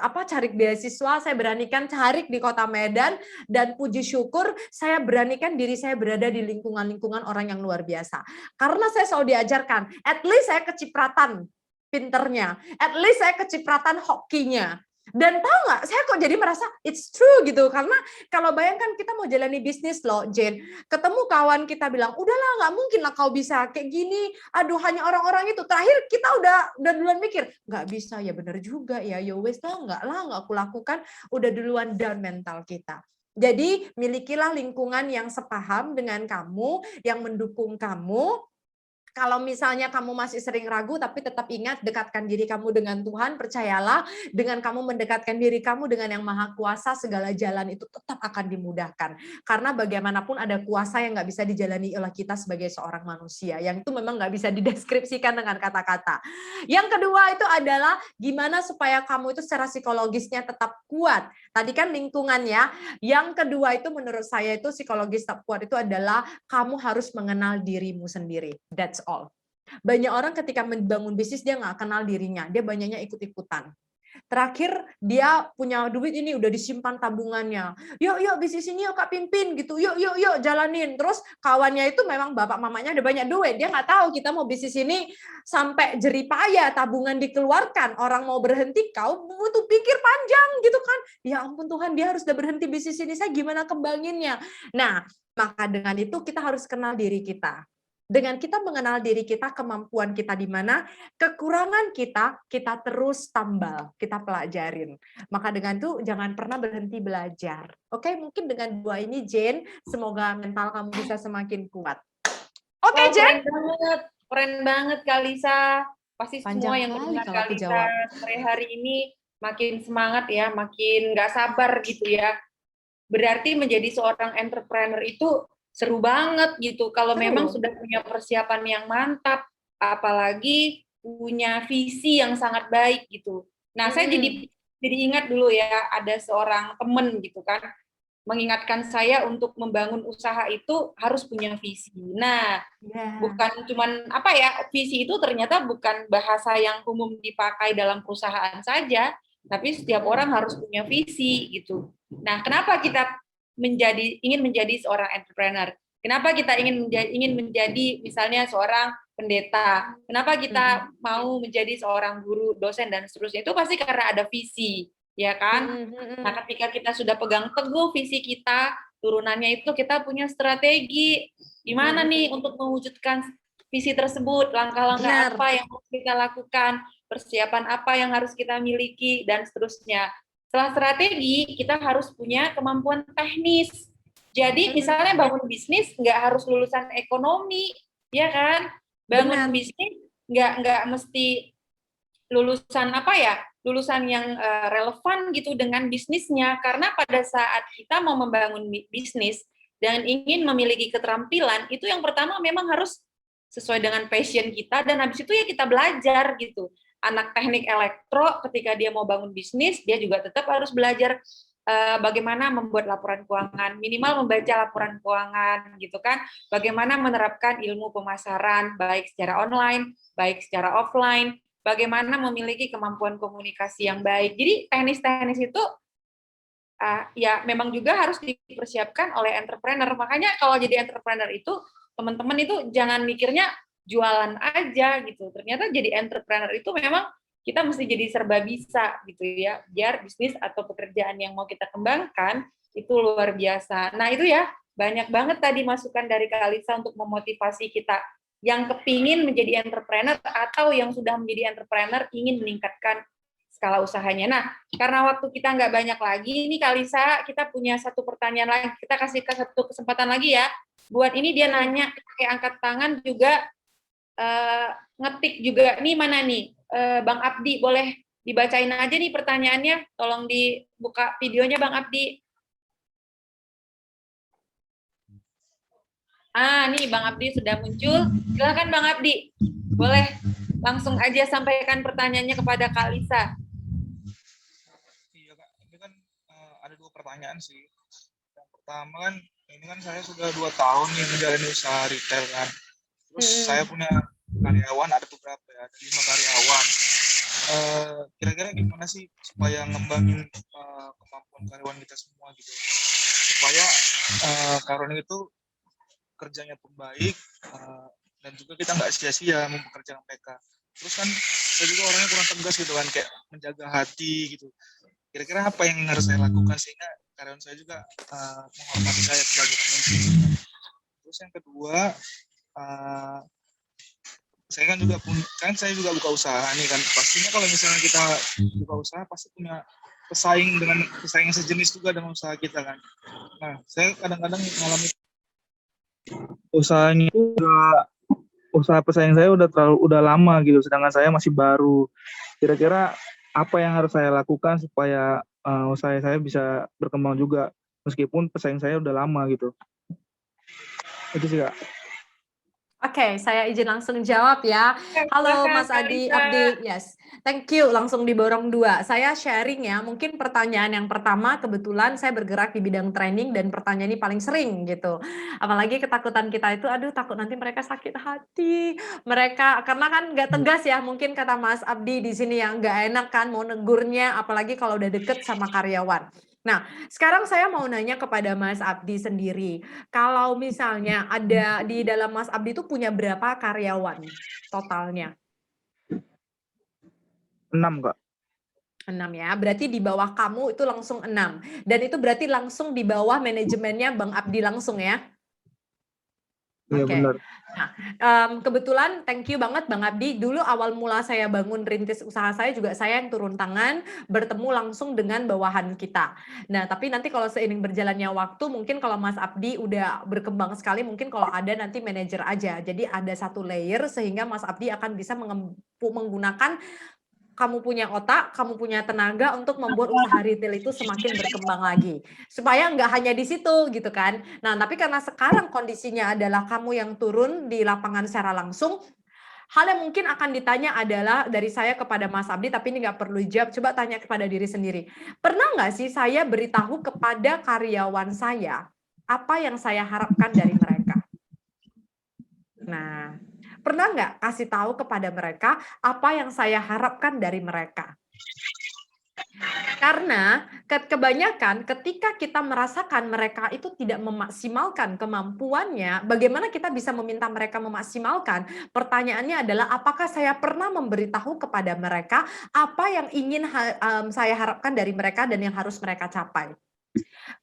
cari beasiswa, saya beranikan cari di kota Medan, dan puji syukur saya beranikan diri saya berada di lingkungan-lingkungan orang yang luar biasa. Karena saya selalu diajarkan, at least saya kecipratan pinternya, at least saya kecipratan hokinya. Dan tahu nggak, saya kok jadi merasa it's true gitu. Karena kalau bayangkan kita mau jalani bisnis loh, Jen, ketemu kawan kita bilang, udahlah nggak mungkin lah kau bisa kayak gini, aduh hanya orang-orang itu. Terakhir kita udah duluan mikir, nggak bisa, ya bener juga ya, yo wes lah nggak aku lakukan, udah duluan down mental kita. Jadi milikilah lingkungan yang sepaham dengan kamu, yang mendukung kamu. Kalau misalnya kamu masih sering ragu, tapi tetap ingat, dekatkan diri kamu dengan Tuhan, percayalah, dengan kamu mendekatkan diri kamu dengan Yang Maha Kuasa, segala jalan itu tetap akan dimudahkan. Karena bagaimanapun ada kuasa yang nggak bisa dijalani oleh kita sebagai seorang manusia, yang itu memang nggak bisa dideskripsikan dengan kata-kata. Yang kedua itu adalah gimana supaya kamu itu secara psikologisnya tetap kuat. Tadi kan lingkungannya. Yang kedua itu menurut saya itu psikologis tetap kuat itu adalah kamu harus mengenal dirimu sendiri. That's all. Banyak orang ketika membangun bisnis dia nggak kenal dirinya, dia banyaknya ikut-ikutan. Terakhir dia punya duit ini udah disimpan tabungannya. Yuk bisnis ini yuk Kak pimpin gitu. Yuk jalanin. Terus kawannya itu memang bapak mamanya ada banyak duit. Dia nggak tahu kita mau bisnis ini sampai jeripaya tabungan dikeluarkan. Orang mau berhenti kau butuh pikir panjang gitu kan. Ya ampun Tuhan, dia harus udah berhenti bisnis ini. Saya gimana kembanginnya? Nah, maka dengan itu kita harus kenal diri kita. Dengan kita mengenal diri kita, kemampuan kita di mana, kekurangan kita terus tambal, kita pelajarin. Maka dengan itu jangan pernah berhenti belajar. Oke, mungkin dengan dua ini Jen, semoga mental kamu bisa semakin kuat. Oke, Jen. Keren banget Kak Lisa. Pasti Panjang semua yang kali mendengar kalau Kak aku Lisa jawab. sore hari ini makin semangat ya, makin nggak sabar gitu ya. Berarti menjadi seorang entrepreneur itu seru banget gitu kalau memang sudah punya persiapan yang mantap, apalagi punya visi yang sangat baik gitu. Nah, saya jadi ingat dulu ya, ada seorang temen gitu kan mengingatkan saya untuk membangun usaha itu harus punya visi. Nah, bukan cuman visi itu ternyata bukan bahasa yang umum dipakai dalam perusahaan saja, tapi setiap orang harus punya visi gitu. Nah, kenapa kita ingin menjadi seorang entrepreneur? Kenapa kita ingin menjadi misalnya seorang pendeta? Kenapa kita mau menjadi seorang guru, dosen dan seterusnya? Itu pasti karena ada visi, ya kan? Nah, ketika kita sudah pegang teguh visi kita, turunannya itu kita punya strategi. Gimana nih untuk mewujudkan visi tersebut? Langkah-langkah apa yang harus kita lakukan? Persiapan apa yang harus kita miliki dan seterusnya. Setelah strategi, kita harus punya kemampuan teknis. Jadi misalnya bangun bisnis nggak harus lulusan ekonomi, ya kan? Bangun bisnis nggak mesti lulusan lulusan yang relevan gitu dengan bisnisnya. Karena pada saat kita mau membangun bisnis dan ingin memiliki keterampilan, itu yang pertama memang harus sesuai dengan passion kita, dan habis itu ya kita belajar gitu. anak teknik elektro ketika dia mau bangun bisnis, dia juga tetap harus belajar bagaimana membuat laporan keuangan, minimal membaca laporan keuangan gitu kan, bagaimana menerapkan ilmu pemasaran baik secara online, baik secara offline, bagaimana memiliki kemampuan komunikasi yang baik. Jadi teknis-teknis itu ya memang juga harus dipersiapkan oleh entrepreneur. Makanya kalau jadi entrepreneur itu teman-teman itu jangan mikirnya jualan aja gitu. Ternyata jadi entrepreneur itu memang kita mesti jadi serba bisa gitu ya. Biar bisnis atau pekerjaan yang mau kita kembangkan itu luar biasa. Nah itu ya banyak banget tadi masukan dari Kak Alisa untuk memotivasi kita yang kepingin menjadi entrepreneur atau yang sudah menjadi entrepreneur ingin meningkatkan skala usahanya. Nah, karena waktu kita nggak banyak lagi, ini Kak Lisa, kita punya satu pertanyaan lagi. Kita kasih satu kesempatan lagi ya. Buat ini dia nanya, kayak angkat tangan juga, ngetik juga. Nih mana nih, Bang Abdi, boleh dibacain aja nih pertanyaannya. Tolong dibuka videonya Bang Abdi. Nih Bang Abdi sudah muncul. Silakan Bang Abdi. Boleh langsung aja sampaikan pertanyaannya kepada Kak Lisa. Iya Kak, ini kan ada 2 pertanyaan sih. Yang pertama kan, ini kan saya sudah 2 tahun nih menjalani usaha retail kan. Terus saya punya karyawan, ada beberapa ya, ada 5 karyawan. Kira-kira gimana sih supaya ngembangin kemampuan karyawan kita semua gitu. Supaya karyawan itu kerjanya pun baik, dan juga kita nggak sia-sia mempekerjakan mereka. Terus kan saya juga orangnya kurang tegas gitu kan, kayak menjaga hati gitu. Kira-kira apa yang harus saya lakukan sehingga karyawan saya juga menghormati saya sebagai pemimpin. Terus yang kedua, saya kan juga saya juga buka usaha nih kan. Pastinya kalau misalnya kita buka usaha pasti punya pesaing yang sejenis juga dengan usaha kita kan. Nah, saya kadang-kadang mengalami usahanya itu usaha pesaing saya udah lama gitu, sedangkan saya masih baru. Kira-kira apa yang harus saya lakukan supaya usaha saya bisa berkembang juga meskipun pesaing saya udah lama gitu. Itu sih Kak. Oke, saya izin langsung jawab ya. Halo Mas Abdi, yes. Thank you, langsung diborong 2. Saya sharing ya, mungkin pertanyaan yang pertama, kebetulan saya bergerak di bidang training dan pertanyaan ini paling sering gitu. Apalagi ketakutan kita itu, aduh takut nanti mereka sakit hati. Mereka, karena kan nggak tegas ya, mungkin kata Mas Abdi di sini yang nggak enak kan mau negurnya, apalagi kalau udah deket sama karyawan. Nah, sekarang saya mau nanya kepada Mas Abdi sendiri. Kalau misalnya ada di dalam Mas Abdi itu punya berapa karyawan totalnya? 6 Kak. 6 ya, berarti di bawah kamu itu langsung 6. Dan itu berarti langsung di bawah manajemennya Bang Abdi langsung ya? Iya benar. Nah, kebetulan thank you banget Bang Abdi. Dulu awal mula saya bangun rintis usaha saya juga saya yang turun tangan bertemu langsung dengan bawahan kita. Nah, tapi nanti kalau seiring berjalannya waktu mungkin kalau Mas Abdi udah berkembang sekali mungkin kalau ada nanti manajer aja. Jadi ada satu layer sehingga Mas Abdi akan bisa menggunakan kamu punya otak, kamu punya tenaga untuk membuat usaha retail itu semakin berkembang lagi. Supaya nggak hanya di situ gitu kan. Nah, tapi karena sekarang kondisinya adalah kamu yang turun di lapangan secara langsung, hal yang mungkin akan ditanya adalah dari saya kepada Mas Abdi, tapi ini nggak perlu dijawab, coba tanya kepada diri sendiri. Pernah nggak sih saya beritahu kepada karyawan saya apa yang saya harapkan dari mereka? Nah, pernah nggak kasih tahu kepada mereka apa yang saya harapkan dari mereka? Karena kebanyakan ketika kita merasakan mereka itu tidak memaksimalkan kemampuannya, bagaimana kita bisa meminta mereka memaksimalkan? Pertanyaannya adalah apakah saya pernah memberitahu kepada mereka apa yang ingin saya harapkan dari mereka dan yang harus mereka capai?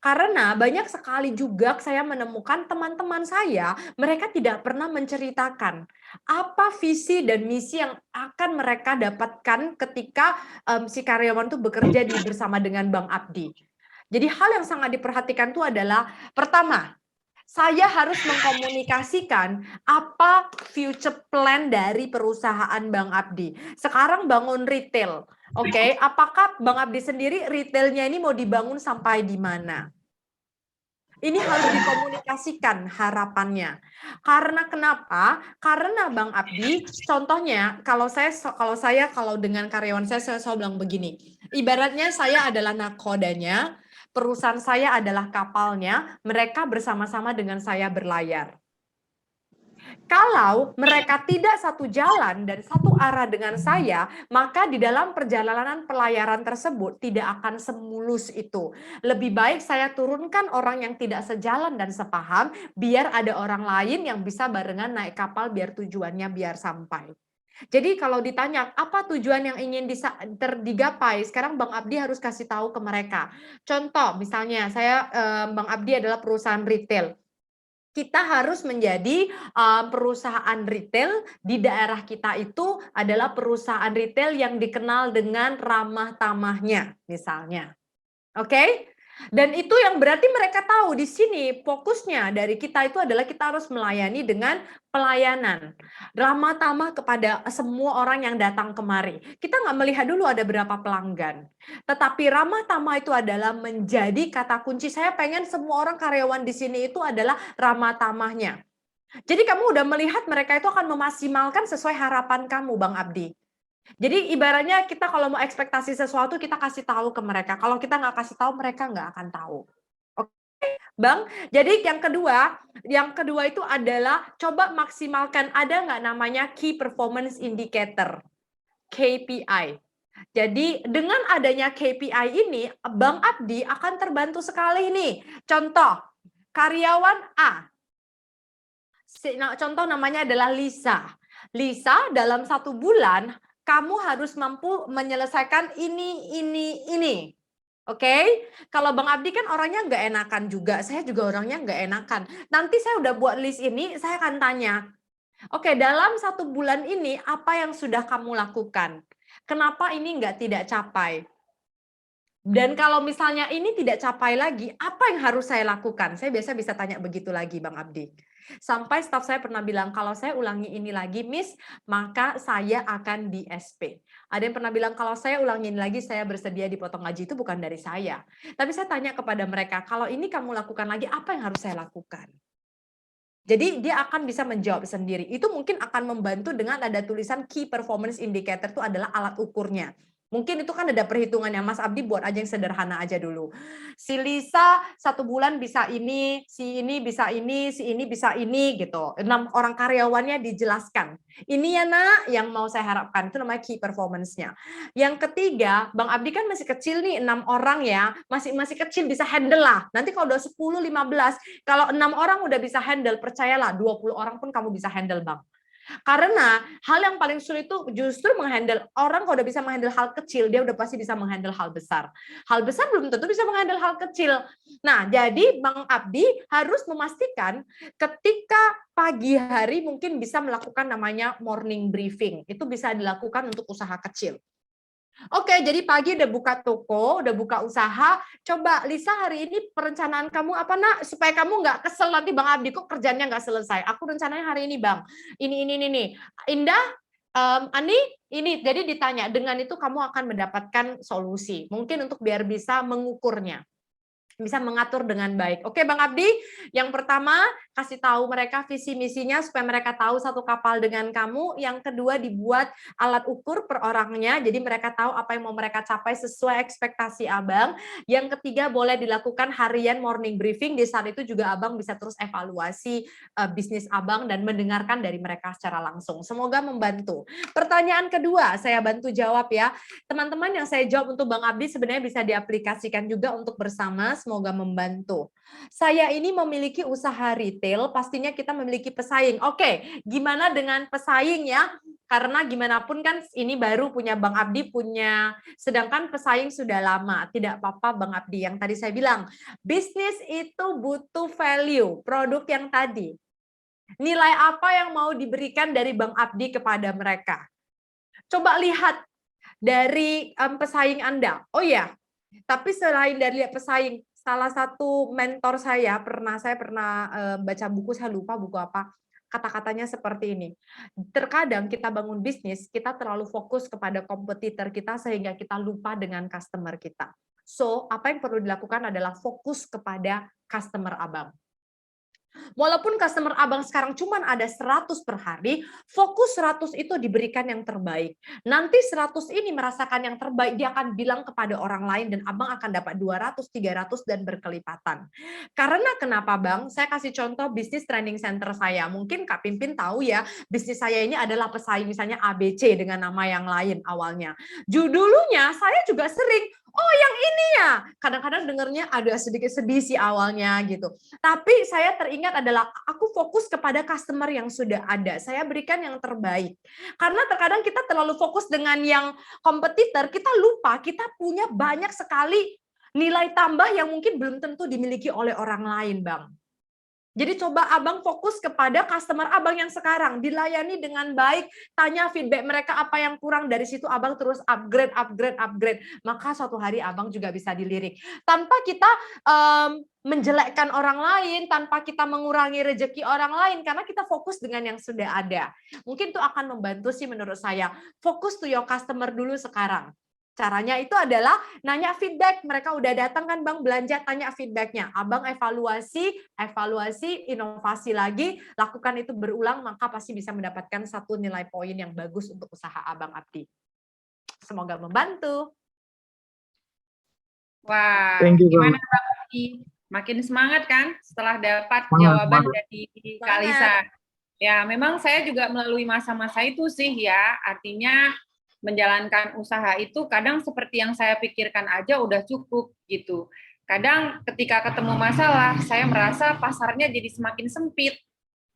Karena banyak sekali juga saya menemukan teman-teman saya, mereka tidak pernah menceritakan apa visi dan misi yang akan mereka dapatkan ketika si karyawan itu bekerja bersama dengan Bang Abdi. Jadi hal yang sangat diperhatikan itu adalah pertama, saya harus mengkomunikasikan apa future plan dari perusahaan Bang Abdi. Sekarang bangun retail. Oke, apakah Bang Abdi sendiri retailnya ini mau dibangun sampai di mana? Ini harus dikomunikasikan harapannya. Karena kenapa? Karena Bang Abdi, contohnya kalau dengan karyawan saya selalu bilang begini. Ibaratnya saya adalah nakodanya, perusahaan saya adalah kapalnya, mereka bersama-sama dengan saya berlayar. Kalau mereka tidak satu jalan dan satu arah dengan saya, maka di dalam perjalanan pelayaran tersebut tidak akan semulus itu. Lebih baik saya turunkan orang yang tidak sejalan dan sepaham, biar ada orang lain yang bisa barengan naik kapal biar tujuannya biar sampai. Jadi kalau ditanya apa tujuan yang ingin digapai, sekarang Bang Abdi harus kasih tahu ke mereka. Contoh misalnya Bang Abdi adalah perusahaan retail. Kita harus menjadi perusahaan retail di daerah kita itu adalah perusahaan retail yang dikenal dengan ramah tamahnya misalnya. Oke? Dan itu yang berarti mereka tahu di sini fokusnya dari kita itu adalah kita harus melayani dengan pelayanan. Ramah tamah kepada semua orang yang datang kemari. Kita nggak melihat dulu ada berapa pelanggan. Tetapi ramah tamah itu adalah menjadi kata kunci. Saya pengen semua orang karyawan di sini itu adalah ramah tamahnya. Jadi kamu udah melihat mereka itu akan memaksimalkan sesuai harapan kamu, Bang Abdi. Jadi ibaratnya kita kalau mau ekspektasi sesuatu kita kasih tahu ke mereka. Kalau kita nggak kasih tahu mereka nggak akan tahu. Oke, Bang. Jadi yang kedua itu adalah coba maksimalkan ada nggak namanya Key Performance Indicator, KPI. Jadi dengan adanya KPI ini, Bang Abdi akan terbantu sekali nih. Contoh, karyawan A. Contoh namanya adalah Lisa. Lisa dalam 1 bulan kamu harus mampu menyelesaikan ini. Oke? Kalau Bang Abdi kan orangnya nggak enakan juga, saya juga orangnya nggak enakan. Nanti saya udah buat list ini, saya akan tanya, oke, dalam 1 bulan ini apa yang sudah kamu lakukan? Kenapa ini tidak capai? Dan kalau misalnya ini tidak capai lagi, apa yang harus saya lakukan? Saya biasa bisa tanya begitu lagi, Bang Abdi. Sampai staf saya pernah bilang, kalau saya ulangi ini lagi, Miss, maka saya akan di SP. Ada yang pernah bilang, kalau saya ulangi ini lagi, saya bersedia dipotong gaji. Itu bukan dari saya. Tapi saya tanya kepada mereka, kalau ini kamu lakukan lagi, apa yang harus saya lakukan? Jadi dia akan bisa menjawab sendiri. Itu mungkin akan membantu dengan ada tulisan Key Performance Indicator itu adalah alat ukurnya. Mungkin itu kan ada perhitungannya, Mas Abdi buat aja yang sederhana aja dulu. Si Lisa 1 bulan bisa ini, si ini bisa ini, si ini bisa ini gitu. 6 orang karyawannya dijelaskan. Ini ya nak yang mau saya harapkan, itu namanya key performance-nya. Yang ketiga, Bang Abdi kan masih kecil nih, 6 orang ya, masih kecil bisa handle lah. Nanti kalau udah 10, 15, kalau 6 orang udah bisa handle, percayalah 20 orang pun kamu bisa handle, Bang. Karena hal yang paling sulit itu justru menghandle orang. Kalau udah bisa menghandle hal kecil, dia udah pasti bisa menghandle hal besar. Hal besar belum tentu bisa menghandle hal kecil. Nah, jadi Bang Abdi harus memastikan ketika pagi hari mungkin bisa melakukan namanya morning briefing. Itu bisa dilakukan untuk usaha kecil. Oke, jadi pagi udah buka toko, udah buka usaha. Coba Lisa, hari ini perencanaan kamu apa nak? Supaya kamu nggak kesel nanti Bang Abdi kok kerjanya nggak selesai. Aku rencananya hari ini Bang. Ini. Indah, Ani, ini. Jadi ditanya, dengan itu kamu akan mendapatkan solusi. Mungkin untuk biar bisa mengukurnya. Bisa mengatur dengan baik. Oke Bang Abdi, yang pertama kasih tahu mereka visi misinya supaya mereka tahu satu kapal dengan kamu. Yang kedua dibuat alat ukur per orangnya, jadi mereka tahu apa yang mau mereka capai sesuai ekspektasi Abang. Yang ketiga boleh dilakukan harian morning briefing, di saat itu juga Abang bisa terus evaluasi bisnis Abang dan mendengarkan dari mereka secara langsung. Semoga membantu. Pertanyaan kedua saya bantu jawab ya. Teman-teman yang saya jawab untuk Bang Abdi sebenarnya bisa diaplikasikan juga untuk bersama. Semoga membantu. Saya ini memiliki usaha retail, pastinya kita memiliki pesaing. Oke, gimana dengan pesaing ya? Karena gimana pun kan ini baru punya Bang Abdi, sedangkan pesaing sudah lama. Tidak apa-apa Bang Abdi, yang tadi saya bilang, bisnis itu butuh value, produk yang tadi. Nilai apa yang mau diberikan dari Bang Abdi kepada mereka? Coba lihat dari pesaing Anda. Oh ya, tapi selain dari lihat pesaing, salah satu mentor saya pernah baca buku, saya lupa buku apa, kata-katanya seperti ini. Terkadang kita bangun bisnis, kita terlalu fokus kepada kompetitor kita sehingga kita lupa dengan customer kita. So, apa yang perlu dilakukan adalah fokus kepada customer abang. Walaupun customer abang sekarang cuma ada 100 per hari, fokus 100 itu diberikan yang terbaik. Nanti 100 ini merasakan yang terbaik, dia akan bilang kepada orang lain dan abang akan dapat 200, 300 dan berkelipatan. Karena kenapa bang? Saya kasih contoh bisnis training center saya. Mungkin Kak Pimpin tahu ya, bisnis saya ini adalah pesaing misalnya ABC dengan nama yang lain awalnya. Dulunya saya juga sering, oh yang ini ya. Kadang-kadang dengarnya ada sedikit sedih sih awalnya gitu. Tapi saya teringat adalah aku fokus kepada customer yang sudah ada. Saya berikan yang terbaik. Karena terkadang kita terlalu fokus dengan yang kompetitor, kita lupa kita punya banyak sekali nilai tambah yang mungkin belum tentu dimiliki oleh orang lain, Bang. Jadi coba abang fokus kepada customer abang yang sekarang, dilayani dengan baik, tanya feedback mereka apa yang kurang, dari situ abang terus upgrade. Maka suatu hari abang juga bisa dilirik. Tanpa kita menjelekkan orang lain, tanpa kita mengurangi rezeki orang lain, karena kita fokus dengan yang sudah ada. Mungkin itu akan membantu sih menurut saya. Fokus to your customer dulu sekarang. Caranya itu adalah nanya feedback. Mereka udah datang kan Bang belanja, tanya feedbacknya. Abang evaluasi, inovasi lagi, lakukan itu berulang, maka pasti bisa mendapatkan satu nilai poin yang bagus untuk usaha Abang Abdi. Semoga membantu. Wah, Thank you, gimana Bang Abdi? Makin semangat kan setelah dapat jawaban dari Kak Lisa. Ya, memang saya juga melalui masa-masa itu sih ya, artinya menjalankan usaha itu kadang seperti yang saya pikirkan aja udah cukup gitu. Kadang ketika ketemu masalah, saya merasa pasarnya jadi semakin sempit,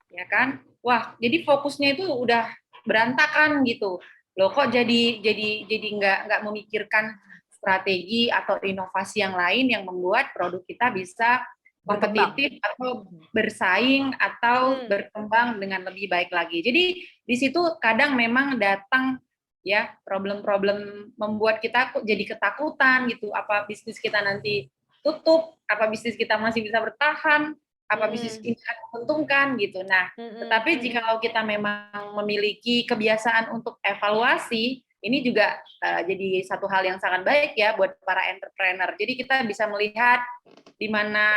ya kan? Wah, jadi fokusnya itu udah berantakan gitu. Loh kok jadi nggak memikirkan strategi atau inovasi yang lain yang membuat produk kita bisa kompetitif atau bersaing atau berkembang dengan lebih baik lagi. Jadi di situ kadang memang datang ya problem-problem membuat kita jadi ketakutan gitu, apa bisnis kita nanti tutup, apa bisnis kita masih bisa bertahan, apa bisnis ini akan menguntungkan gitu. Nah, tetapi jikalau kita memang memiliki kebiasaan untuk evaluasi, ini juga jadi satu hal yang sangat baik ya buat para entrepreneur. Jadi kita bisa melihat di mana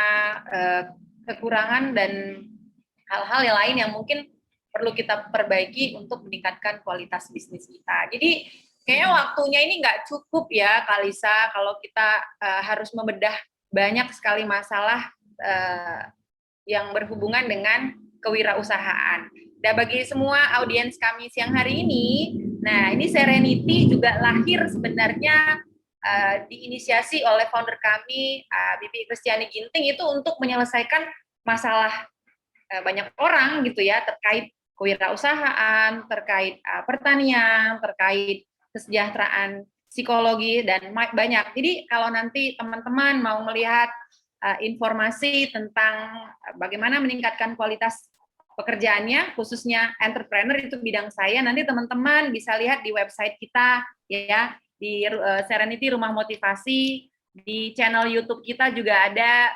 kekurangan dan hal-hal yang lain yang mungkin perlu kita perbaiki untuk meningkatkan kualitas bisnis kita. Jadi kayaknya waktunya ini nggak cukup ya, Kak Lisa, kalau kita harus membedah banyak sekali masalah yang berhubungan dengan kewirausahaan. Dan bagi semua audiens kami siang hari ini, nah ini Serenity juga lahir sebenarnya diinisiasi oleh founder kami, Bibi Kristiani Ginting, itu untuk menyelesaikan masalah banyak orang gitu ya, terkait kewirausahaan, terkait pertanian, terkait kesejahteraan psikologi, dan banyak. Jadi kalau nanti teman-teman mau melihat informasi tentang bagaimana meningkatkan kualitas pekerjaannya, khususnya entrepreneur, itu bidang saya, nanti teman-teman bisa lihat di website kita ya, di Serenity Rumah Motivasi, di channel YouTube kita juga ada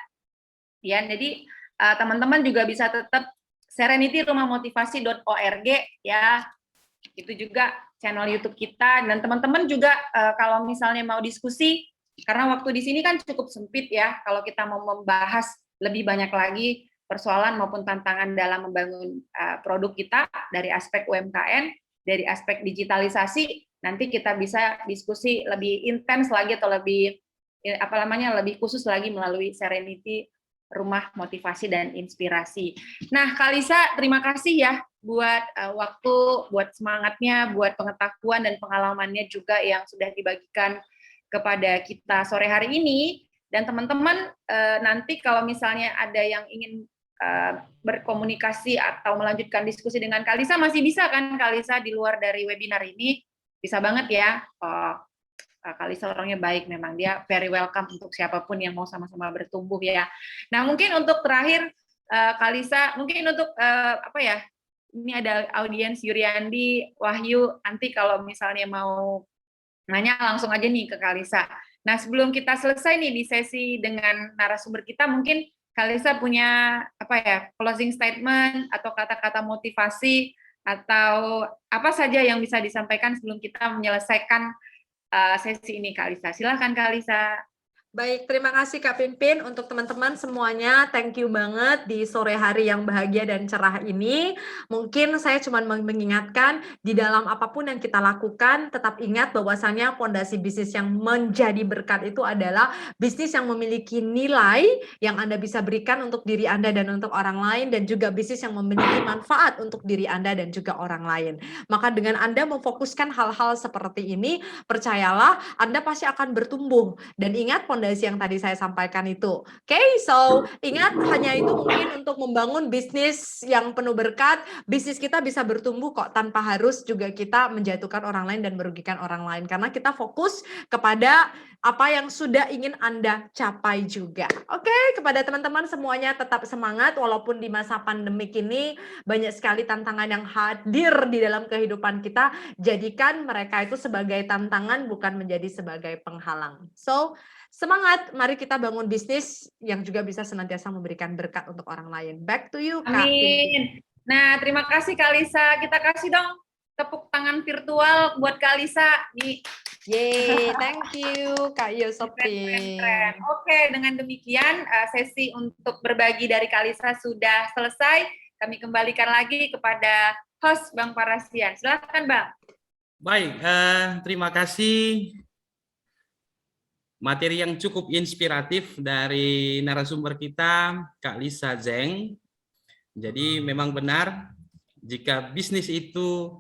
ya. Jadi teman-teman juga bisa tetap serenityrumahmotivasi.org ya, itu juga channel YouTube kita. Dan teman-teman juga kalau misalnya mau diskusi, karena waktu di sini kan cukup sempit ya, kalau kita mau membahas lebih banyak lagi persoalan maupun tantangan dalam membangun produk kita dari aspek UMKM, dari aspek digitalisasi, nanti kita bisa diskusi lebih intens lagi atau lebih lebih khusus lagi melalui Serenity Rumah Motivasi dan Inspirasi. Nah, Kak Lisa, terima kasih ya buat waktu, buat semangatnya, buat pengetahuan dan pengalamannya juga yang sudah dibagikan kepada kita sore hari ini. Dan teman-teman, nanti kalau misalnya ada yang ingin berkomunikasi atau melanjutkan diskusi dengan Kak Lisa, masih bisa kan Kak Lisa di luar dari webinar ini? Bisa banget ya. Kak Lisa orangnya baik, memang dia very welcome untuk siapapun yang mau sama-sama bertumbuh ya. Nah, mungkin untuk terakhir Kak Lisa, mungkin untuk ini ada audiens Yuriandi, Wahyu, nanti kalau misalnya mau nanya langsung aja nih ke Kak Lisa. Nah, sebelum kita selesai nih di sesi dengan narasumber kita, mungkin Kak Lisa punya closing statement atau kata-kata motivasi atau apa saja yang bisa disampaikan sebelum kita menyelesaikan sesi ini, Kak Lisa. Silahkan Kak Lisa. Baik, terima kasih Kak Pimpin. Untuk teman-teman semuanya, thank you banget di sore hari yang bahagia dan cerah ini. Mungkin saya cuma mengingatkan, di dalam apapun yang kita lakukan, tetap ingat bahwasannya fondasi bisnis yang menjadi berkat itu adalah bisnis yang memiliki nilai yang Anda bisa berikan untuk diri Anda dan untuk orang lain, dan juga bisnis yang memiliki manfaat untuk diri Anda dan juga orang lain. Maka dengan Anda memfokuskan hal-hal seperti ini, percayalah Anda pasti akan bertumbuh. Dan ingat fondasi yang tadi saya sampaikan itu. Oke, so ingat hanya itu mungkin untuk membangun bisnis yang penuh berkat, bisnis kita bisa bertumbuh kok tanpa harus juga kita menjatuhkan orang lain dan merugikan orang lain. Karena kita fokus kepada apa yang sudah ingin Anda capai juga. Oke, kepada teman-teman semuanya tetap semangat walaupun di masa pandemik ini banyak sekali tantangan yang hadir di dalam kehidupan kita. Jadikan mereka itu sebagai tantangan bukan menjadi sebagai penghalang. So, semangat, mari kita bangun bisnis yang juga bisa senantiasa memberikan berkat untuk orang lain. Back to you, Kak. Amin. Nah, terima kasih Kak Lisa. Kita kasih dong tepuk tangan virtual buat Kak Lisa. Nih. Yeay, thank you, Kak Yosopin. Keren. Oke, dengan demikian sesi untuk berbagi dari Kak Lisa sudah selesai. Kami kembalikan lagi kepada host Bang Parasian. Silakan, Bang. Baik, terima kasih. Materi yang cukup inspiratif dari narasumber kita, Kak Lisa Zeng. Jadi memang benar, jika bisnis itu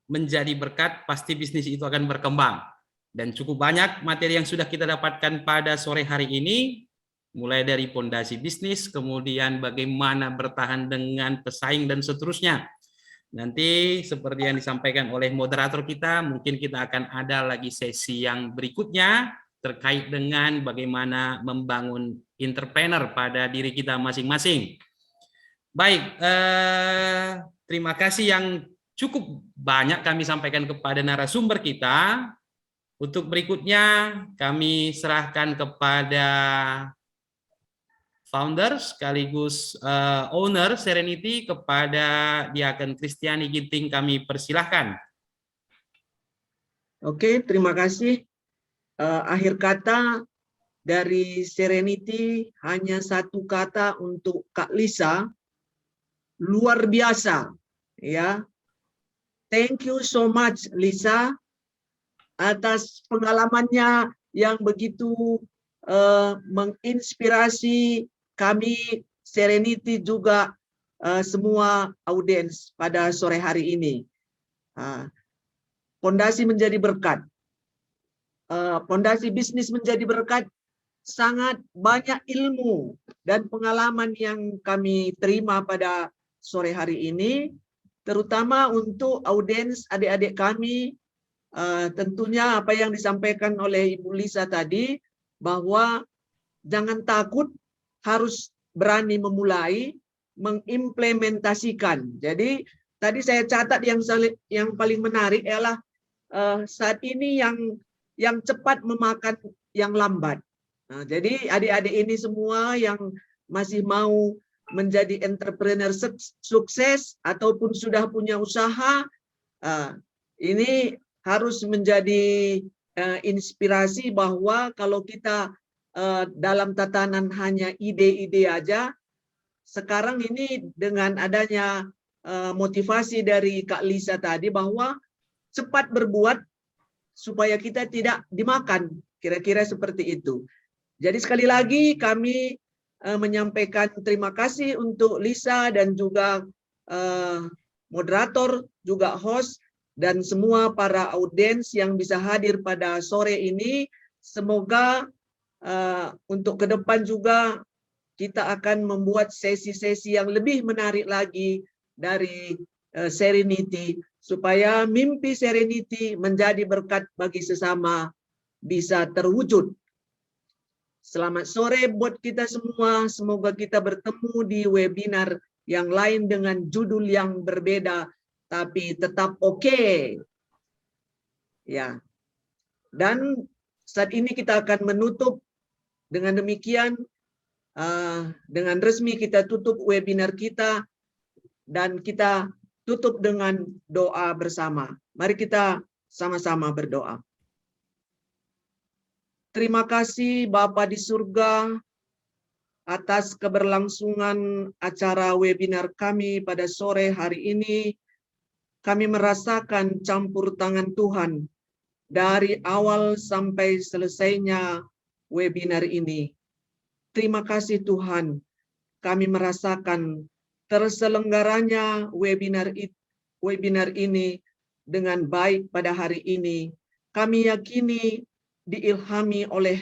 menjadi berkat, pasti bisnis itu akan berkembang. Dan cukup banyak materi yang sudah kita dapatkan pada sore hari ini, mulai dari fondasi bisnis, kemudian bagaimana bertahan dengan pesaing dan seterusnya. Nanti seperti yang disampaikan oleh moderator kita, mungkin kita akan ada lagi sesi yang berikutnya terkait dengan bagaimana membangun entrepreneur pada diri kita masing-masing. Baik, terima kasih yang cukup banyak kami sampaikan kepada narasumber kita. Untuk berikutnya kami serahkan kepada founder sekaligus owner Serenity, kepada Diaken Kristiani Ginting, kami persilahkan. Oke, terima kasih. Akhir kata dari Serenity hanya satu kata untuk Kak Lisa, luar biasa, ya. Thank you so much Lisa atas pengalamannya yang begitu menginspirasi kami Serenity juga semua audiens pada sore hari ini. Fondasi menjadi berkat. Fondasi bisnis menjadi berkat. Sangat banyak ilmu dan pengalaman yang kami terima pada sore hari ini, terutama untuk audiens adik-adik kami. Tentunya apa yang disampaikan oleh Ibu Lisa tadi, bahwa jangan takut, harus berani memulai, mengimplementasikan. Jadi tadi saya catat yang paling menarik ialah saat ini yang cepat memakan yang lambat. Nah, jadi adik-adik ini semua yang masih mau menjadi entrepreneur sukses ataupun sudah punya usaha, ini harus menjadi inspirasi bahwa kalau kita dalam tatanan hanya ide-ide aja, sekarang ini dengan adanya motivasi dari Kak Lisa tadi bahwa cepat berbuat supaya kita tidak dimakan, kira-kira seperti itu. Jadi sekali lagi kami menyampaikan terima kasih untuk Lisa dan juga moderator, juga host, dan semua para audiens yang bisa hadir pada sore ini. Semoga untuk ke depan juga kita akan membuat sesi-sesi yang lebih menarik lagi dari Serenity, supaya mimpi Serenity menjadi berkat bagi sesama bisa terwujud. Selamat sore buat kita semua. Semoga kita bertemu di webinar yang lain dengan judul yang berbeda, tapi tetap oke. Ya. Dan saat ini kita akan menutup. Dengan demikian, dengan resmi kita tutup webinar kita, dan kita tutup dengan doa bersama. Mari kita sama-sama berdoa. Terima kasih Bapa di surga atas keberlangsungan acara webinar kami pada sore hari ini. Kami merasakan campur tangan Tuhan dari awal sampai selesainya webinar ini. Terima kasih Tuhan, kami merasakan terselenggaranya webinar ini dengan baik pada hari ini. Kami yakini diilhami oleh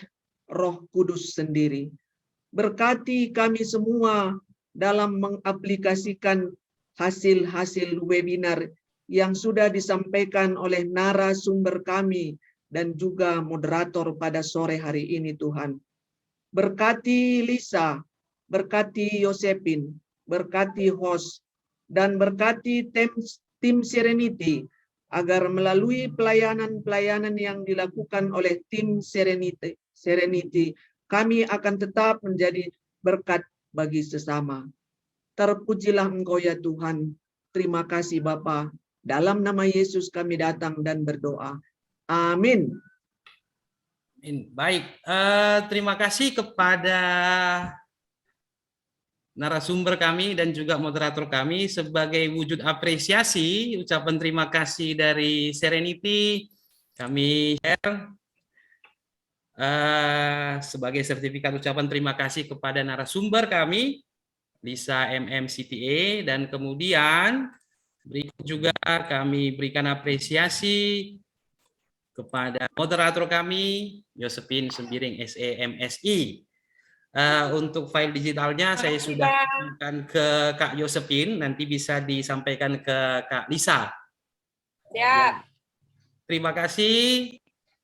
Roh Kudus sendiri. Berkati kami semua dalam mengaplikasikan hasil-hasil webinar yang sudah disampaikan oleh narasumber kami dan juga moderator pada sore hari ini Tuhan. Berkati Lisa, berkati Yosepin, berkati host, dan berkati tim Serenity agar melalui pelayanan-pelayanan yang dilakukan oleh tim Serenity, kami akan tetap menjadi berkat bagi sesama. Terpujilah Engkau ya Tuhan. Terima kasih Bapa. Dalam nama Yesus kami datang dan berdoa. Amin. Baik, terima kasih kepada narasumber kami dan juga moderator kami. Sebagai wujud apresiasi, ucapan terima kasih dari Serenity, kami share sebagai sertifikat ucapan terima kasih kepada narasumber kami, Lisa MMCTA, dan kemudian berikut juga kami berikan apresiasi kepada moderator kami, Yosepin Sembiring SEMSI. Untuk file digitalnya saya sudah kirimkan ke Kak Yosepin, nanti bisa disampaikan ke Kak Lisa. Siap. Terima kasih.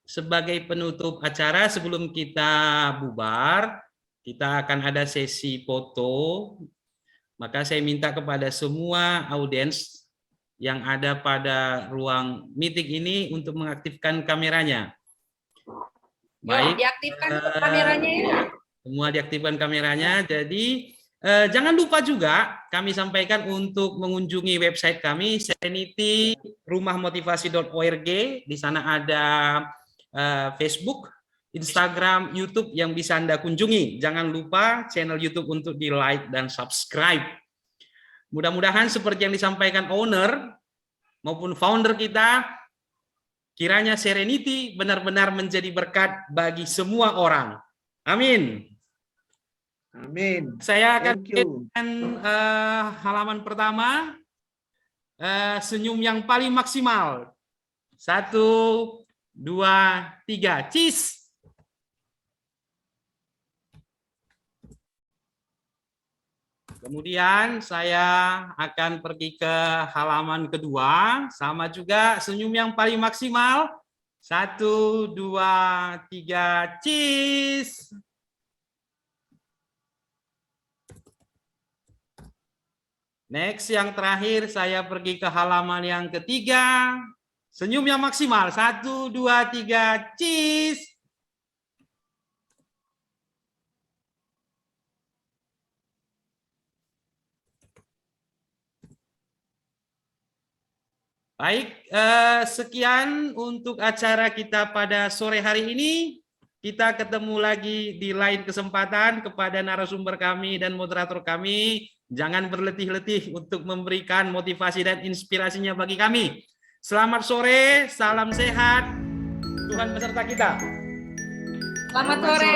Sebagai penutup acara, sebelum kita bubar, kita akan ada sesi foto. Maka saya minta kepada semua audiens yang ada pada ruang meeting ini untuk mengaktifkan kameranya. Baik, diaktifkan kameranya ya. Semua diaktifkan kameranya. Jadi jangan lupa juga kami sampaikan untuk mengunjungi website kami serenityrumahmotivasi.org. Di sana ada Facebook, Instagram, YouTube yang bisa Anda kunjungi. Jangan lupa channel YouTube untuk di-like dan subscribe. Mudah-mudahan seperti yang disampaikan owner maupun founder kita, kiranya Serenity benar-benar menjadi berkat bagi semua orang. Amin. Amin. Saya akan Thank you. dengan halaman pertama, senyum yang paling maksimal. 1, 2, 3, cheese. Kemudian saya akan pergi ke halaman kedua, sama juga senyum yang paling maksimal. 1, 2, 3, cheese. Next, yang terakhir saya pergi ke halaman yang ketiga. Senyum yang maksimal. 1, 2, 3, cheese. Baik, sekian untuk acara kita pada sore hari ini. Kita ketemu lagi di lain kesempatan. Kepada narasumber kami dan moderator kami, jangan berletih-letih untuk memberikan motivasi dan inspirasinya bagi kami. Selamat sore, salam sehat, Tuhan beserta kita. Selamat sore,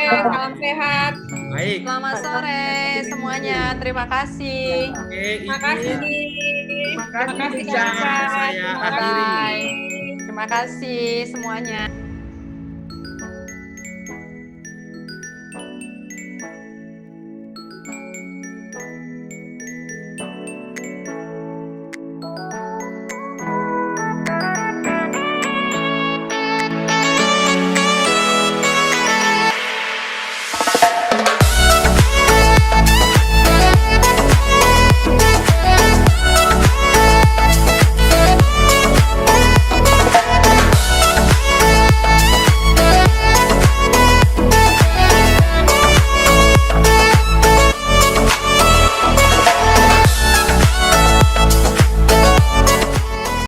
salam sehat. Baik. Selamat sore semuanya. Terima kasih. Oke, Terima kasih. Terima kasih, Terima kasih, saya akhiri. Terima kasih semuanya.